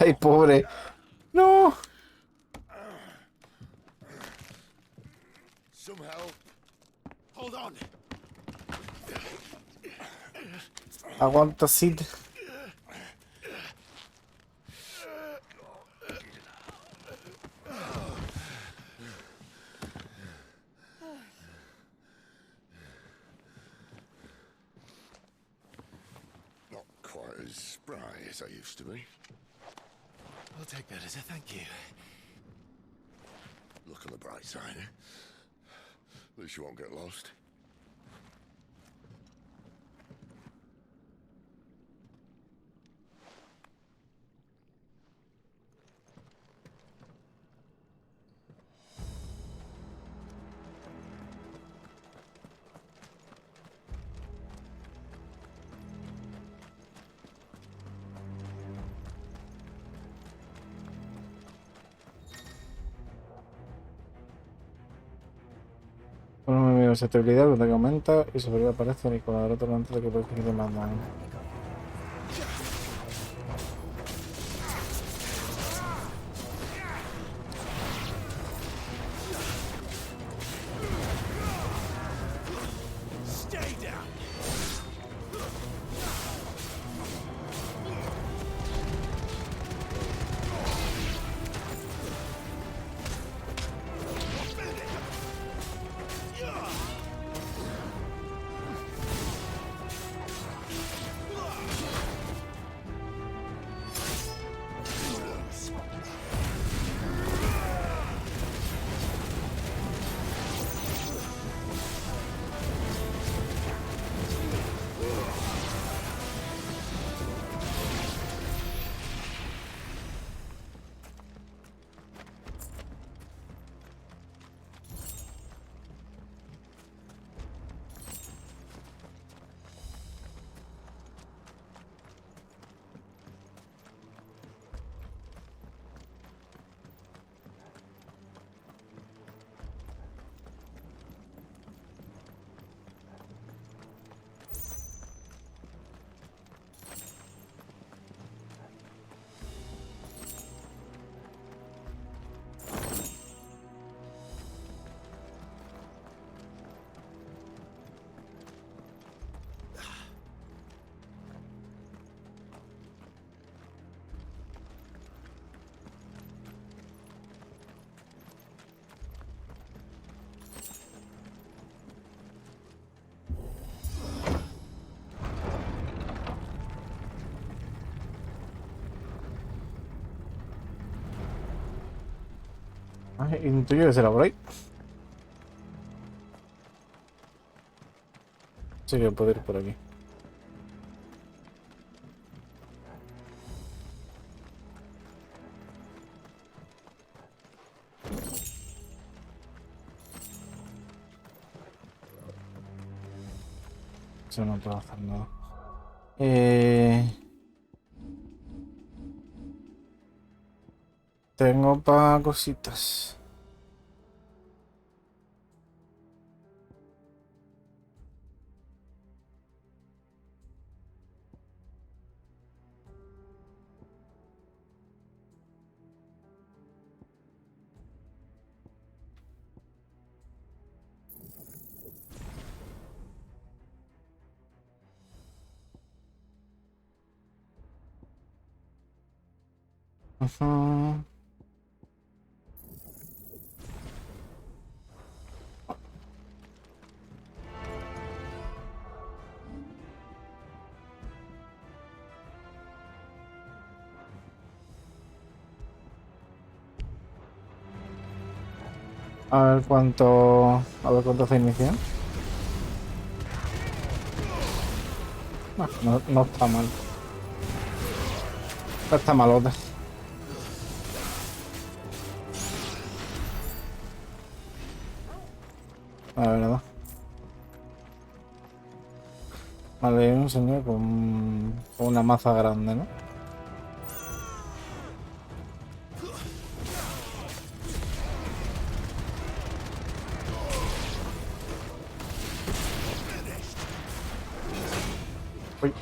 Ay, pobre. No. Some help. Hold on. Aguanta, Sid. Not quite as spry as I used to be. I'll take that as a thank you. Look on the bright side, eh? At least you won't get lost. Bueno, me veo esa estabilidad donde aumenta y sobre aparece el cuadro antes de que pueda seguir más daño. Stay down. Ay, intuyo que será por ahí. Sí que puedo ir por aquí. Yo no puedo hacer nada. Tengo para cositas. Ajá. A ver cuánto hace inicial. No está mal. No está malota. La verdad. Vale, un señor con una maza grande, ¿no? Uy.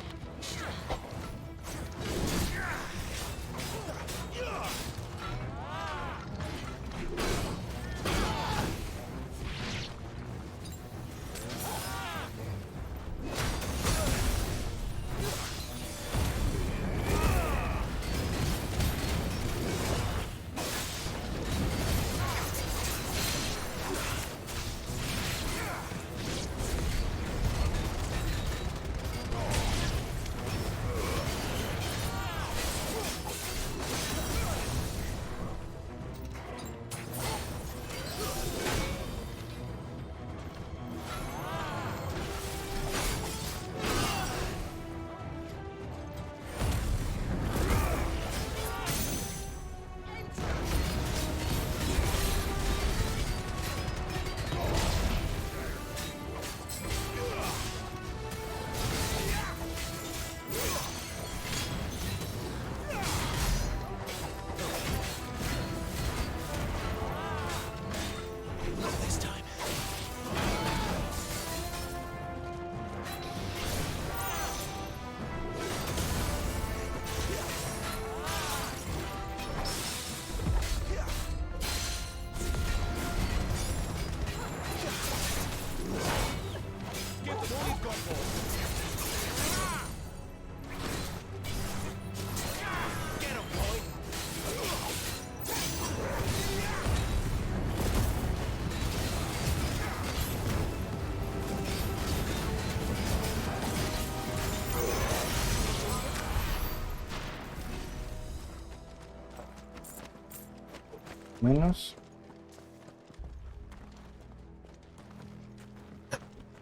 Menos.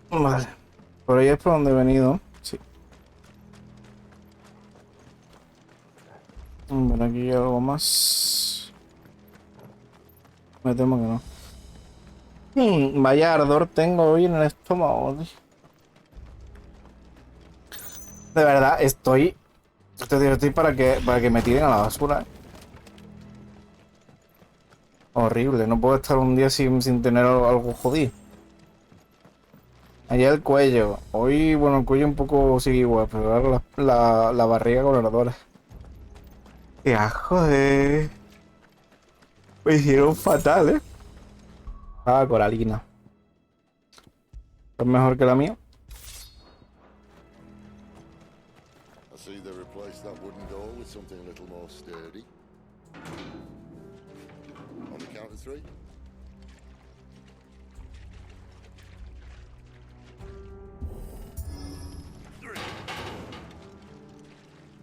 Vale. Por ahí es por donde he venido. Sí. Bueno, aquí hay algo más. Me temo que no. Vaya ardor tengo hoy en el estómago. De verdad, estoy para que me tiren a la basura. Horrible, no puedo estar un día sin tener algo jodido. Allá el cuello. Hoy, bueno, el cuello un poco sigue igual, pero ahora la barriga con ardores. ¡Qué asco de! Me hicieron fatal, ¿eh? Ah, coralina. ¿Es mejor que la mía? I see they replaced that wooden door with something a little more sturdy. On the count of 3.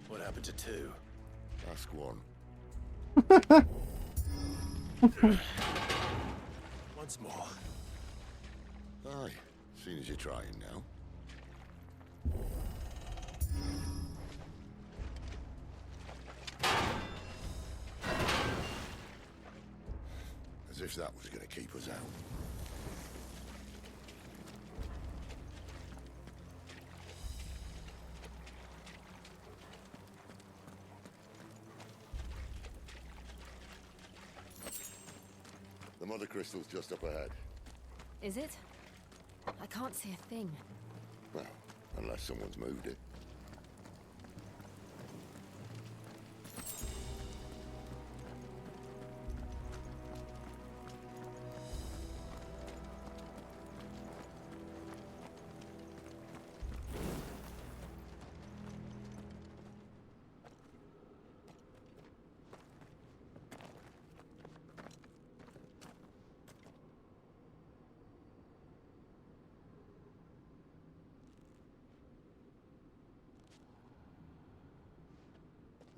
What happened to 2? Ask 1. once more. Aye, seeing as you're trying now. As if that was going to keep us out. The mother crystal's just up ahead. Is it? I can't see a thing. Well, unless someone's moved it.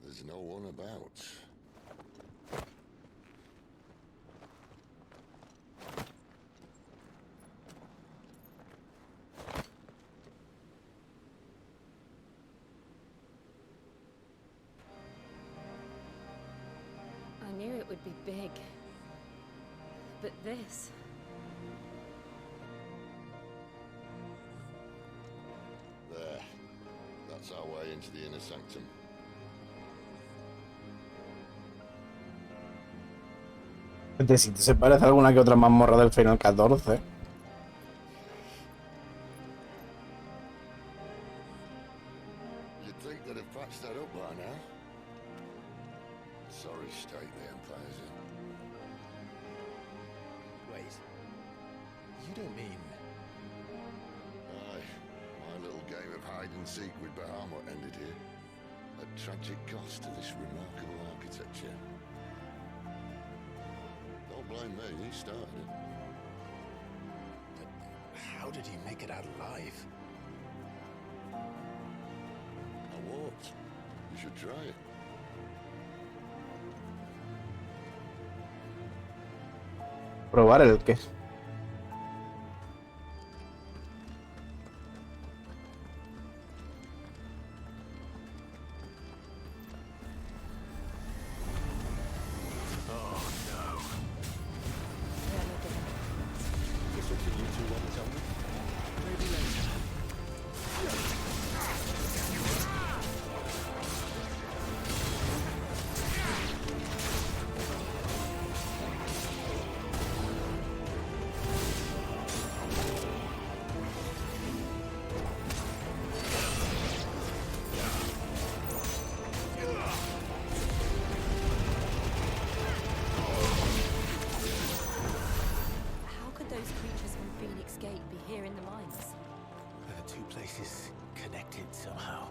There's no one about. I knew it would be big. But this... There. That's our way into the inner sanctum. Este sitio se parece a alguna que otra mazmorra del Final 14. You'd think they'd have patched that up by now. Sorry state the Empire's in. Wait. You don't mean... Aye. My little game of hide-and-seek with Bahamut ended here. At tragic cost to this remarkable architecture. Don't blame me, he started it. But how did he make it out alive? I walked. You should try it. Probar el qué. How could those creatures from Phoenix Gate be here in the mines? The two places connected somehow.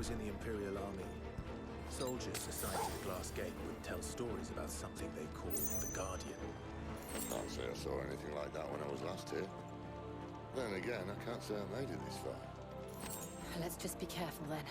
was in the Imperial Army, soldiers assigned to the Glass Gate would tell stories about something they called the Guardian. I can't say I saw anything like that when I was last here. Then again, I can't say I made it this far. Let's just be careful then.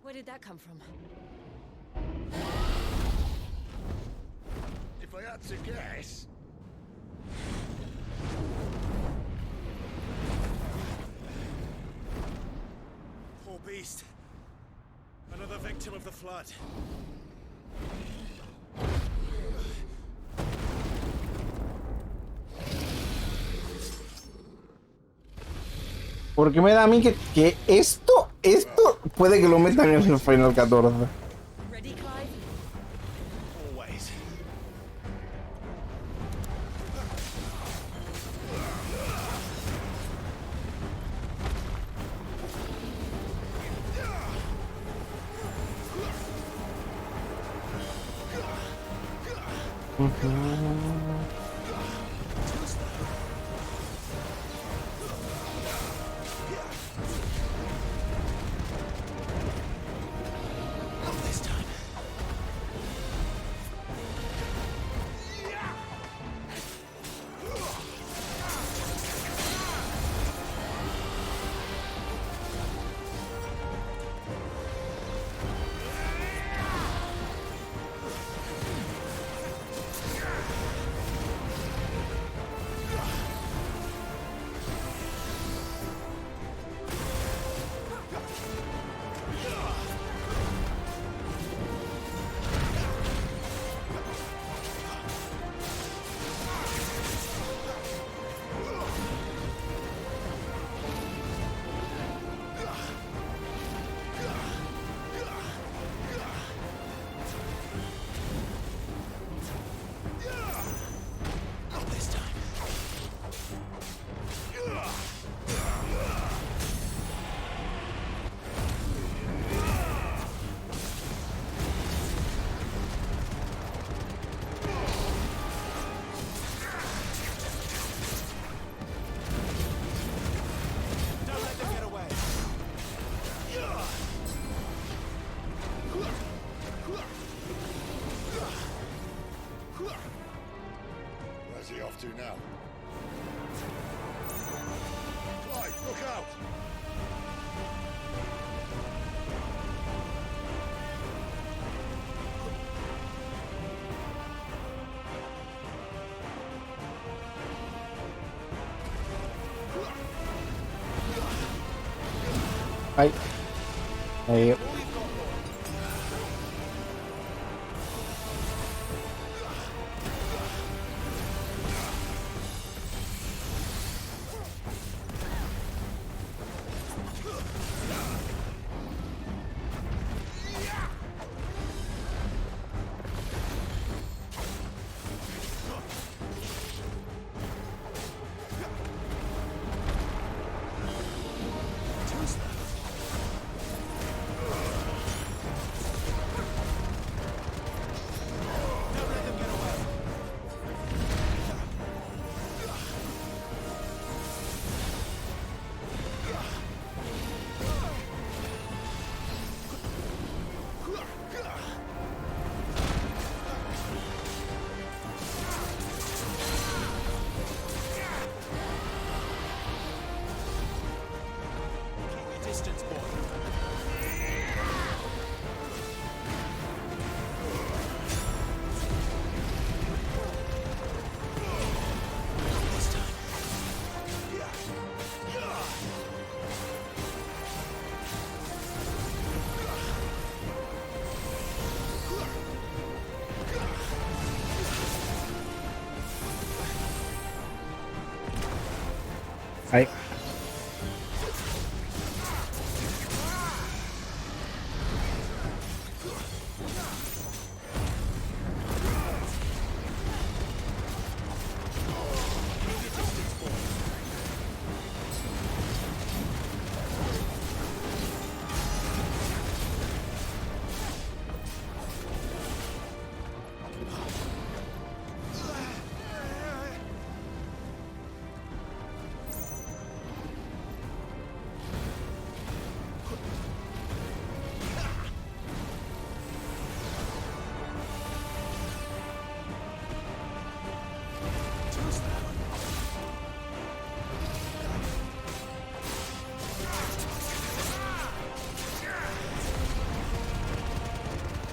Where did that come from? If I had to guess... Poor beast. Another victim of the flood. Porque me da a mí que esto puede que lo metan en el Final 14. Always. Where's he off to now? Clyde, look out! Ay. Ahí. distance, boy. Ahí.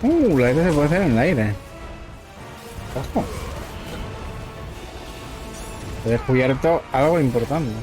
La idea se puede hacer en el aire. Ojo. He descubierto algo importante.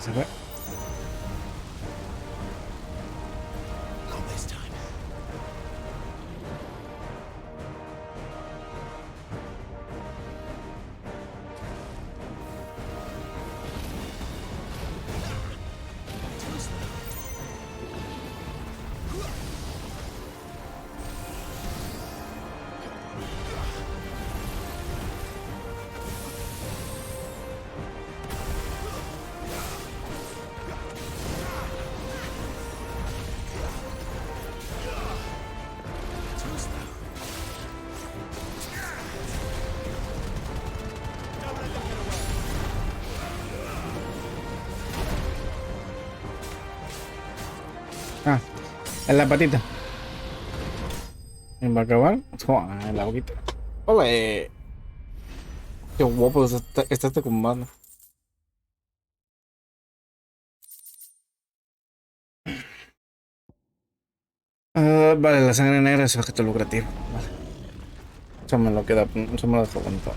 Se fue. Ah, en la patita. ¿Va a acabar? Joder, en la boquita. ¡Ole! Qué guapo está este combate. Vale, la sangre negra es objeto lucrativo. Vale. Eso me lo queda, eso me lo dejo aguantado.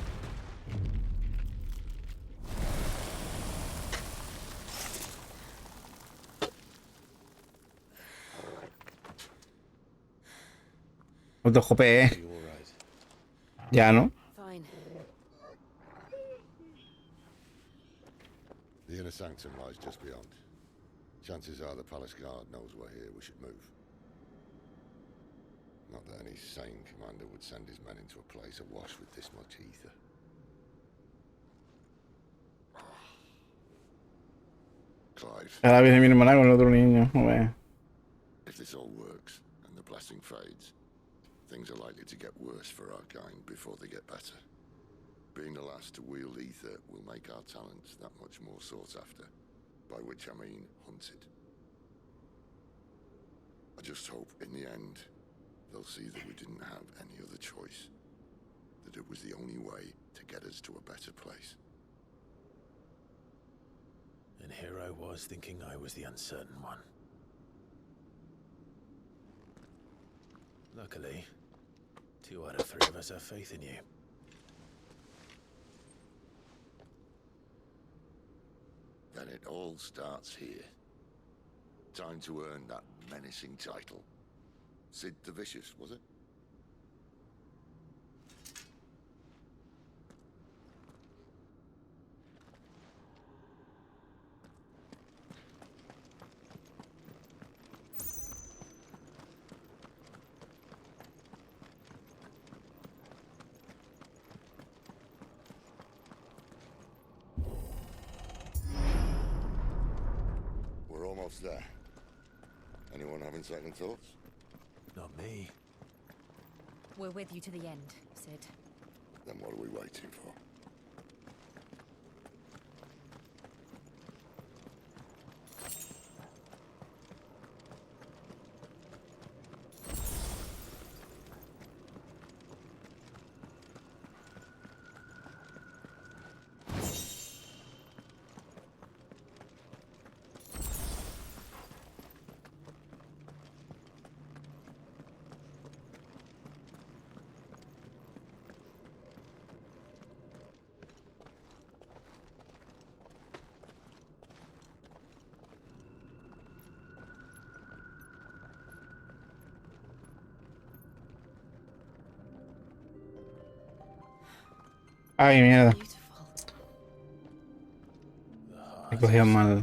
Otro jope, Ya, ¿no? Fine. The inner sanctum lies just beyond. Chances are the palace guard knows we're here. We should move. Not that any sane commander would send his men into a place awash with this much ether. Clive. Cada vez mi hermana con el otro niño. If this all works and the blessing fades, things are likely to get worse for our kind before they get better. Being the last to wield ether will make our talents that much more sought after, by which I mean hunted. I just hope in the end they'll see that we didn't have any other choice, that it was the only way to get us to a better place. And here I was thinking I was the uncertain one. Luckily, 2 out of 3 of us have faith in you. Then it all starts here. Time to earn that menacing title. Sid the Vicious, was it? We're almost there. Anyone having second thoughts? Not me. We're with you to the end, Sid. Then what are we waiting for? Ay, mierda. He cogido mal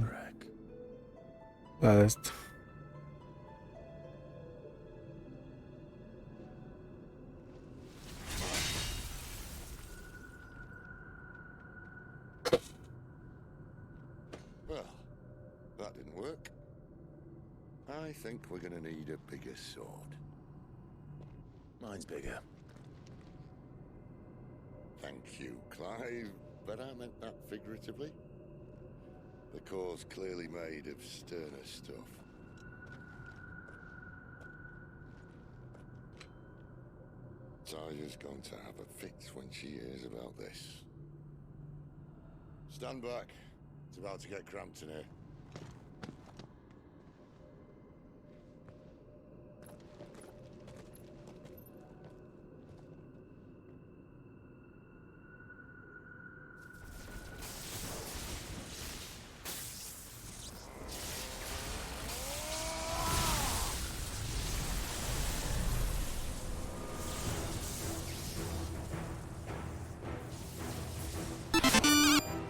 la de esto. Well, that didn't work. I think we're gonna need a bigger sword. Mine's bigger. Thank you, Clive, but I meant that figuratively. The core's clearly made of sterner stuff. Taya's going to have a fit when she hears about this. Stand back. It's about to get cramped in here.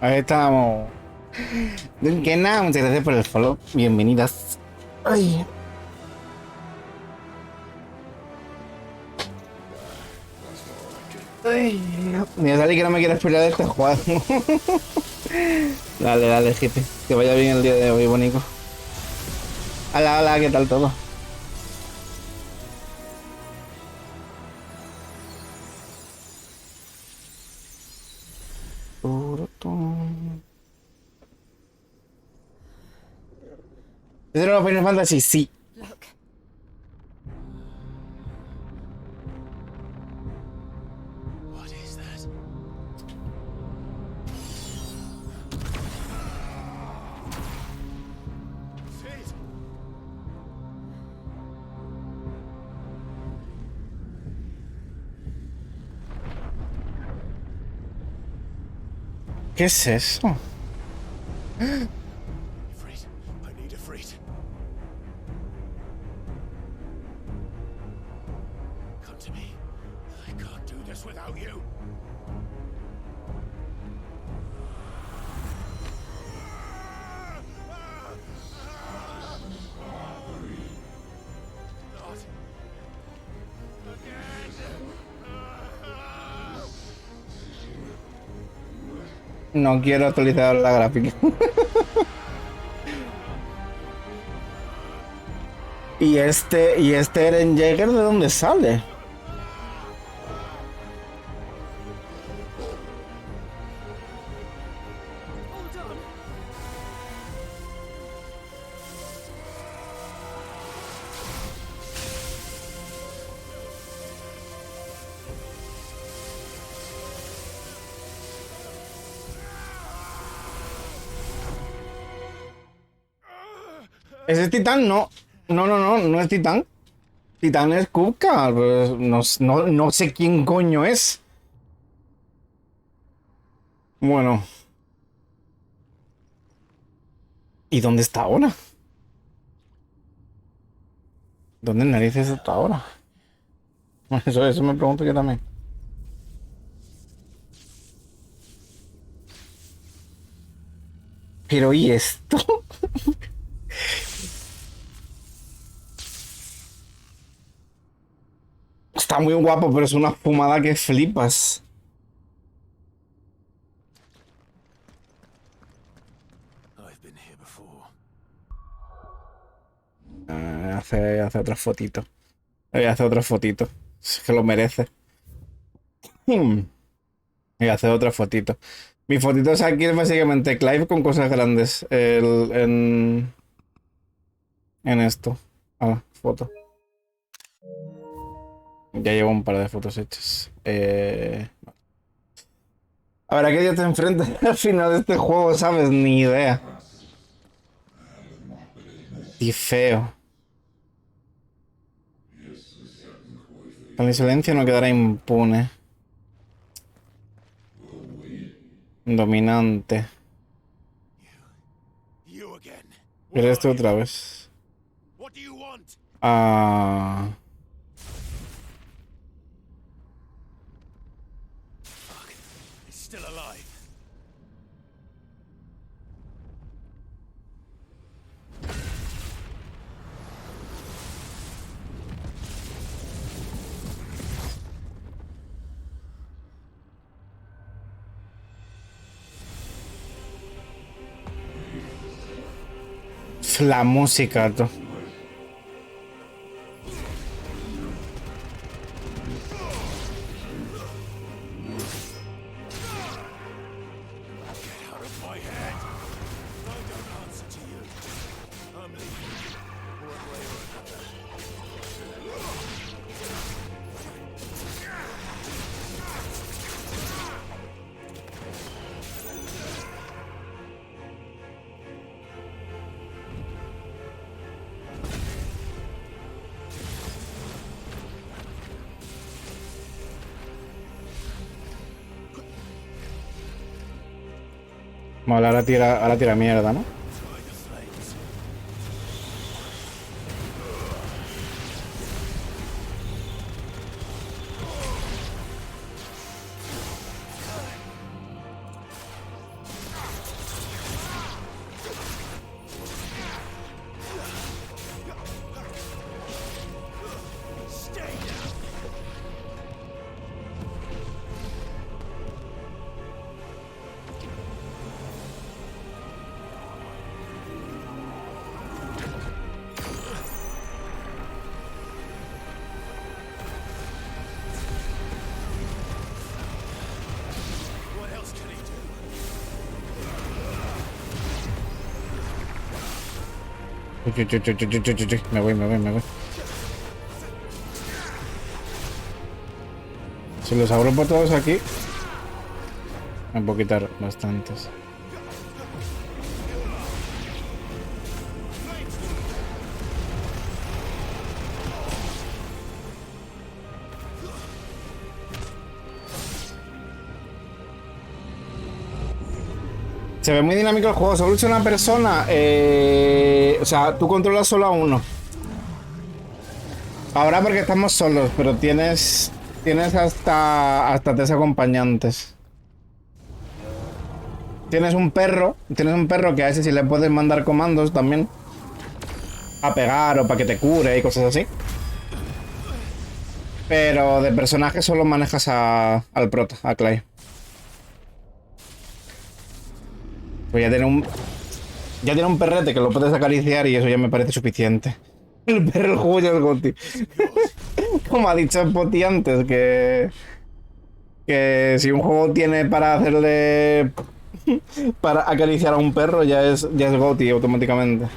Ahí estamos. Que nada, muchas gracias por el follow. Bienvenidas. Ay. Ay. Mira, dale que no me quiero esperar de este juego. Dale, dale, jefe. Que vaya bien el día de hoy, bonito. Hola, hola, ¿qué tal todo? ¿Es de nuevo Final Fantasy? Sí. Look. What is that? Sid! ¿Qué es eso? Ifrit, I need Ifrit. Come to me. I can't do this without you. Not No quiero actualizar la gráfica. ¿Y este Eren Jaeger de dónde sale? ¿Ese es Titán? No. No es Titán. Titán es Kupka. Pues no sé quién coño es. Bueno. ¿Y dónde está ahora? ¿Dónde narices está ahora? Eso me pregunto yo también. Pero ¿y esto? Está muy guapo, pero es una fumada que flipas. I've been here before. Hace otra fotito. Voy a hacer otra fotito. Es que lo merece. Y hacer otra fotito. Mi fotito es aquí es básicamente Clive con cosas grandes. En esto. Ah, foto. Ya llevo un par de fotos hechas. A ver, ¿a qué día te enfrentas al final de este juego? ¿Sabes? Ni idea. Y feo. Con el silencio no quedará impune. Dominante. ¿Eres esto otra vez? Ah... It's still alive. La música, tú. Vale, ahora tira mierda, ¿no? Me voy. Si los agrupo todos aquí, me puedo quitar bastantes. Se ve muy dinámico el juego. Solo usa una persona. O sea, tú controlas solo a uno. Ahora porque estamos solos, pero tienes hasta 3 acompañantes. Tienes un perro que a ese sí le puedes mandar comandos también. A pegar o para que te cure y cosas así. Pero de personaje solo manejas al prota, a Clay. Pues ya tiene un perrete que lo puedes acariciar y eso ya me parece suficiente. El perro del juego ya es Goti. Como ha dicho Poti antes, que si un juego tiene para hacerle... para acariciar a un perro ya es Goti automáticamente.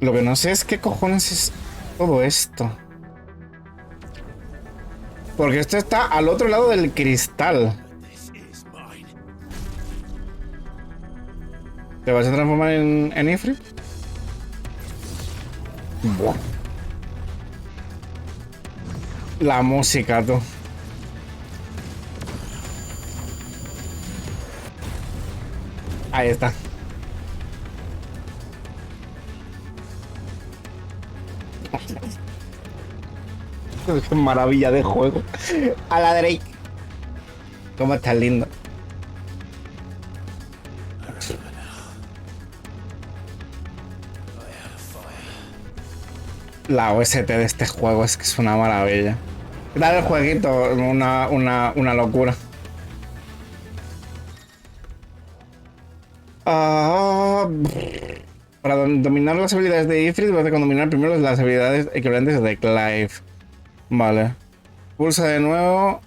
Lo que no sé es qué cojones es todo esto. Porque esto está al otro lado del cristal. ¿Te vas a transformar en Ifrit? Buah. La música, tú. Ahí está. Qué maravilla de juego. A la Drake. ¿Cómo estás lindo? La OST de este juego es que es una maravilla. ¿Qué tal el jueguito? Una locura. Para dominar las habilidades de Ifrit, vas a dominar primero las habilidades equivalentes de Clive. Vale. Pulsa de nuevo.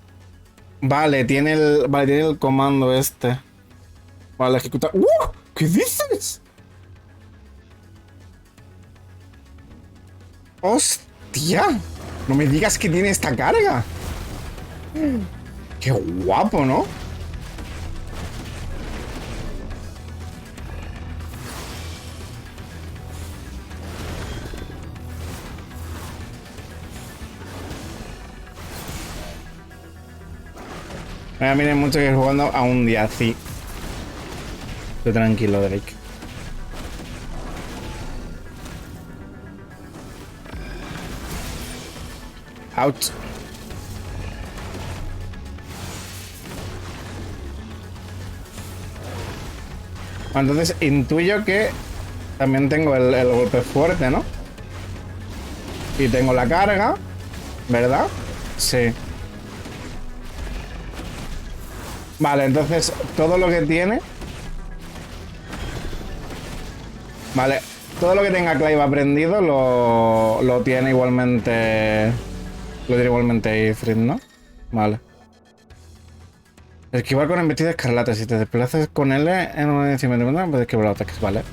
Vale, tiene el comando este. Vale, ejecutar. ¿Qué dices? ¡Hostia! No me digas que tiene esta carga. ¡Qué guapo!, ¿no? Mira, miren mucho que estoy jugando a un día así. Estoy tranquilo, Drake. Ouch. Entonces intuyo que también tengo el golpe fuerte, ¿no? Y tengo la carga, ¿verdad? Sí. Vale, entonces todo lo que tiene... Vale, todo lo que tenga Clive aprendido lo tiene igualmente... Lo tiene igualmente Ifrit, ¿no? Vale. Esquivar con embestida escarlata. Si te desplazas con L en un encima de una, puedes esquivar los ataques, vale.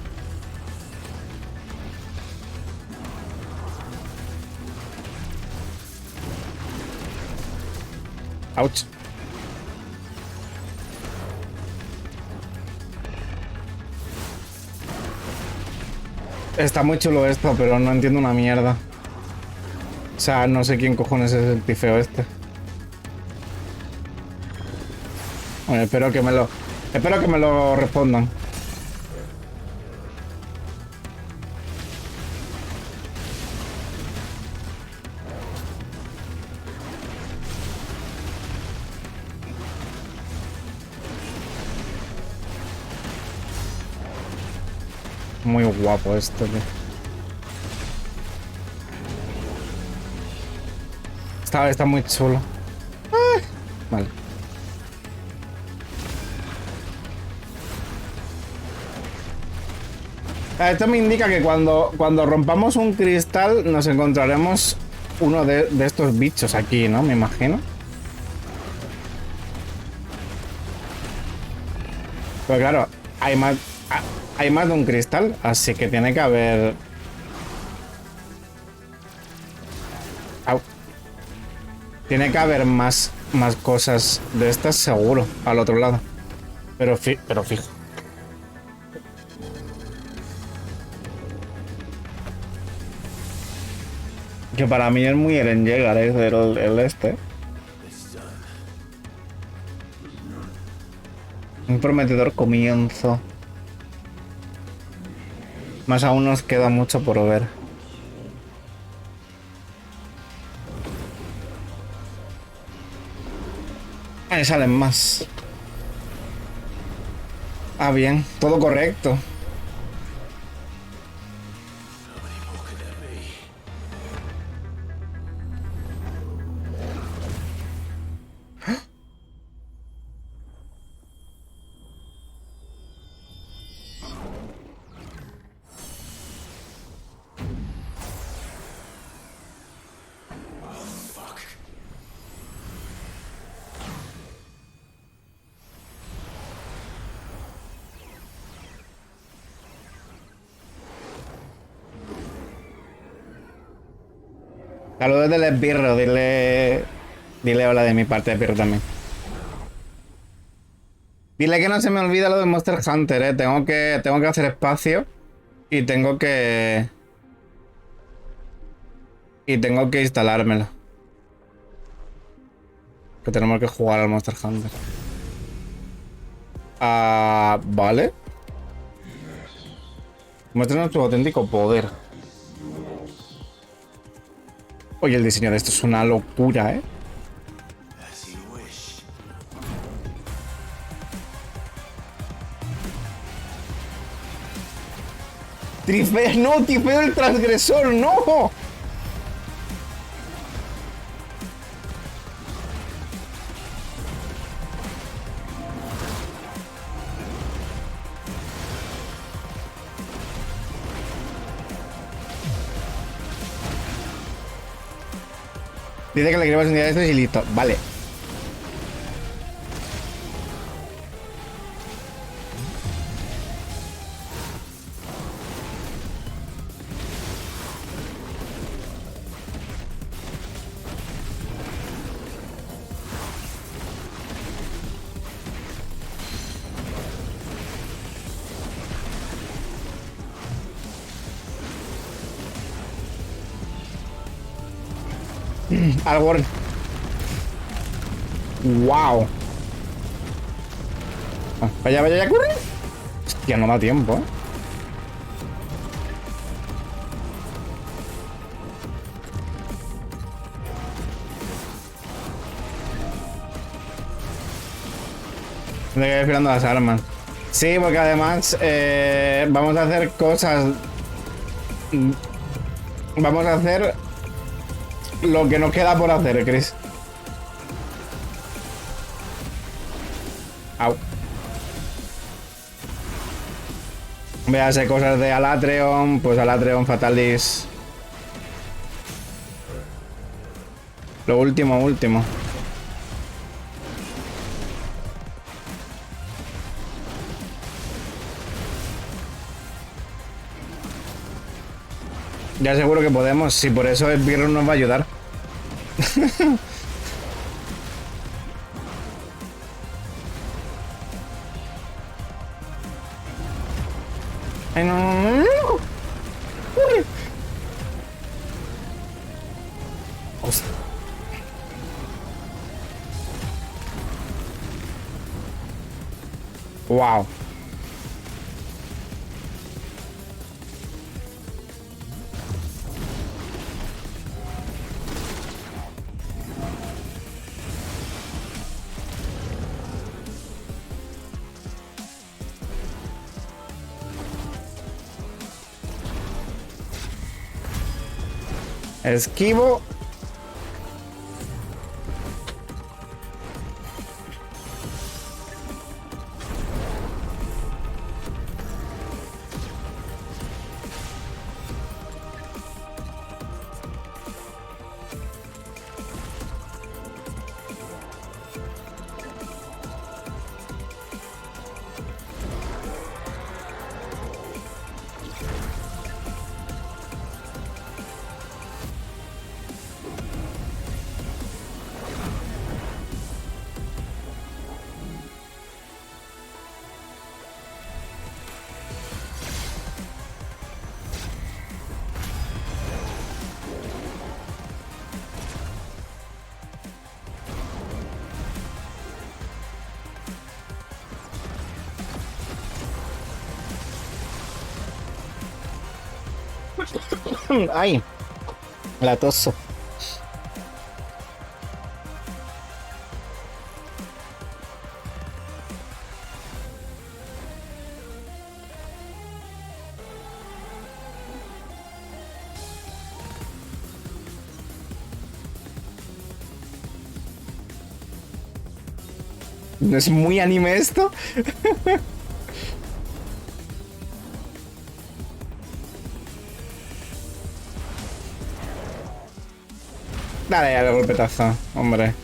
Ouch. Está muy chulo esto, pero no entiendo una mierda. O sea, no sé quién cojones es el pifeo este. Bueno, espero que me lo respondan. Muy guapo esto, tío. Está muy chulo. Vale. Esto me indica que cuando rompamos un cristal nos encontraremos uno de estos bichos aquí, ¿no? Me imagino. Pero claro, hay más de un cristal, así que tiene que haber... Au. Tiene que haber más cosas de estas seguro, al otro lado. Pero fijo. Que para mí es muy Eren llegar, el este. Un prometedor comienzo. Más aún nos queda mucho por ver. Ahí salen más. Ah, bien, todo correcto. Saludos del esbirro, dile hola de mi parte, esbirro también. Dile que no se me olvida lo de Monster Hunter, tengo que hacer espacio y tengo que instalármelo. Que tenemos que jugar al Monster Hunter. Ah, vale. Muéstranos tu auténtico poder. Oye, el diseño de esto es una locura, ¿eh? Tifeo el transgresor, no. Dice que le queremos un día de estos y listo. Vale. Algo. Wow. Vaya, vaya, ya corre. Hostia, no da tiempo, ¿eh? Tendré que ir esperando las armas. Sí, porque además vamos a hacer cosas. Vamos a hacer lo que nos queda por hacer, Chris. Au. Véase cosas de Alatreon, pues Alatreon Fatalis. Lo último, último. Ya seguro que podemos, si por eso el Birro nos va a ayudar. Ay, no, no, no, no. Corre. Hostia. Wow. Esquivo. Ay, la toso. ¿No es muy anime esto? Dale al golpetazo, hombre.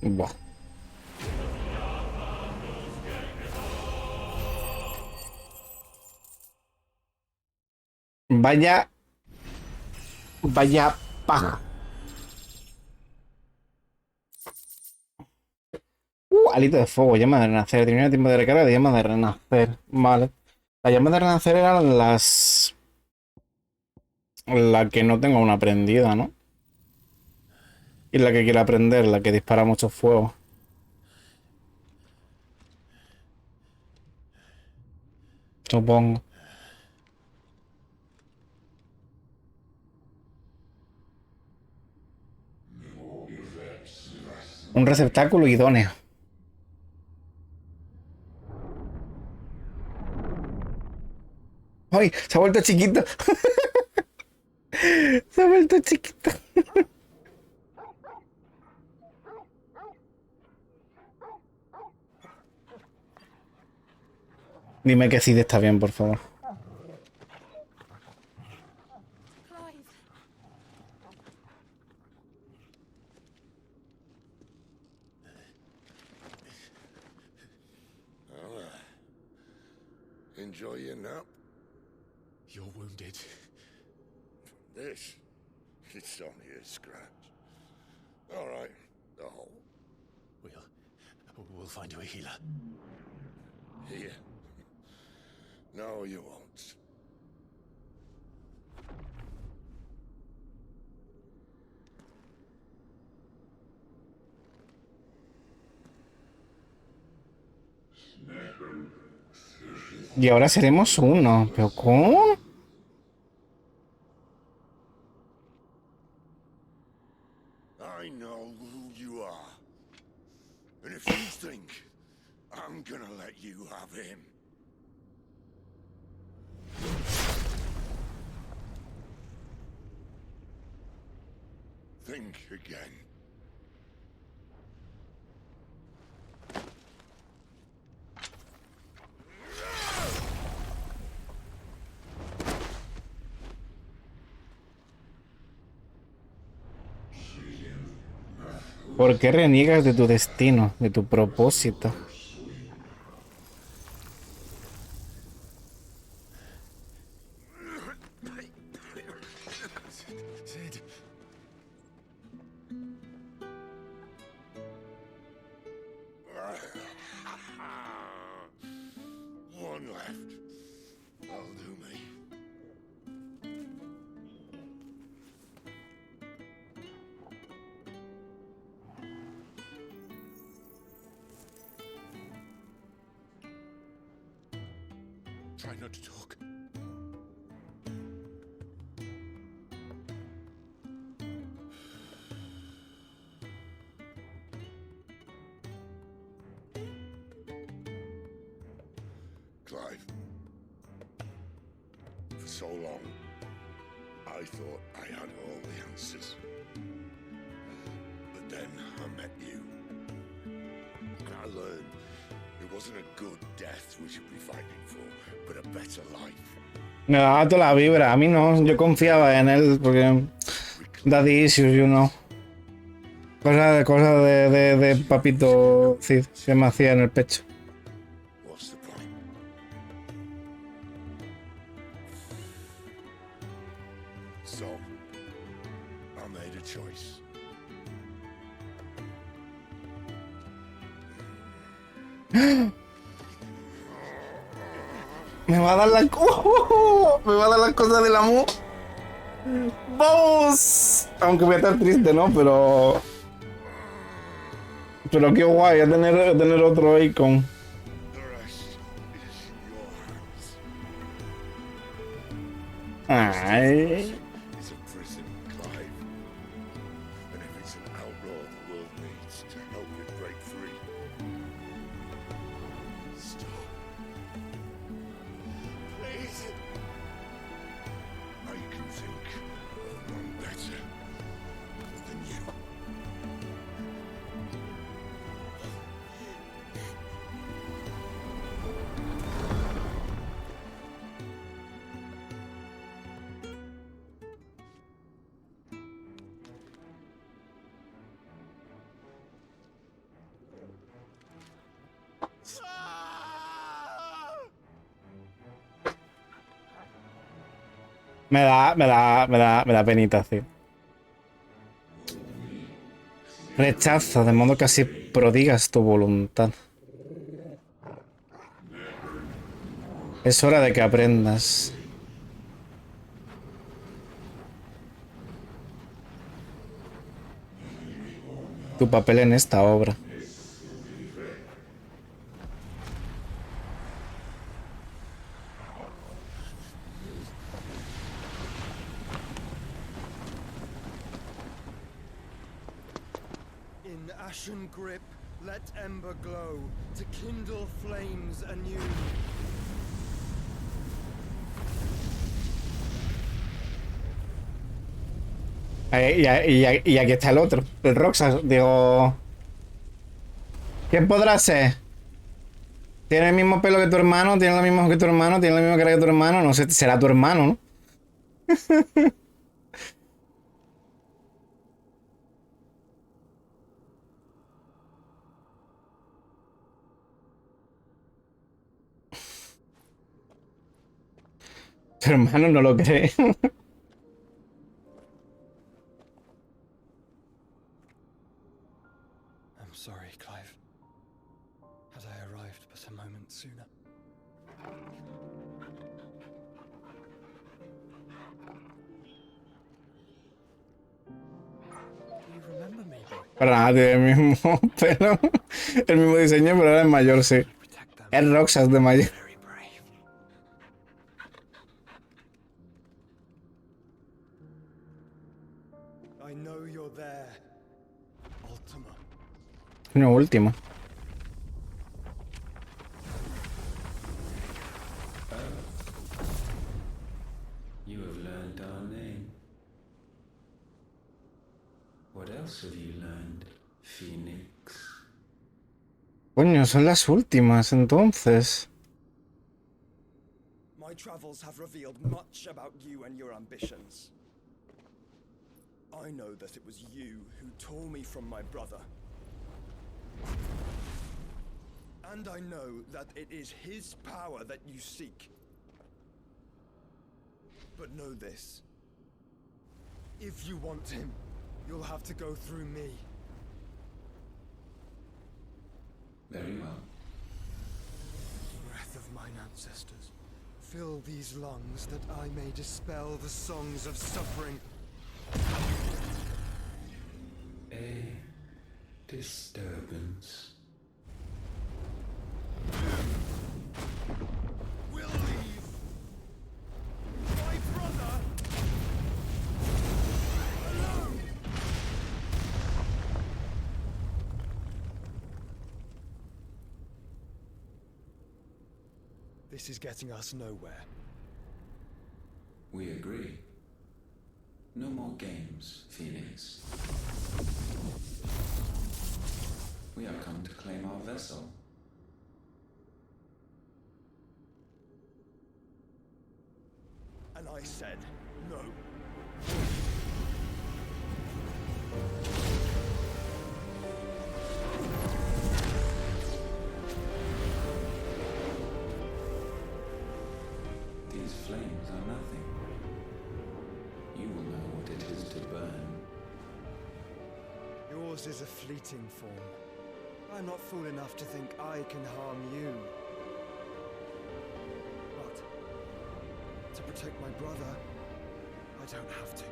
Buah. Vaya. Vaya paja. Alito de fuego, llama de renacer. Termina el tiempo de recarga de llama de renacer. Vale. Las llamas de renacer eran las. La que no tengo una prendida, ¿no? Y la que quiero aprender, la que dispara mucho fuego. Supongo. Un receptáculo idóneo. ¡Ay! Se ha vuelto chiquito. Se ha vuelto chiquito. Dime que Cid está bien, por favor. Enjoy your nap? You're wounded. This? It's only a scratch. All right. Oh. We'll find you a healer. Here? No, you won't. Y ahora seremos uno. ¿Pero cómo? I know who you are. And if you think I'm gonna let you have him. Think again. ¿Por qué reniegas de tu destino, de tu propósito? Sid. One left. That'll do me. Try not to talk. Clive. For so long, I thought I had all the answers. But then I met you. And I learned it wasn't a good death we should be fighting for, but a better life. Me daba toda la vibra. A mí no. Yo confiaba en él porque... Daddy issues, you know. Cosas de papito Cid que me hacía en el pecho. What's the point? So, I made a choice. Me va a dar la... me va a dar las cosas del amor. ¡Vamos! Aunque voy a estar triste, ¿no? Pero qué guay, a tener otro icon. Ay. It's a prison, Clive. And if it's an outlaw the world needs to help it break free. Stop. Please. I can think of none better than you. Me da penita, sí. Rechazo, de modo que así prodigas tu voluntad. Es hora de que aprendas. Tu papel en esta obra. In ashen grip, let ember glow to kindle flames anew. Y aquí está el otro, el Roxas. Digo, ¿qué podrá ser? Tiene el mismo pelo que tu hermano, tiene lo mismo que tu hermano, tiene la misma cara que tu hermano. No sé, será tu hermano, ¿no? Tu hermano no lo cree. I'm sorry, Clive. Had I arrived but a moment sooner. Do you remember me, boy? Para nada, tiene el mismo pelo, el mismo diseño, pero ahora es mayor, sí. Es Roxas de mayor. I know you're there, Ultima. Una última. You have learned our name. What else have you learned, Phoenix? Coño, son las últimas, entonces. My travels have revealed much about you and your ambitions. I know that it was you who tore me from my brother. And I know that it is his power that you seek. But know this. If you want him, you'll have to go through me. Very well. Breath of mine ancestors, fill these lungs that I may dispel the songs of suffering. A disturbance. We'll leave. My brother alone. This is getting us nowhere. We agree. No more games, Phoenix. We have come to claim our vessel. And I said no. These flames are nothing. You will know what it is to burn. Yours is a fleeting form. I'm not fool enough to think I can harm you. But to protect my brother, I don't have to.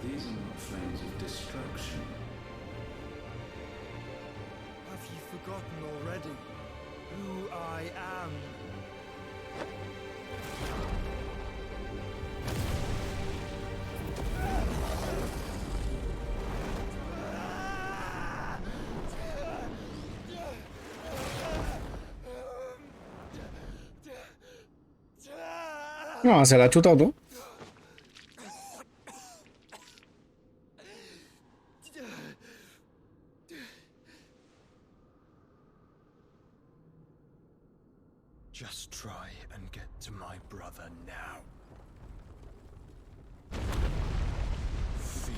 These are not flames of destruction. Have you forgotten already who I am? No, se la ha chutado tú. Just try and get to my brother now. Fiend.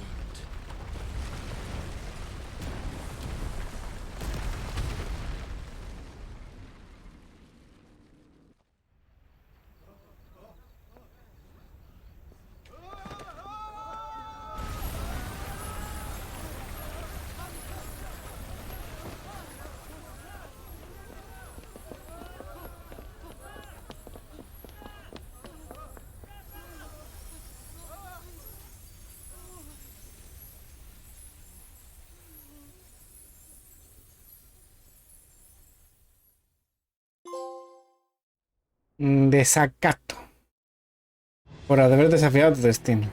Desacato. Por haber desafiado tu destino.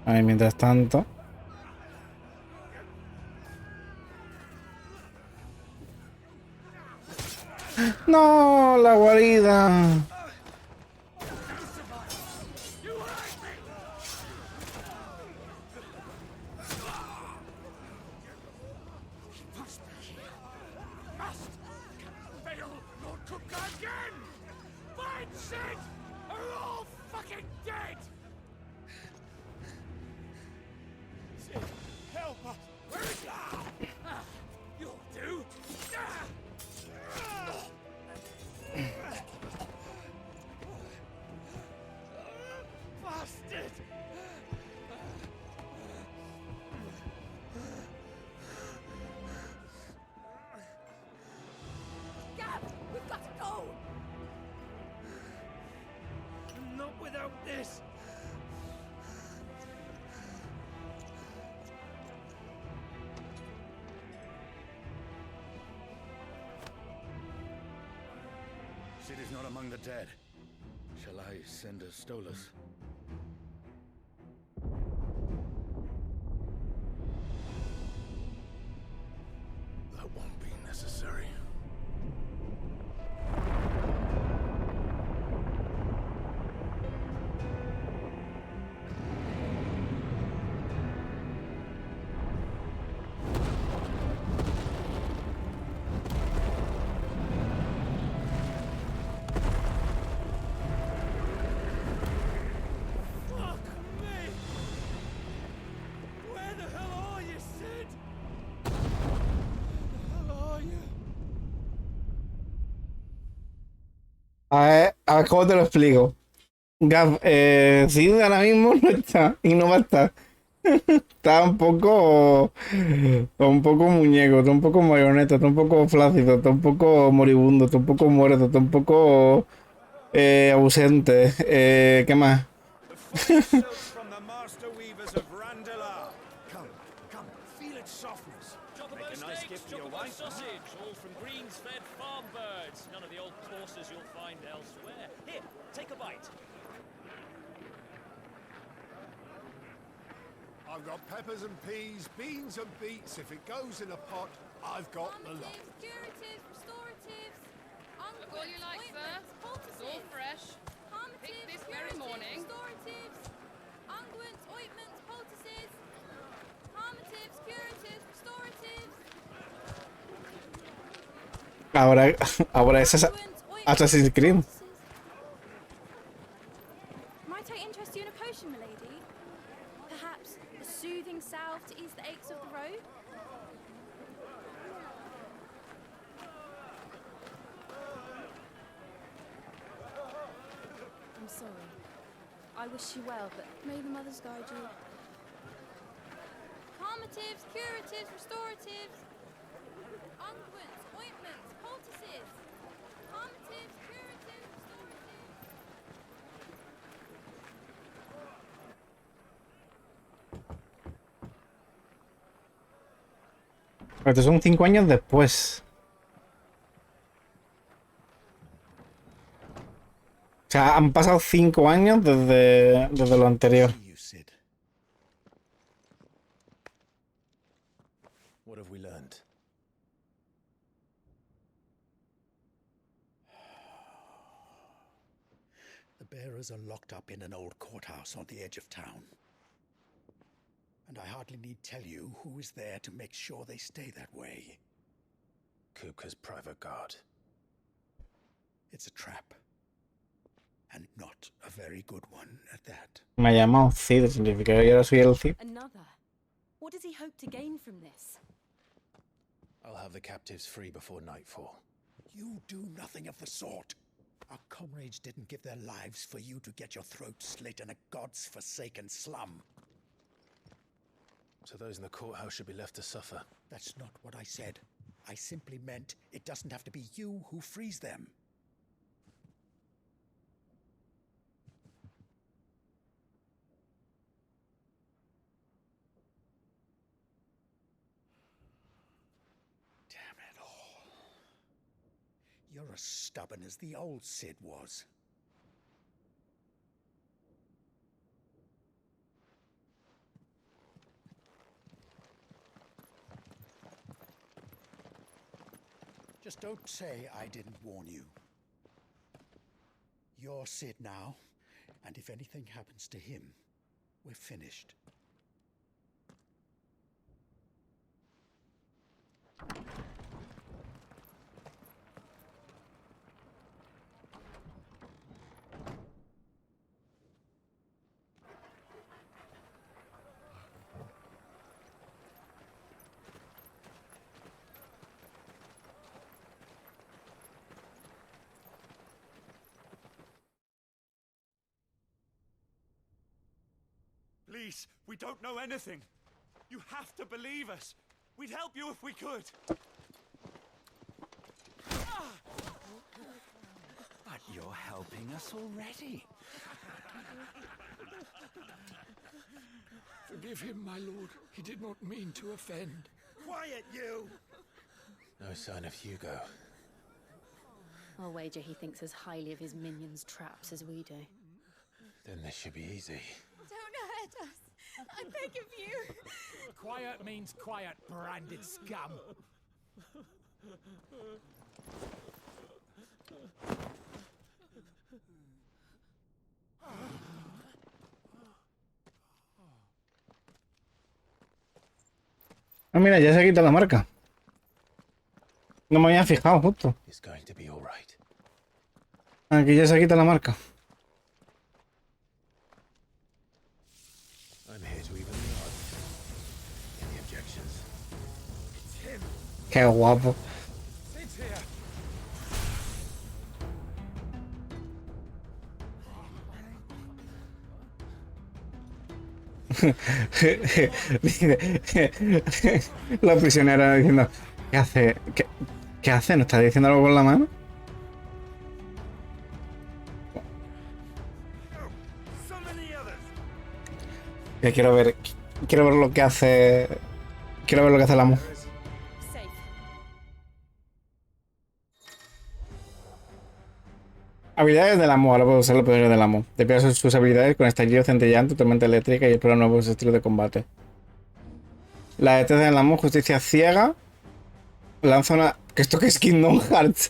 A ver, mientras tanto. ¡No! ¡La guarida! Sid is not among the dead. Shall I send a Stolas? That won't be necessary. A ver cómo te lo explico. Gav, sí, ahora mismo no está y no va a estar. Está un poco muñeco, está un poco marioneta, está un poco flácido, está un poco moribundo, está un poco muerto, está un poco ausente. ¿Qué más? From the master weavers of Randalar. Come, feel its softness. Make a nice gift to your wife. Sausage, all from greens-fed farm birds. None of the old courses you'll find elsewhere. Here, take a bite. I've got peppers and peas, beans and beets. If it goes in a pot, I've got the lot. Curatives, restoratives, look all you like, sir. It's all fresh. Picked this very morning. Restoratives, unguents, ointments, poultices, harmatives, curatives, restoratives. Ahora es Assassin's Creed. Might I interest you in a potion, milady? Perhaps a soothing salve to ease the aches of the road? I'm sorry. I wish you well, but may the mothers guide you. Harmatives, curatives, restoratives, unguents, ointments, poultices, harmatives, curatives, restoratives. Estos son 5 años después. O sea, han pasado 5 años desde lo anterior. What have we learned? The bearers are locked up in an old courthouse on the edge of town. And I hardly need tell you who is there to make sure they stay that way. Kupka's private guard. It's a trap. And not a very good one at that. Me ha llamado Cid, significa que yo ahora soy el Cid. Another. What does he hope to gain from this? I'll have the captives free before nightfall. You do nothing of the sort. Our comrades didn't give their lives for you to get your throat slit in a god's forsaken slum. So those in the courthouse should be left to suffer. That's not what I said. I simply meant it doesn't have to be you who frees them. You're as stubborn as the old Sid was. Just don't say I didn't warn you. You're Sid now, and if anything happens to him, we're finished. Please, we don't know anything. You have to believe us. We'd help you if we could. But you're helping us already. Forgive him, my lord. He did not mean to offend. Quiet, you! No sign of Hugo. I'll wager he thinks as highly of his minions' traps as we do. Then this should be easy. Don't hurt us. I beg of you. Quiet means quiet, branded scum. Ah, mira, ya se quita la marca. No me había fijado justo. It's going to be all right. Aquí ya se quita la marca. I'm here to even the odds. Any objections? It's him. Qué guapo. Sid's here. La prisionera diciendo, ¿qué hace? ¿Qué hace? ¿No está diciendo algo con la mano? Ya quiero ver lo que hace. Quiero ver lo que hace el amo. Habilidades del amo. Ahora puedo usar los poderes del amo. Despierta sus habilidades con estallido centellante, tormenta eléctrica y explora nuevos estilos de combate. La destreza del amo, justicia ciega. Lanza una. ¿Qué esto que es Kingdom Hearts?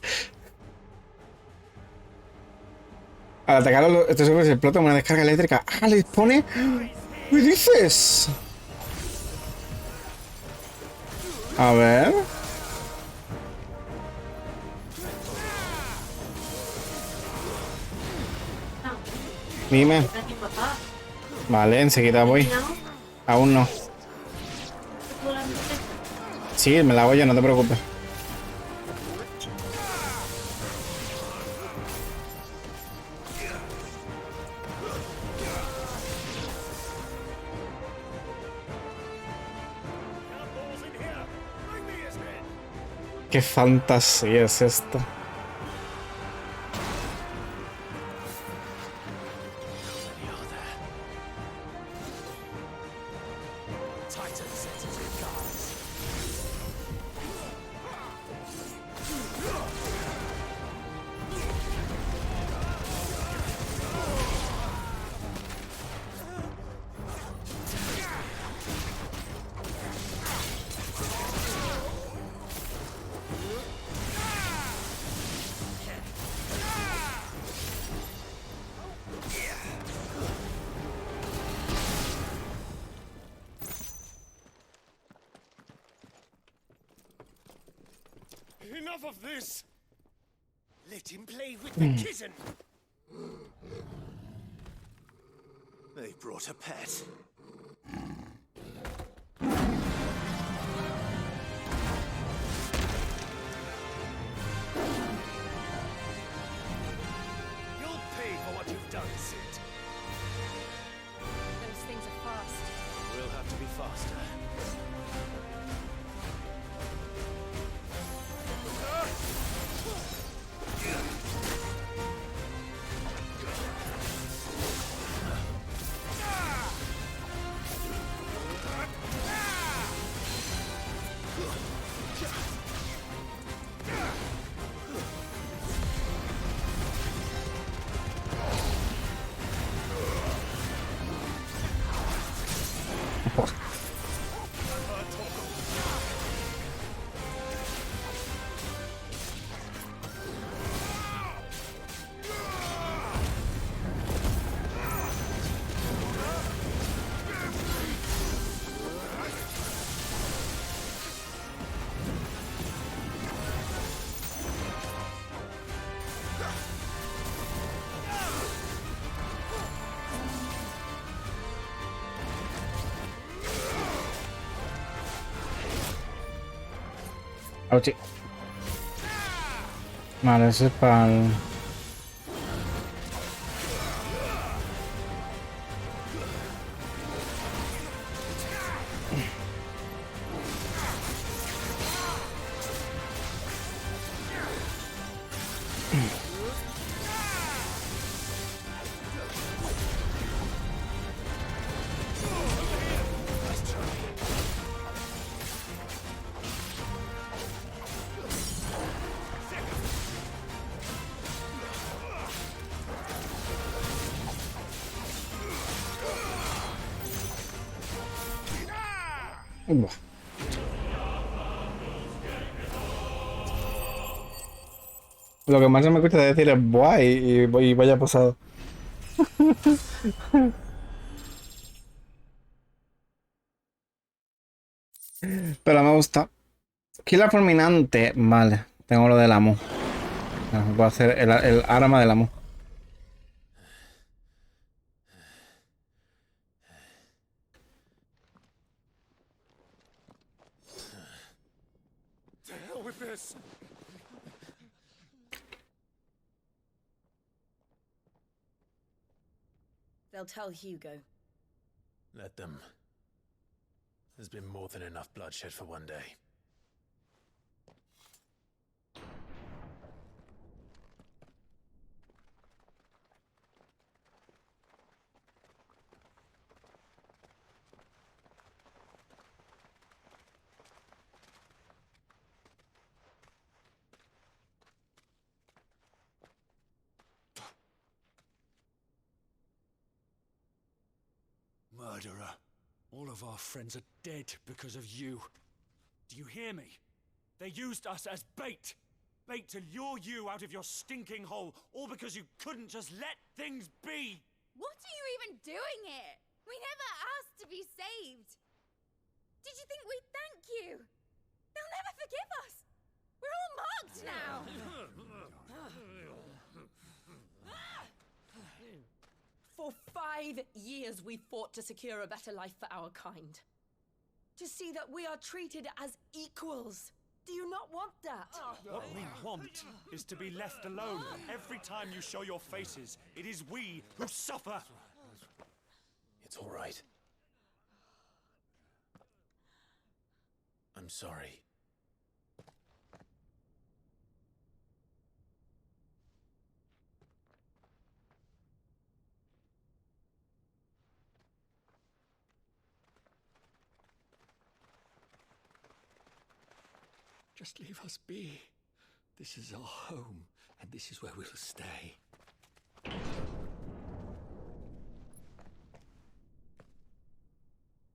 Al atacar estos hombres explota una descarga eléctrica. ¡Ah! Le dispone. ¿Qué dices? A ver. Dime. Vale, enseguida voy. Aún no. Sí, me la hago yo, no te preocupes. Qué fantasía es esta. Enough of this! Let him play with the kitten! They brought a pet. You'll pay for what you've done, Sid. Those things are fast. We'll have to be faster. Auchi. Vale, ese es para el... Buah. Lo que más se me cuesta decir es buah y vaya pasado. Pero me gusta. Killer fulminante. Vale, tengo lo del amo. Voy a hacer el arma del amo. To hell with this! They'll tell Hugo. Let them. There's been more than enough bloodshed for one day. Murderer. All of our friends are dead because of you. Do you hear me? They used us as bait. Bait to lure you out of your stinking hole, all because you couldn't just let things be. What are you even doing here? We never asked to be saved. Did you think we'd thank you? They'll never forgive us. We're all marked now. For 5 years we fought to secure a better life for our kind. To see that we are treated as equals. Do you not want that? What we want is to be left alone. Every time you show your faces, it is we who suffer. It's all right. I'm sorry. Just leave us be. This is our home, and this is where we'll stay.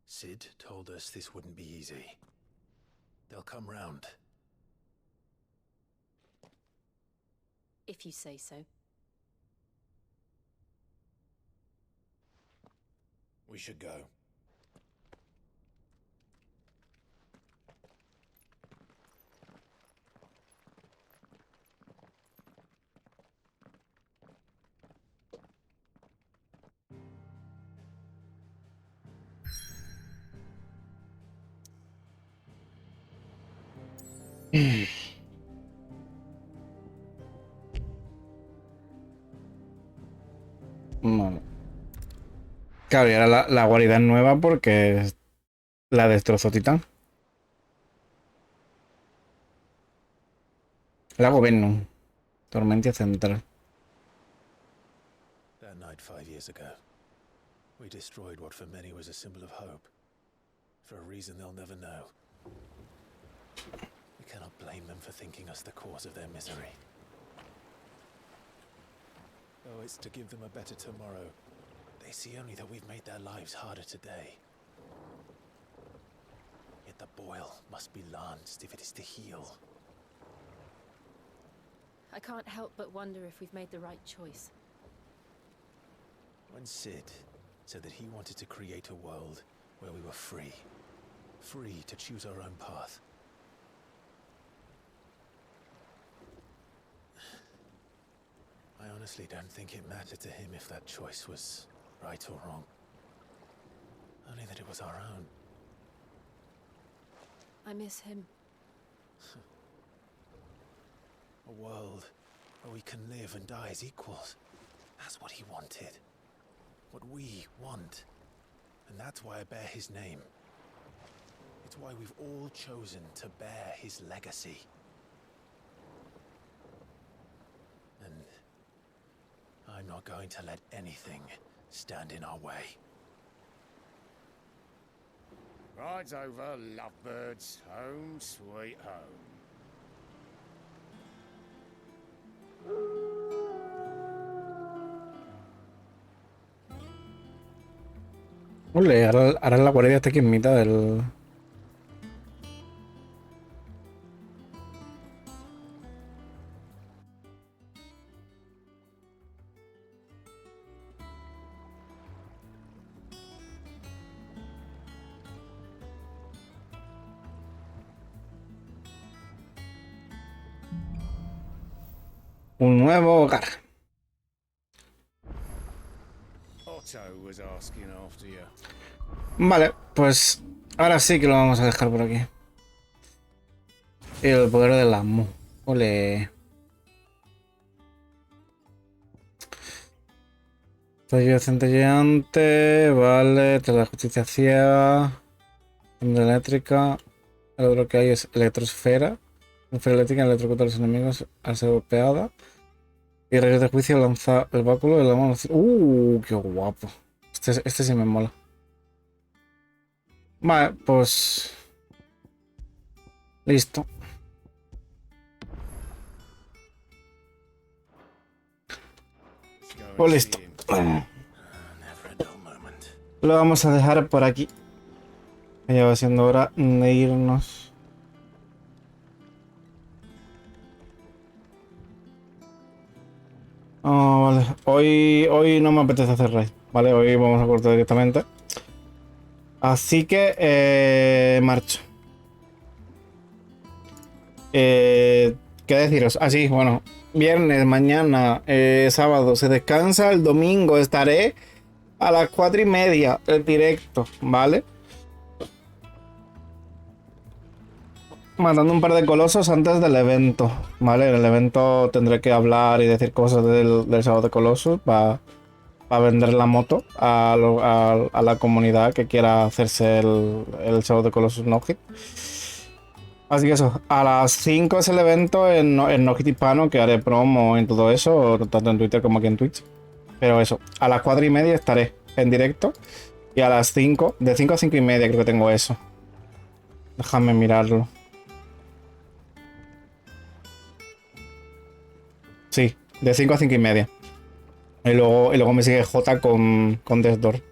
Sid told us this wouldn't be easy. They'll come round. If you say so. We should go. Vale. Claro, y ahora la guarida es nueva porque la destrozó Titán. La gobierno. Tormentia central. That night 5 years ago, we destroyed what for many was a symbol of hope. For a reason they'll never know. We cannot blame them for thinking us the cause of their misery. Though it's to give them a better tomorrow, they see only that we've made their lives harder today. Yet the boil must be lanced if it is to heal. I can't help but wonder if we've made the right choice. When Sid said that he wanted to create a world where we were free. Free to choose our own path. I honestly don't think it mattered to him if that choice was right or wrong. Only that it was our own. I miss him. A world where we can live and die as equals. That's what he wanted. What we want. And that's why I bear his name. It's why we've all chosen to bear his legacy. And I'm not going to let anything stand in our way. Rides over, lovebirds. Home sweet home. Ole, ahora la guardia está aquí en mitad del... Un nuevo hogar. Otto was asking after you. Vale, pues ahora sí que lo vamos a dejar por aquí. El poder del amo. Ole. Tallo centelleante, vale, tela de justicia ciega, onda eléctrica. El otro que hay es electrosfera. Esfera eléctrica electrocuta a los enemigos al ser golpeada. Y rayos de juicio lanza el báculo de la mano. ¡Qué guapo! Este sí me mola. Vale, pues... listo. Pues listo. Lo vamos a dejar por aquí. Ya va siendo hora de irnos. Oh, vale. Hoy no me apetece hacer raid, ¿vale? Hoy vamos a cortar directamente. Así que marcho. ¿Qué deciros? Así, bueno, viernes, mañana, sábado se descansa, el domingo estaré a las 4:30 el directo, ¿vale? Matando un par de colosos antes del evento, ¿vale? En el evento tendré que hablar y decir cosas del sábado de colosos para vender la moto a la comunidad que quiera hacerse el sábado de colosos no hit. Así que eso, a las 5 es el evento en no hit hispano, que haré promo en todo eso, tanto en Twitter como aquí en Twitch. Pero eso, a las 4:30 estaré en directo y a las 5, de 5 a 5:30 creo que tengo eso. Déjame mirarlo. Sí, de 5 a 5:30. Y luego me sigue J con Death Door.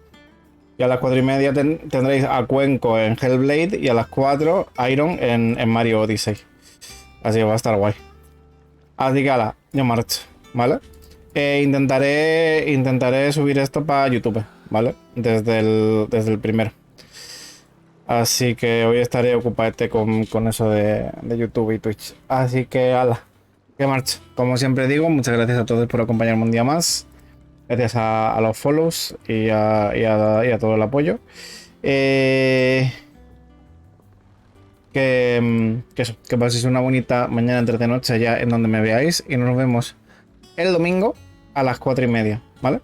Y a las 4:30 tendréis a Cuenco en Hellblade y a las 4 Iron en Mario Odyssey. Así que va a estar guay. Así que ala, yo marcho, ¿vale? Intentaré subir esto para YouTube, ¿vale? Desde el primero. Así que hoy estaré ocupadete con eso de YouTube y Twitch. Así que ala. Que marcha. Como siempre digo, muchas gracias a todos por acompañarme un día más. Gracias a los follows y a todo el apoyo. Que paséis una bonita mañana entre de noche ya en donde me veáis. Y nos vemos el domingo a las 4:30, ¿vale?